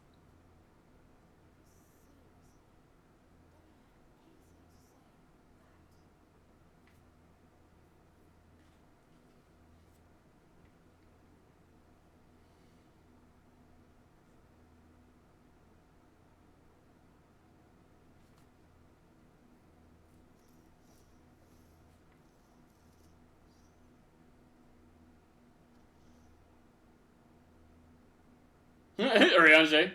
S1: Oriange.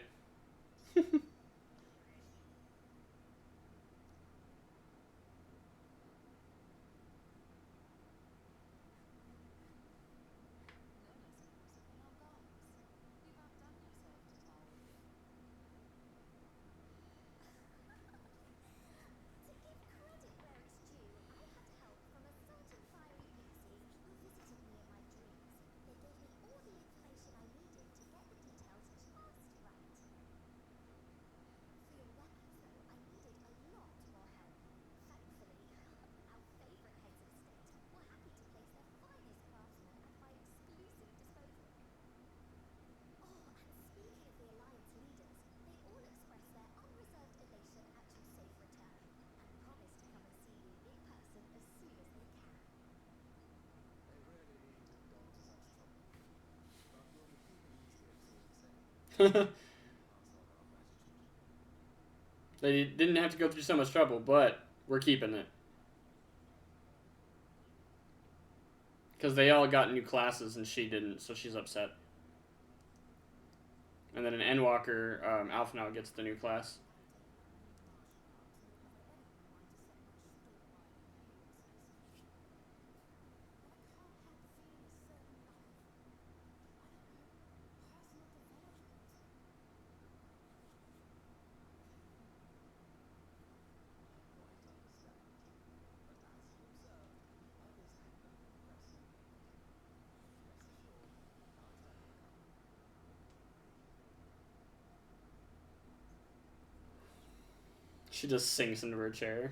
S1: They didn't have to go through so much trouble, but we're keeping it. Because they all got new classes and she didn't, so she's upset. And then an Endwalker, Alpha now gets the new class. She just sinks into her chair.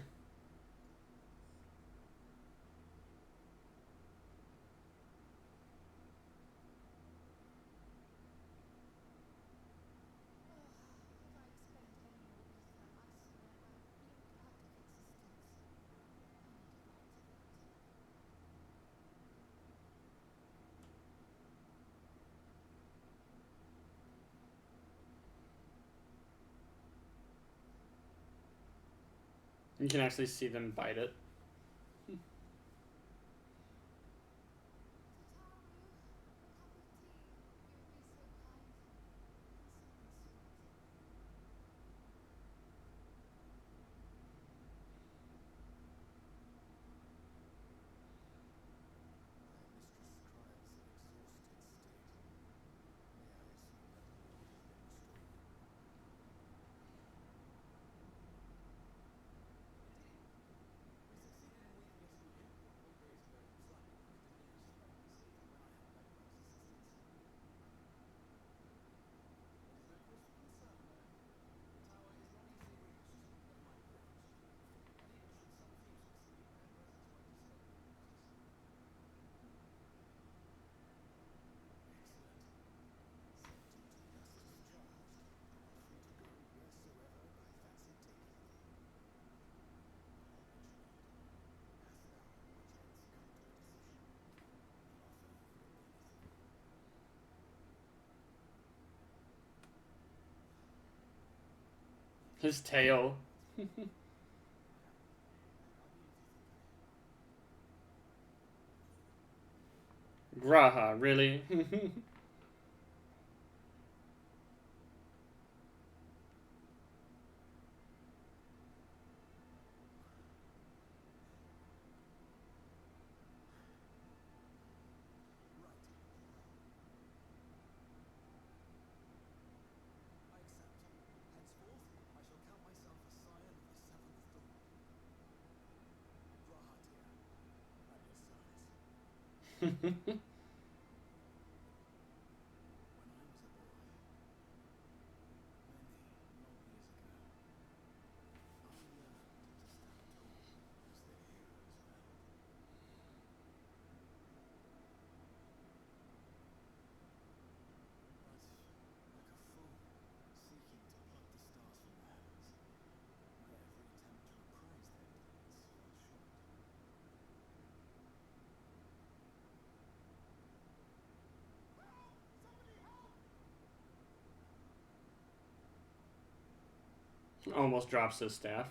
S1: You can actually see them bite it. His tail. Graha, really? Almost drops his staff.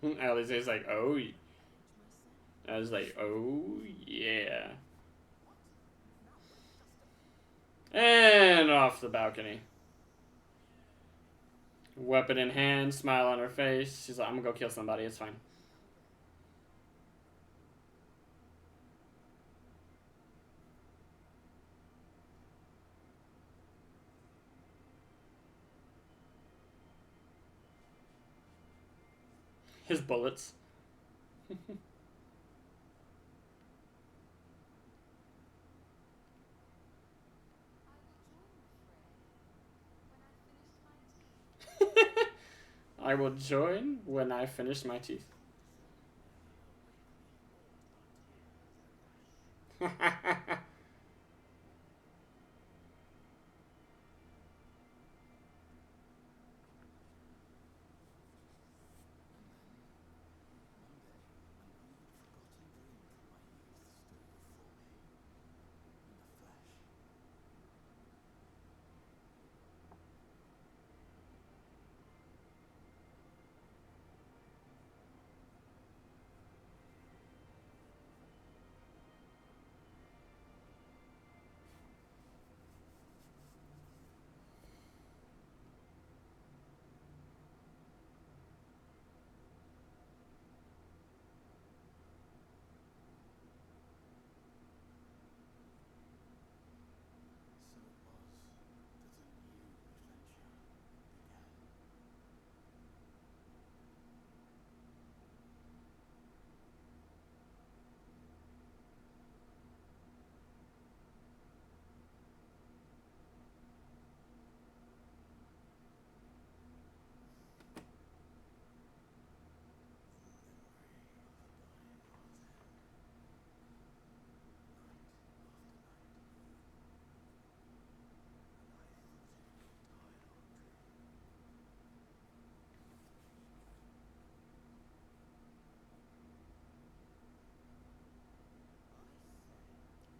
S1: Alize's like, oh. I was like, oh yeah. And off the balcony. Weapon in hand, smile on her face. She's like, I'm gonna go kill somebody, it's fine. His bullets. I will join when I finish my teeth.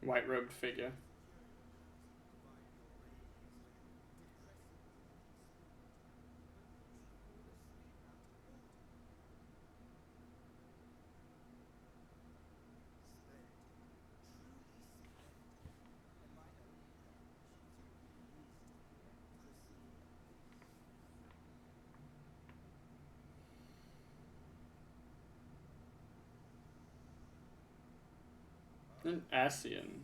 S1: white-robed figure. An Asian.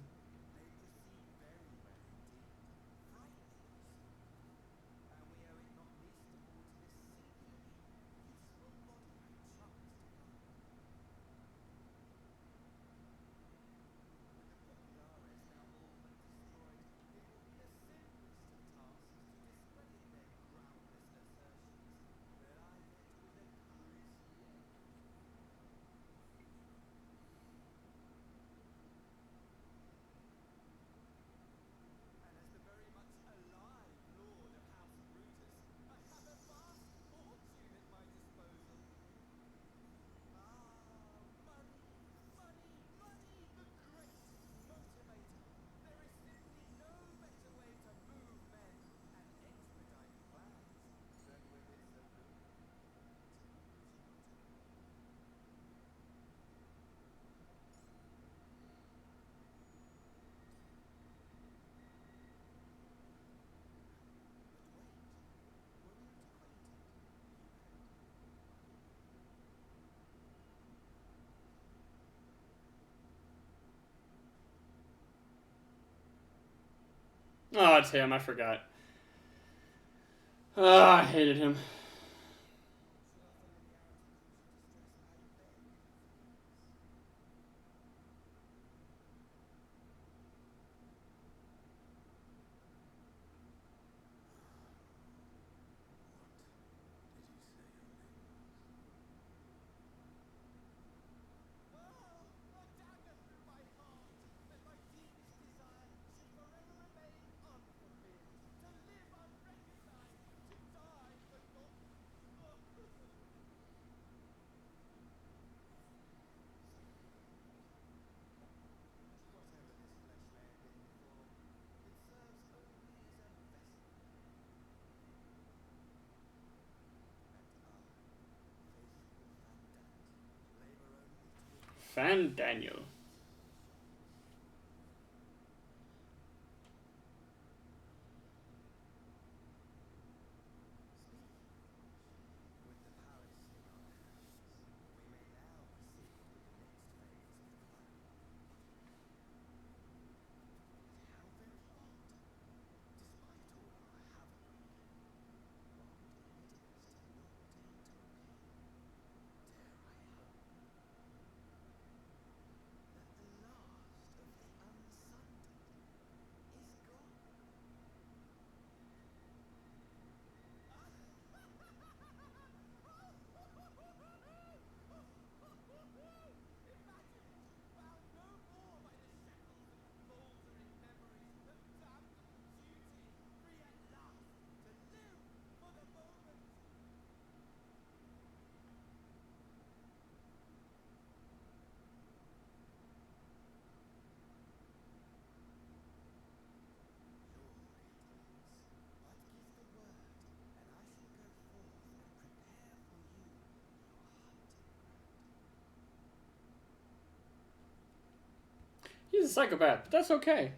S1: Oh, it's him. I forgot. I hated him. Fan Daniel. He's a psychopath, but that's okay.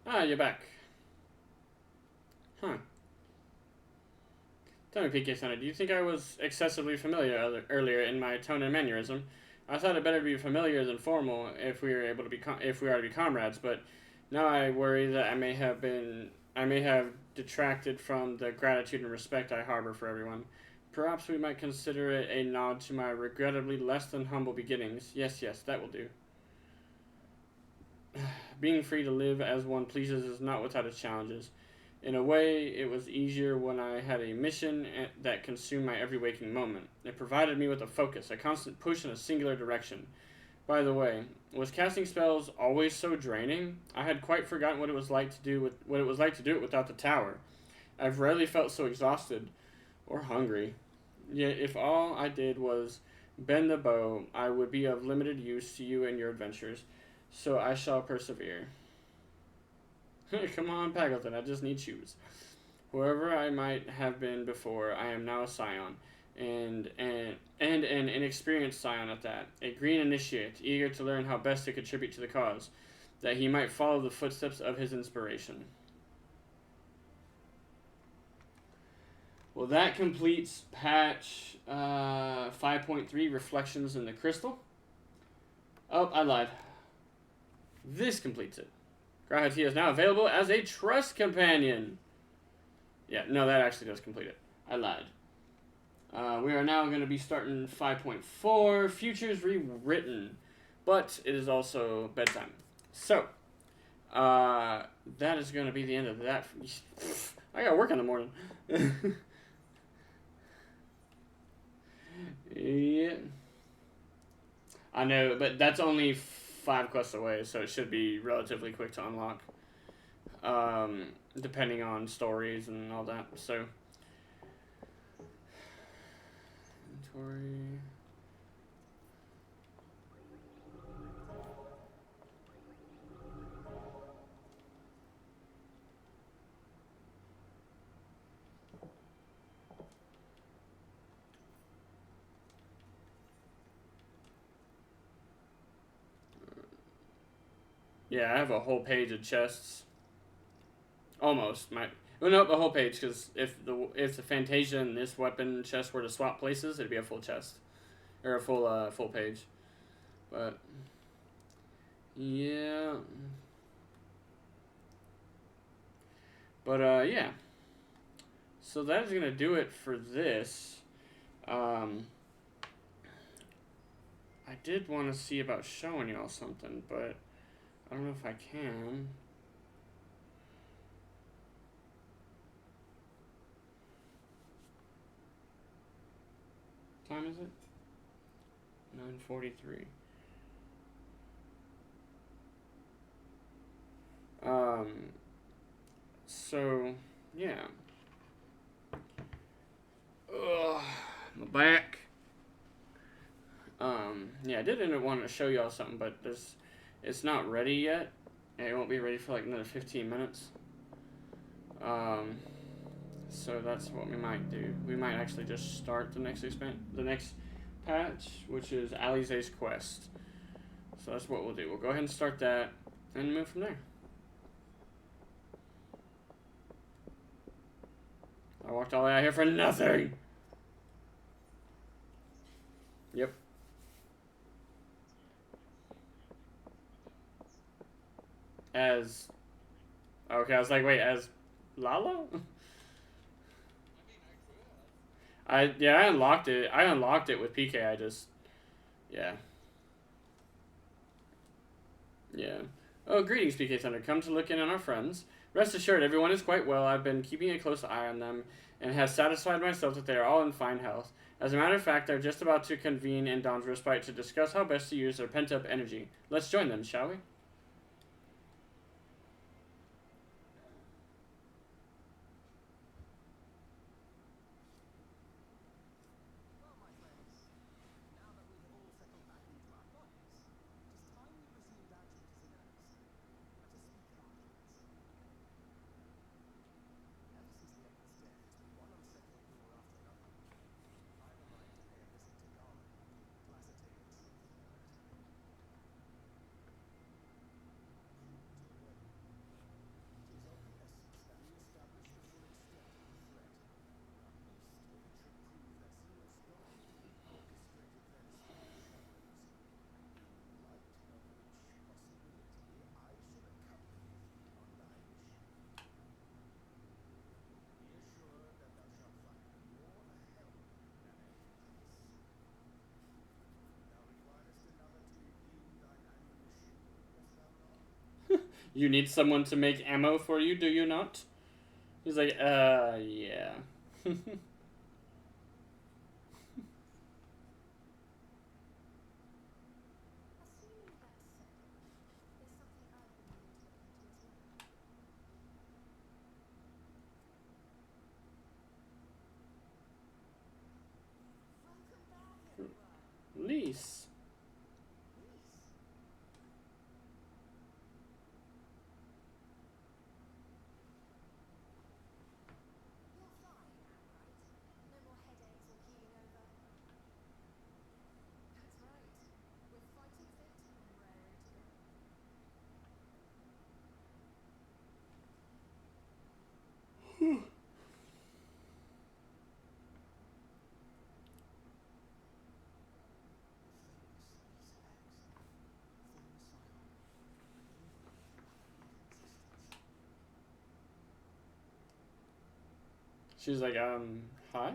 S1: Ah, you're back. Huh. Tell me, PK Center, do you think I was excessively familiar earlier in my tone and mannerism? I thought it better be familiar than formal if we are to be comrades, but now I worry that I may have detracted from the gratitude and respect I harbor for everyone. Perhaps we might consider it a nod to my regrettably less than humble beginnings. Yes, that will do. Being free to live as one pleases is not without its challenges. In a way, it was easier when I had a mission that consumed my every waking moment. It provided me with a focus, a constant push in a singular direction. By the way, was casting spells always so draining? I had quite forgotten what it was like to do it without the tower. I've rarely felt so exhausted or hungry. Yet if all I did was bend the bow, I would be of limited use to you and your adventures. So I shall persevere. Come on, Paggleton, I just need shoes. Whoever I might have been before, I am now a scion, and an inexperienced scion at that. A green initiate, eager to learn how best to contribute to the cause, that he might follow the footsteps of his inspiration. Well, that completes patch 5.3, Reflections in the Crystal. Oh, I lied. This completes it. Grahati is now available as a trust companion. Yeah, no, that actually does complete it. I lied. We are now going to be starting 5.4, Futures Rewritten. But it is also bedtime. So, that is going to be the end of that. I got work in the morning. Yeah. I know, but that's only 5 quests away, so it should be relatively quick to unlock. Depending on stories and all that. So, inventory. Yeah, I have a whole page of chests. Almost. Well, no, the whole page, because if the Fantasia and this weapon chest were to swap places, it'd be a full chest. Or a full page. But, yeah. But, yeah. So that is going to do it for this. I did want to see about showing y'all something, but I don't know if I can. What time is it? 9:43. So, yeah. Ugh, my back. Yeah, I did end up wanting to show y'all something, but it's not ready yet. It won't be ready for like another 15 minutes. So that's what we might do. We might actually just start the next patch, which is Alize's Quest. So that's what we'll do. We'll go ahead and start that and move from there. I walked all the way out here for nothing. Yep. Okay, I was like, wait, as Lala? I unlocked it. I unlocked it with PK. Yeah. Oh, greetings, PK Thunder. Come to look in on our friends. Rest assured, everyone is quite well. I've been keeping a close eye on them and have satisfied myself that they are all in fine health. As a matter of fact, they're just about to convene in Dawn's Respite to discuss how best to use their pent-up energy. Let's join them, shall we? You need someone to make ammo for you, do you not? He's like, yeah. Lease. She's like, hi?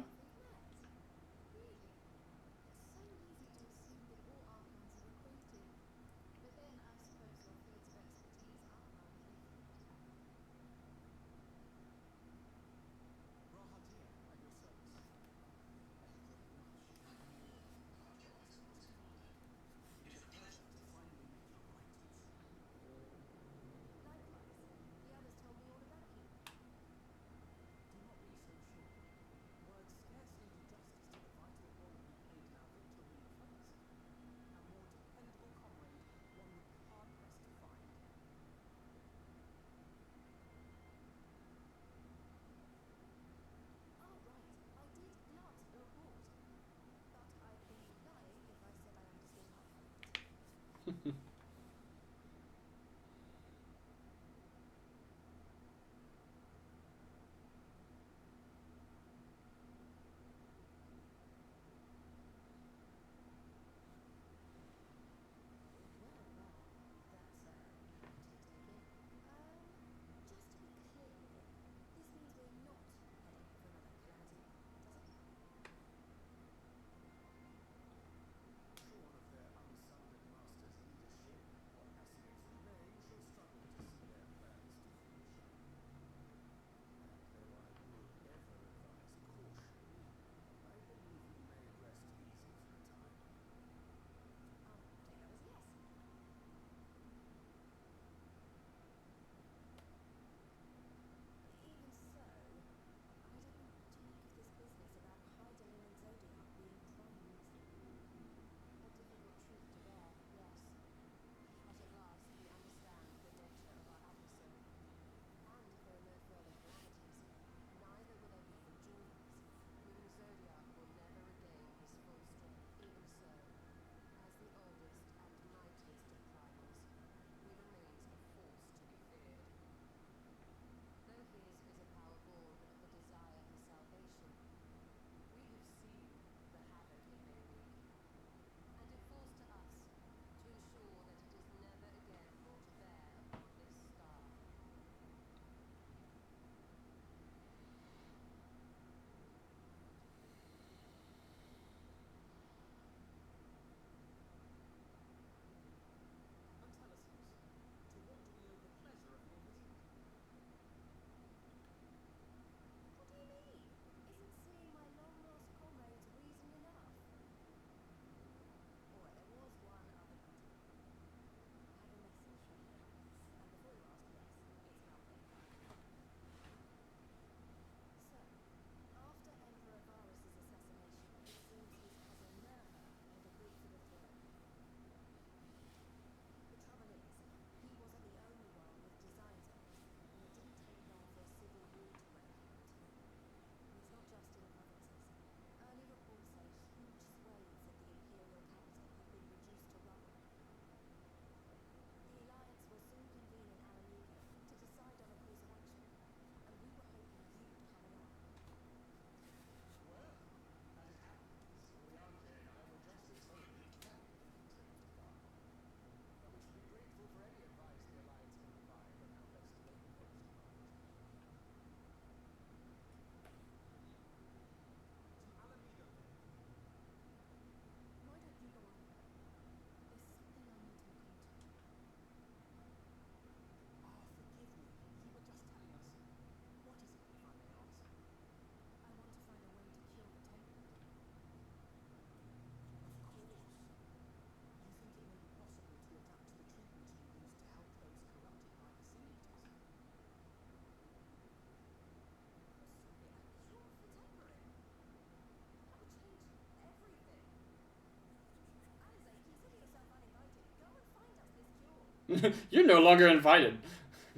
S1: You're no longer invited.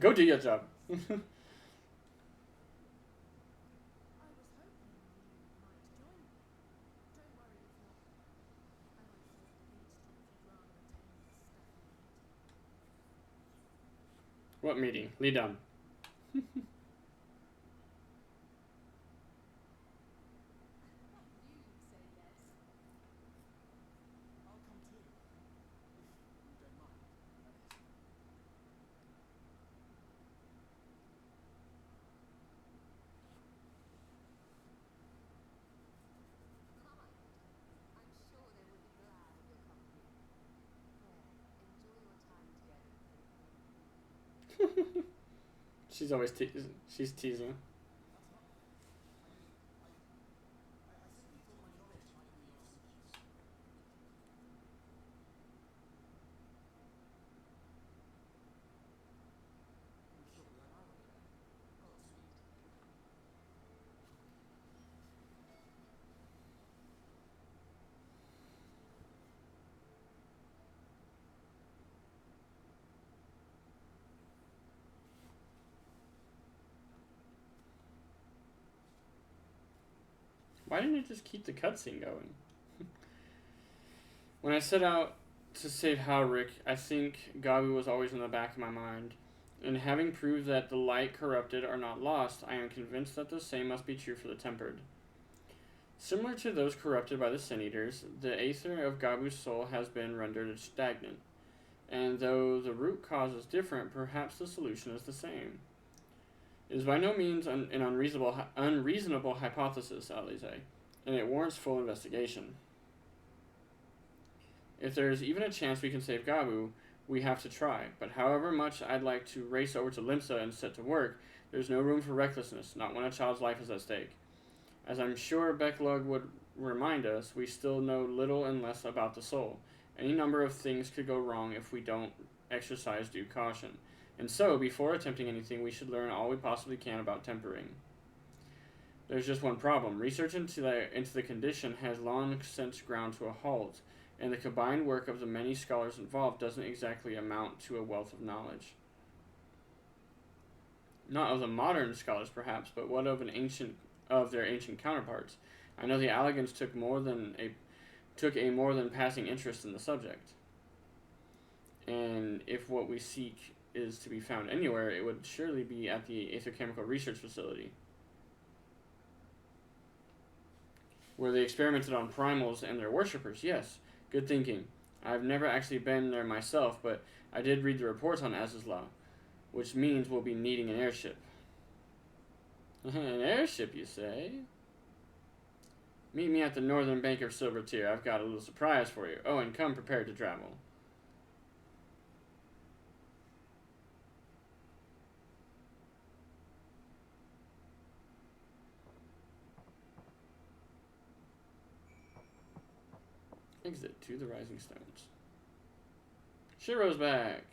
S1: Go do your job. What meeting? Lead on. She's always she's teasing. Why didn't it just keep the cutscene going? When I set out to save Halric, I think Gabu was always in the back of my mind. And having proved that the light corrupted are not lost, I am convinced that the same must be true for the tempered. Similar to those corrupted by the Sin Eaters, the aether of Gabu's soul has been rendered stagnant. And though the root cause is different, perhaps the solution is the same. It is by no means an unreasonable hypothesis, Alize, and it warrants full investigation. If there is even a chance we can save Gabu, we have to try. But however much I'd like to race over to Limsa and set to work, there's no room for recklessness, not when a child's life is at stake. As I'm sure Becklug would remind us, we still know little and less about the soul. Any number of things could go wrong if we don't exercise due caution. And so, before attempting anything, we should learn all we possibly can about tempering. There's just one problem. Research into the condition has long since ground to a halt, and the combined work of the many scholars involved doesn't exactly amount to a wealth of knowledge. Not of the modern scholars, perhaps, but what of their ancient counterparts. I know the Allegans took a more than passing interest in the subject. And if what we seek is to be found anywhere, it would surely be at the Aetherchemical Research Facility, where they experimented on primals and their worshippers. Yes, good thinking. I've never actually been there myself, but I did read the reports on Azizla, which means we'll be needing an airship. An airship, you say? Meet me at the northern bank of Silvertier. I've got a little surprise for you. Oh, and come prepared to travel. Exit to the Rising Stones. Shiro's back.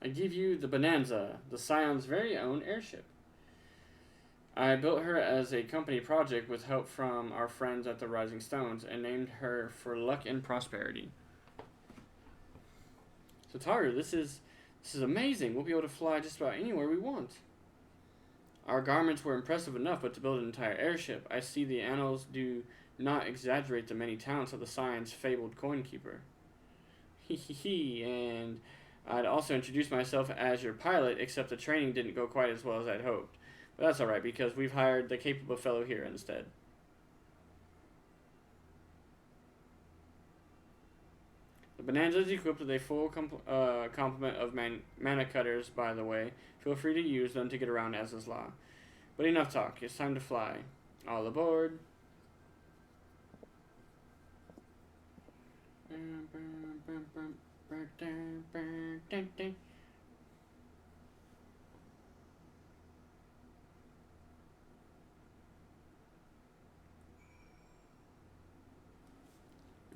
S1: I give you the Bonanza, the Scion's very own airship. I built her as a company project with help from our friends at the Rising Stones and named her for luck and prosperity. So Taru, this is amazing. We'll be able to fly just about anywhere we want. Our garments were impressive enough, but to build an entire airship, I see the annals do not exaggerate the many talents of the Science fabled coin keeper. Hee, and I'd also introduce myself as your pilot, except the training didn't go quite as well as I'd hoped. But that's alright, because we've hired the capable fellow here instead. The Bonanza is equipped with a full complement of mana cutters, by the way. Feel free to use them to get around Az's Law. But enough talk, it's time to fly. All aboard.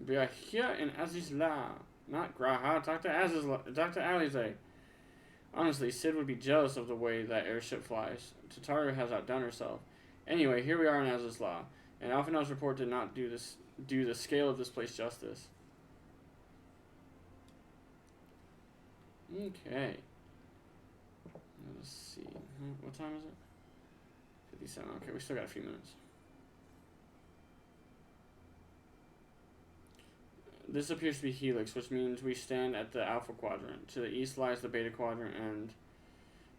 S1: We are here in Aziz's Law. Not Graha. Talk to Alize. Honestly, Sid would be jealous of the way that airship flies. Tataru has outdone herself. Anyway, here we are in Aziz's Law, and Alphinaud's report did not do the scale of this place justice. Okay. Let's see. What time is it? 57. Okay, we still got a few minutes. This appears to be Helix, which means we stand at the Alpha Quadrant. To the east lies the Beta Quadrant, and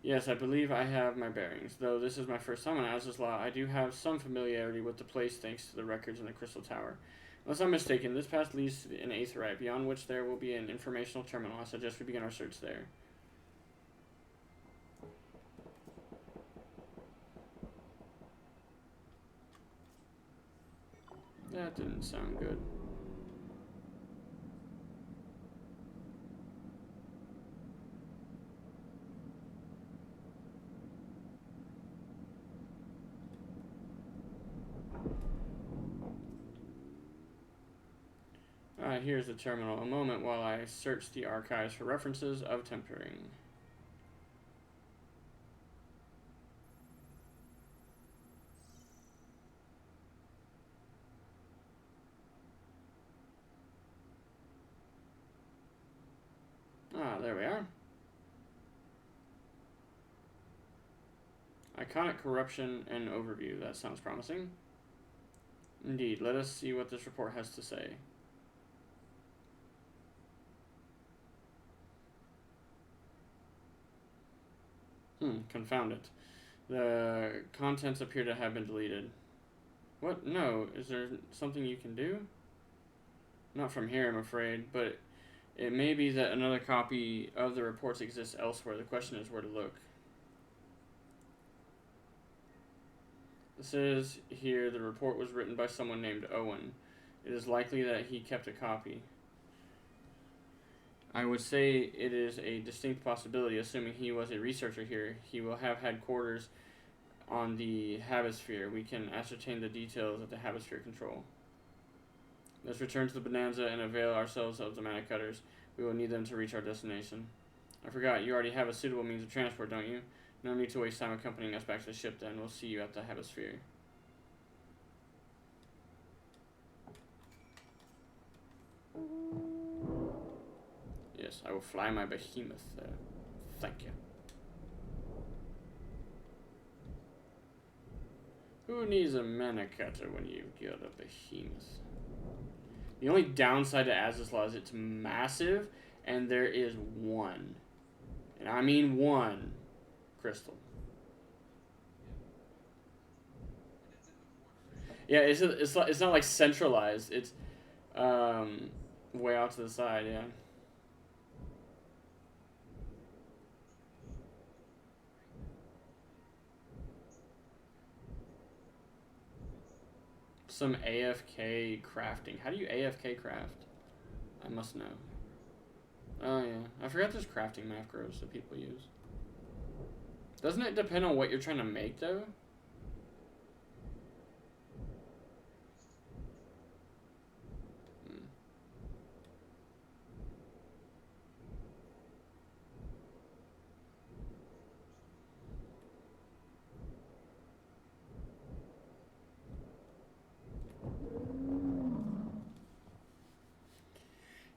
S1: yes, I believe I have my bearings. Though this is my first time on Aziz's Law, I do have some familiarity with the place thanks to the records in the Crystal Tower. Unless I'm mistaken, this path leads to an Aetheryte, beyond which there will be an informational terminal. I suggest we begin our search there. That didn't sound good. Alright, here's the terminal. A moment while I search the archives for references of tempering. Ah, there we are. Iconic corruption and overview. That sounds promising. Indeed, let us see what this report has to say. Confound it. The contents appear to have been deleted. What? No. Is there something you can do? Not from here, I'm afraid, but it may be that another copy of the reports exists elsewhere. The question is where to look. It says here the report was written by someone named Owen. It is likely that he kept a copy. I would say it is a distinct possibility, assuming he was a researcher here. He will have had quarters on the Habisphere. We can ascertain the details of the Habisphere control. Let's return to the Bonanza and avail ourselves of the mana cutters. We will need them to reach our destination. I forgot, you already have a suitable means of transport, don't you? No need to waste time accompanying us back to the ship then. We'll see you at the Habisphere. Yes, I will fly my behemoth there. Thank you. Who needs a mana cutter when you've got a behemoth? The only downside to Aziz's Law is it's massive, and there is one. And I mean one crystal. Yeah, it's not like centralized. It's way out to the side, yeah. Some AFK crafting. How do you AFK craft? I must know. Oh yeah, I forgot there's crafting macros that people use. Doesn't it depend on what you're trying to make though?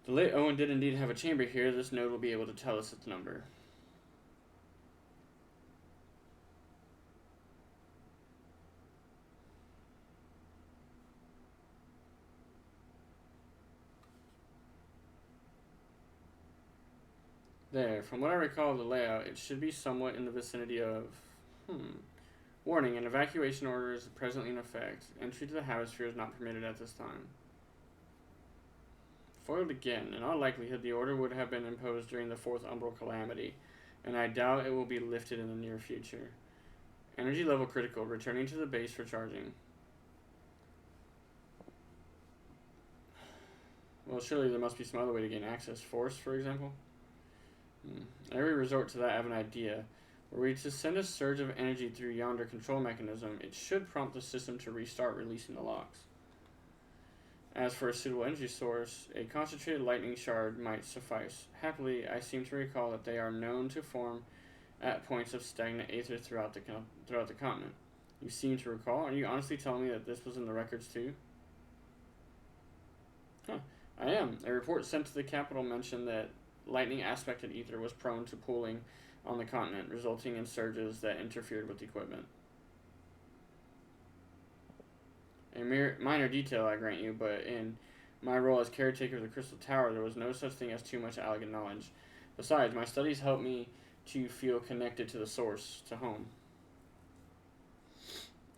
S1: The late Owen did indeed have a chamber here. This node will be able to tell us its number. There, from what I recall of the layout, it should be somewhat in the vicinity of... Warning, an evacuation order is presently in effect. Entry to the hemisphere is not permitted at this time. Foiled again. In all likelihood, the order would have been imposed during the fourth umbral calamity, and I doubt it will be lifted in the near future. Energy level critical, returning to the base for charging. Well, surely there must be some other way to gain access. Force, for example? Every resort to that, I have an idea. Were we to send a surge of energy through yonder control mechanism, it should prompt the system to restart releasing the locks. As for a suitable energy source, a concentrated lightning shard might suffice. Happily, I seem to recall that they are known to form at points of stagnant aether throughout the continent. You seem to recall? Are you honestly telling me that this was in the records too? Huh. I am. A report sent to the capital mentioned that lightning aspected ether was prone to pooling on the continent, resulting in surges that interfered with equipment. A mere minor detail, I grant you, but in my role as caretaker of the Crystal Tower, there was no such thing as too much elegant knowledge. Besides, my studies helped me to feel connected to the source, to home.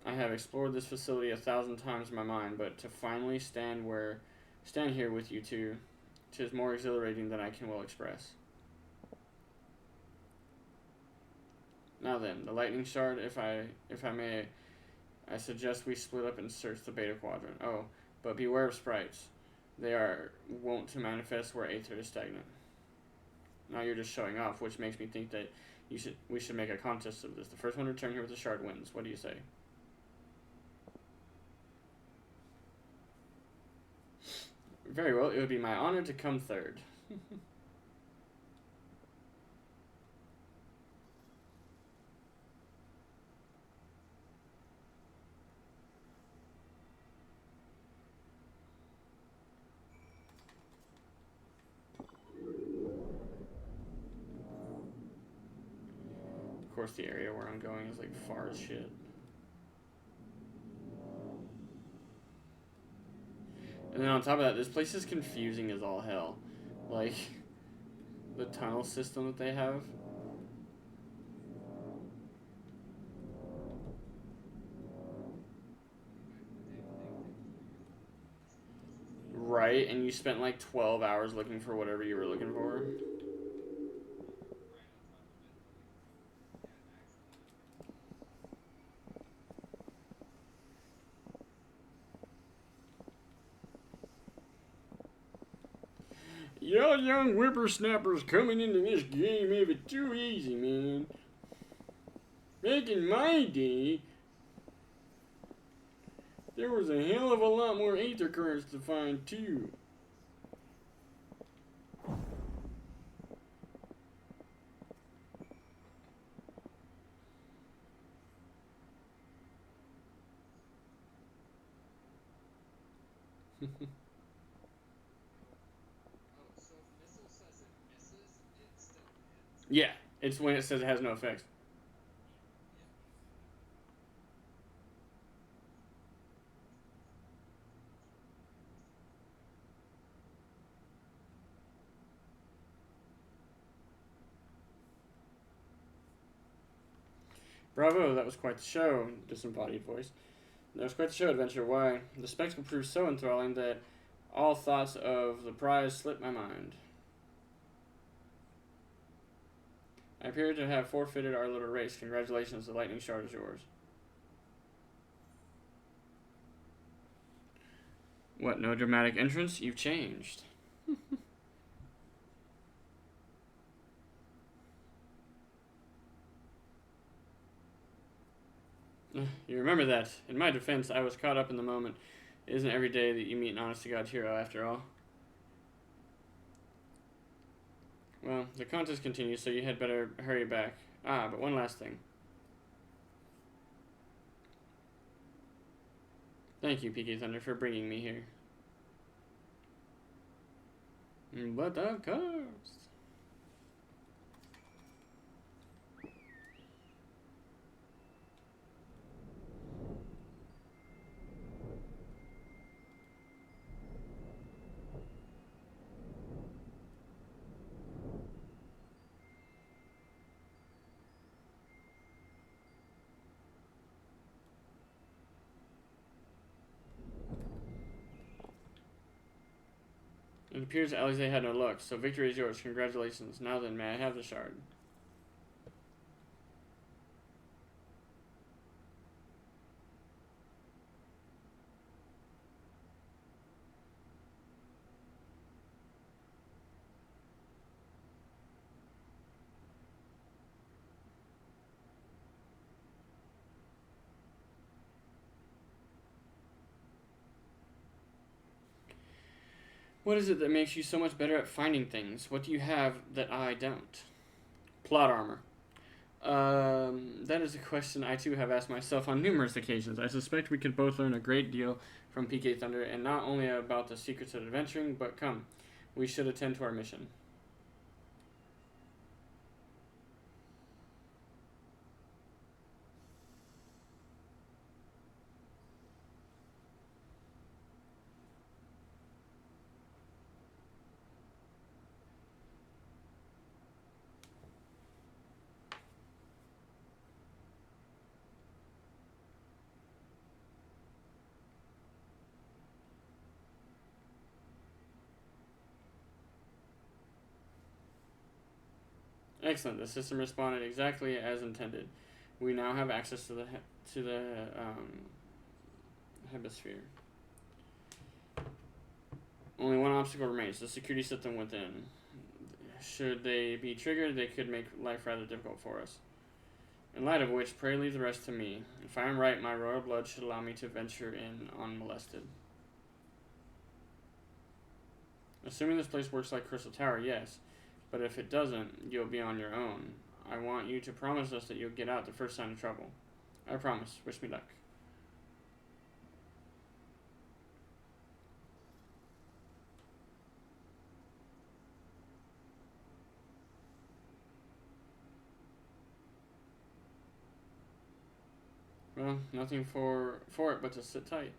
S1: I have explored this facility 1,000 times in my mind, but to finally stand here with you two, 'tis more exhilarating than I can well express. Now then, the lightning shard, if I may, I suggest we split up and search the beta quadrant. Oh, but beware of sprites. They are wont to manifest where aether is stagnant. Now you're just showing off, which makes me think that we should make a contest of this. The first one to return here with the shard wins. What do you say? Very well, it would be my honor to come third. Of course, the area where I'm going is like far as shit. And then on top of that, this place is confusing as all hell. Like, the tunnel system that they have. Right, and you spent like 12 hours looking for whatever you were looking for. Y'all young whippersnappers coming into this game have it too easy, man. Back in my day, there was a hell of a lot more aether currents to find, too. Yeah, it's when it says it has no effects. Bravo, that was quite the show. Disembodied voice. That was quite the show, Adventure. Why? The spectacle proved so enthralling that all thoughts of the prize slipped my mind. I appear to have forfeited our little race. Congratulations, the lightning shard is yours. What, no dramatic entrance? You've changed. You remember that. In my defense, I was caught up in the moment. It isn't every day that you meet an honest-to-God hero, after all. Well, the contest continues, so you had better hurry back. Ah, but one last thing. Thank you, PK Thunder, for bringing me here. But of course. It appears Alize had no luck, so victory is yours. Congratulations. Now then, may I have the shard? What is it that makes you so much better at finding things? What do you have that I don't? Plot armor. That is a question I too have asked myself on numerous occasions. I suspect we could both learn a great deal from PK Thunder, and not only about the secrets of adventuring, but come, we should attend to our mission. Excellent. The system responded exactly as intended. We now have access to the hemisphere. Only one obstacle remains: the security system within. Should they be triggered, they could make life rather difficult for us. In light of which, pray leave the rest to me. If I am right, my royal blood should allow me to venture in unmolested. Assuming this place works like Crystal Tower, yes. But if it doesn't, you'll be on your own. I want you to promise us that you'll get out the first sign of trouble. I promise. Wish me luck. Well, nothing for it but to sit tight.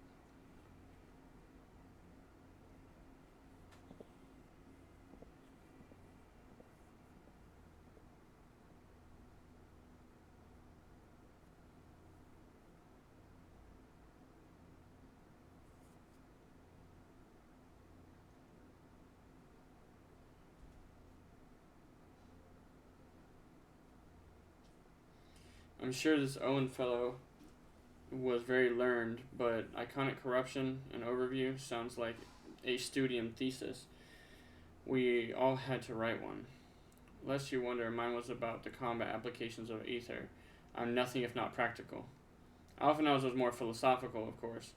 S1: I'm sure this Owen fellow was very learned, but iconic corruption and overview sounds like a studium thesis. We all had to write one. Lest you wonder, mine was about the combat applications of ether. I'm nothing if not practical. Alphinaud's was more philosophical, of course.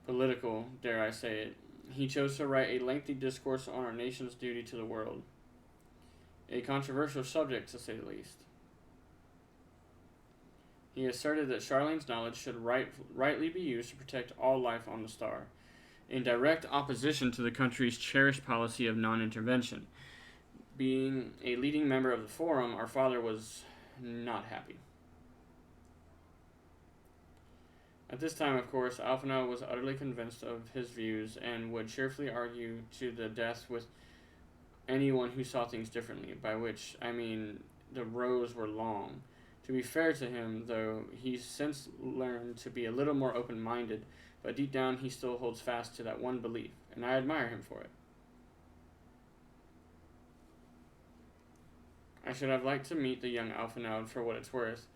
S1: Political, dare I say it. He chose to write a lengthy discourse on our nation's duty to the world. A controversial subject, to say the least. He asserted that Charlene's knowledge should rightly be used to protect all life on the star, in direct opposition to the country's cherished policy of non-intervention. Being a leading member of the Forum, our father was not happy. At this time, of course, Alphinaud was utterly convinced of his views and would cheerfully argue to the death with anyone who saw things differently, by which I mean the rows were long. To be fair to him, though, he's since learned to be a little more open-minded, but deep down he still holds fast to that one belief, and I admire him for it. I should have liked to meet the young Alphinaud for what it's worth.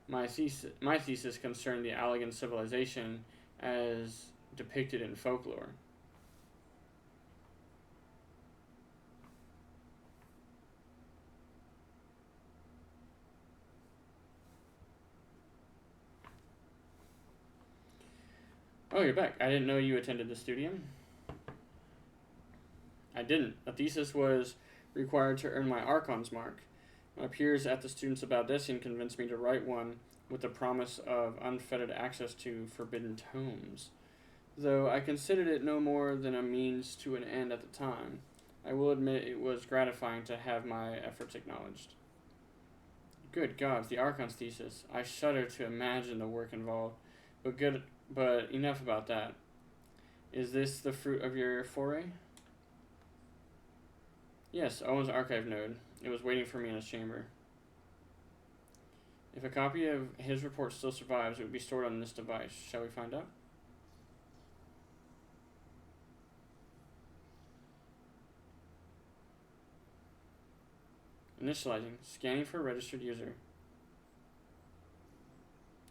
S1: My thesis concerned the Allegan civilization as depicted in folklore. Oh, you're back. I didn't know you attended the studium. I didn't. A thesis was required to earn my Archon's mark. My peers at the Students of Baldessian convinced me to write one with the promise of unfettered access to forbidden tomes. Though I considered it no more than a means to an end at the time, I will admit it was gratifying to have my efforts acknowledged. Good gods, the Archon's thesis. I shudder to imagine the work involved. But enough about that. Is this the fruit of your foray? Yes, Owen's archive node. It was waiting for me in his chamber. If a copy of his report still survives, it would be stored on this device. Shall we find out? Initializing. Scanning for registered user.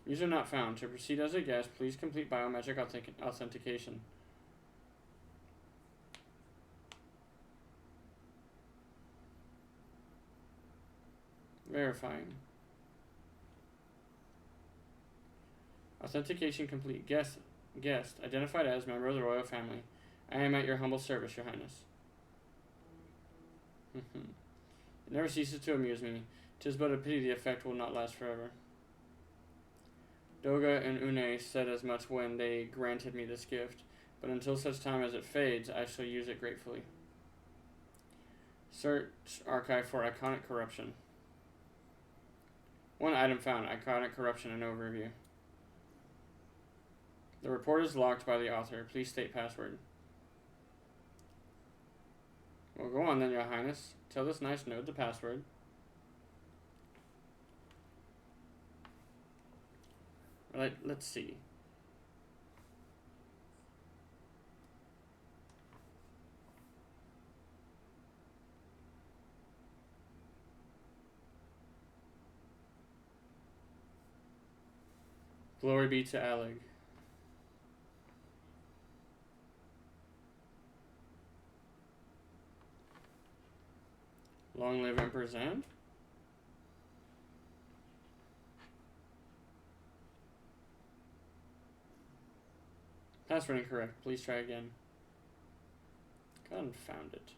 S1: User not found. To proceed as a guest, please complete biometric authentication. Verifying. Authentication complete. Guest. Identified as member of the royal family. I am at your humble service, your highness. It never ceases to amuse me. 'Tis but a pity the effect will not last forever. Doga and Une said as much when they granted me this gift, but until such time as it fades, I shall use it gratefully. Search archive for iconic corruption. One item found, iconic corruption and overview. The report is locked by the author. Please state password. Well, go on then, your highness. Tell this nice node the password. Let's see. Glory be to Alec. Long live Emperor Zan. Password incorrect. Please try again. Confound it.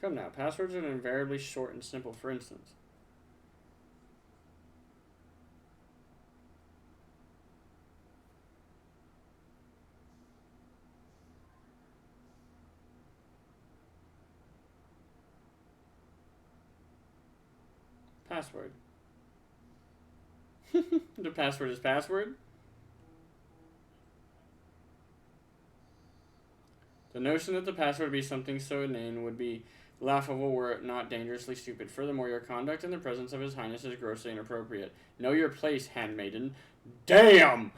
S1: Come now. Passwords are invariably short and simple. For instance. Password. The password is password. The notion that the password would be something so inane would be laughable were it not dangerously stupid. Furthermore, your conduct in the presence of His Highness is grossly inappropriate. Know your place, handmaiden. Damn!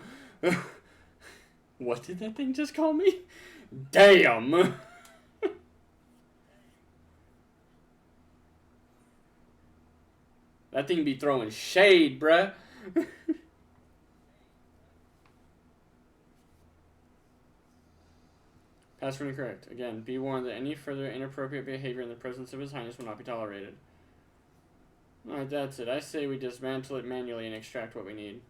S1: What did that thing just call me? Damn! That thing be throwing shade, bruh. Password incorrect. Again, be warned that any further inappropriate behavior in the presence of His Highness will not be tolerated. Alright, that's it. I say we dismantle it manually and extract what we need.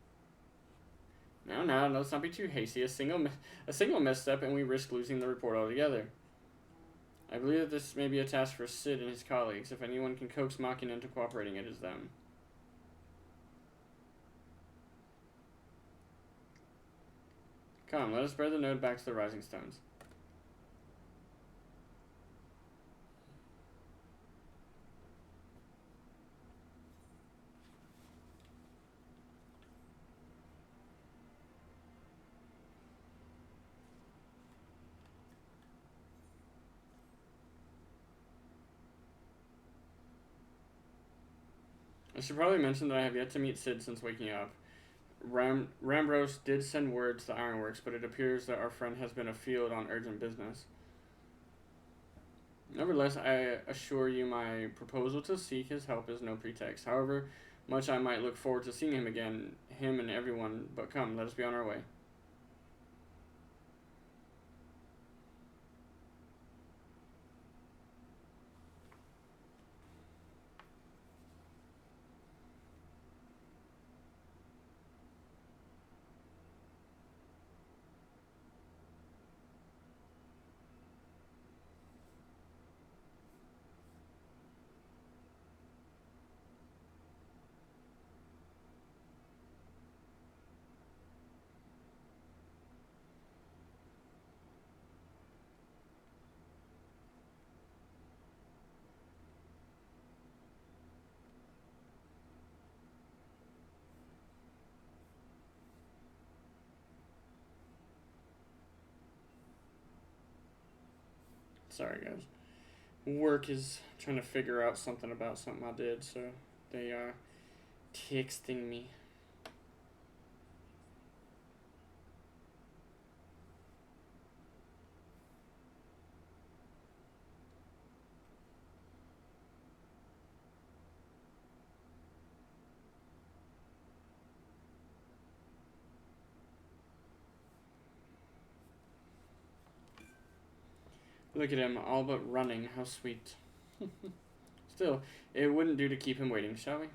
S1: No, let's not be too hasty. A single misstep and we risk losing the report altogether. I believe that this may be a task for Sid and his colleagues. If anyone can coax Machina into cooperating, it is them. Come, let us bear the node back to the Rising Stones. I should probably mention that I have yet to meet Sid since waking up. Rambros did send word to the Ironworks, but it appears that our friend has been afield on urgent business. Nevertheless, I assure you my proposal to seek his help is no pretext. However much I might look forward to seeing him again, him and everyone, but come, let us be on our way. Sorry, guys. Work is trying to figure out something about something I did, so they are texting me. Look at him, all but running. How sweet. Still, it wouldn't do to keep him waiting, shall we?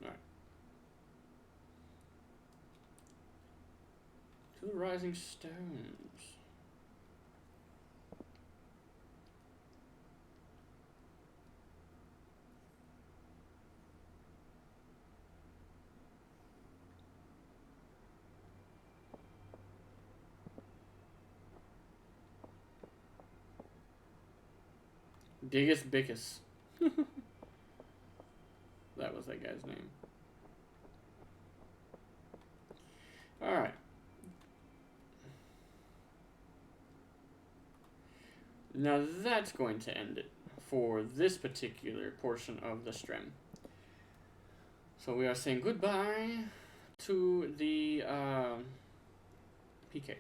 S1: Alright. To the rising stones. Diggus Bickus. That was that guy's name. Alright. Now that's going to end it for this particular portion of the stream. So we are saying goodbye to the PK.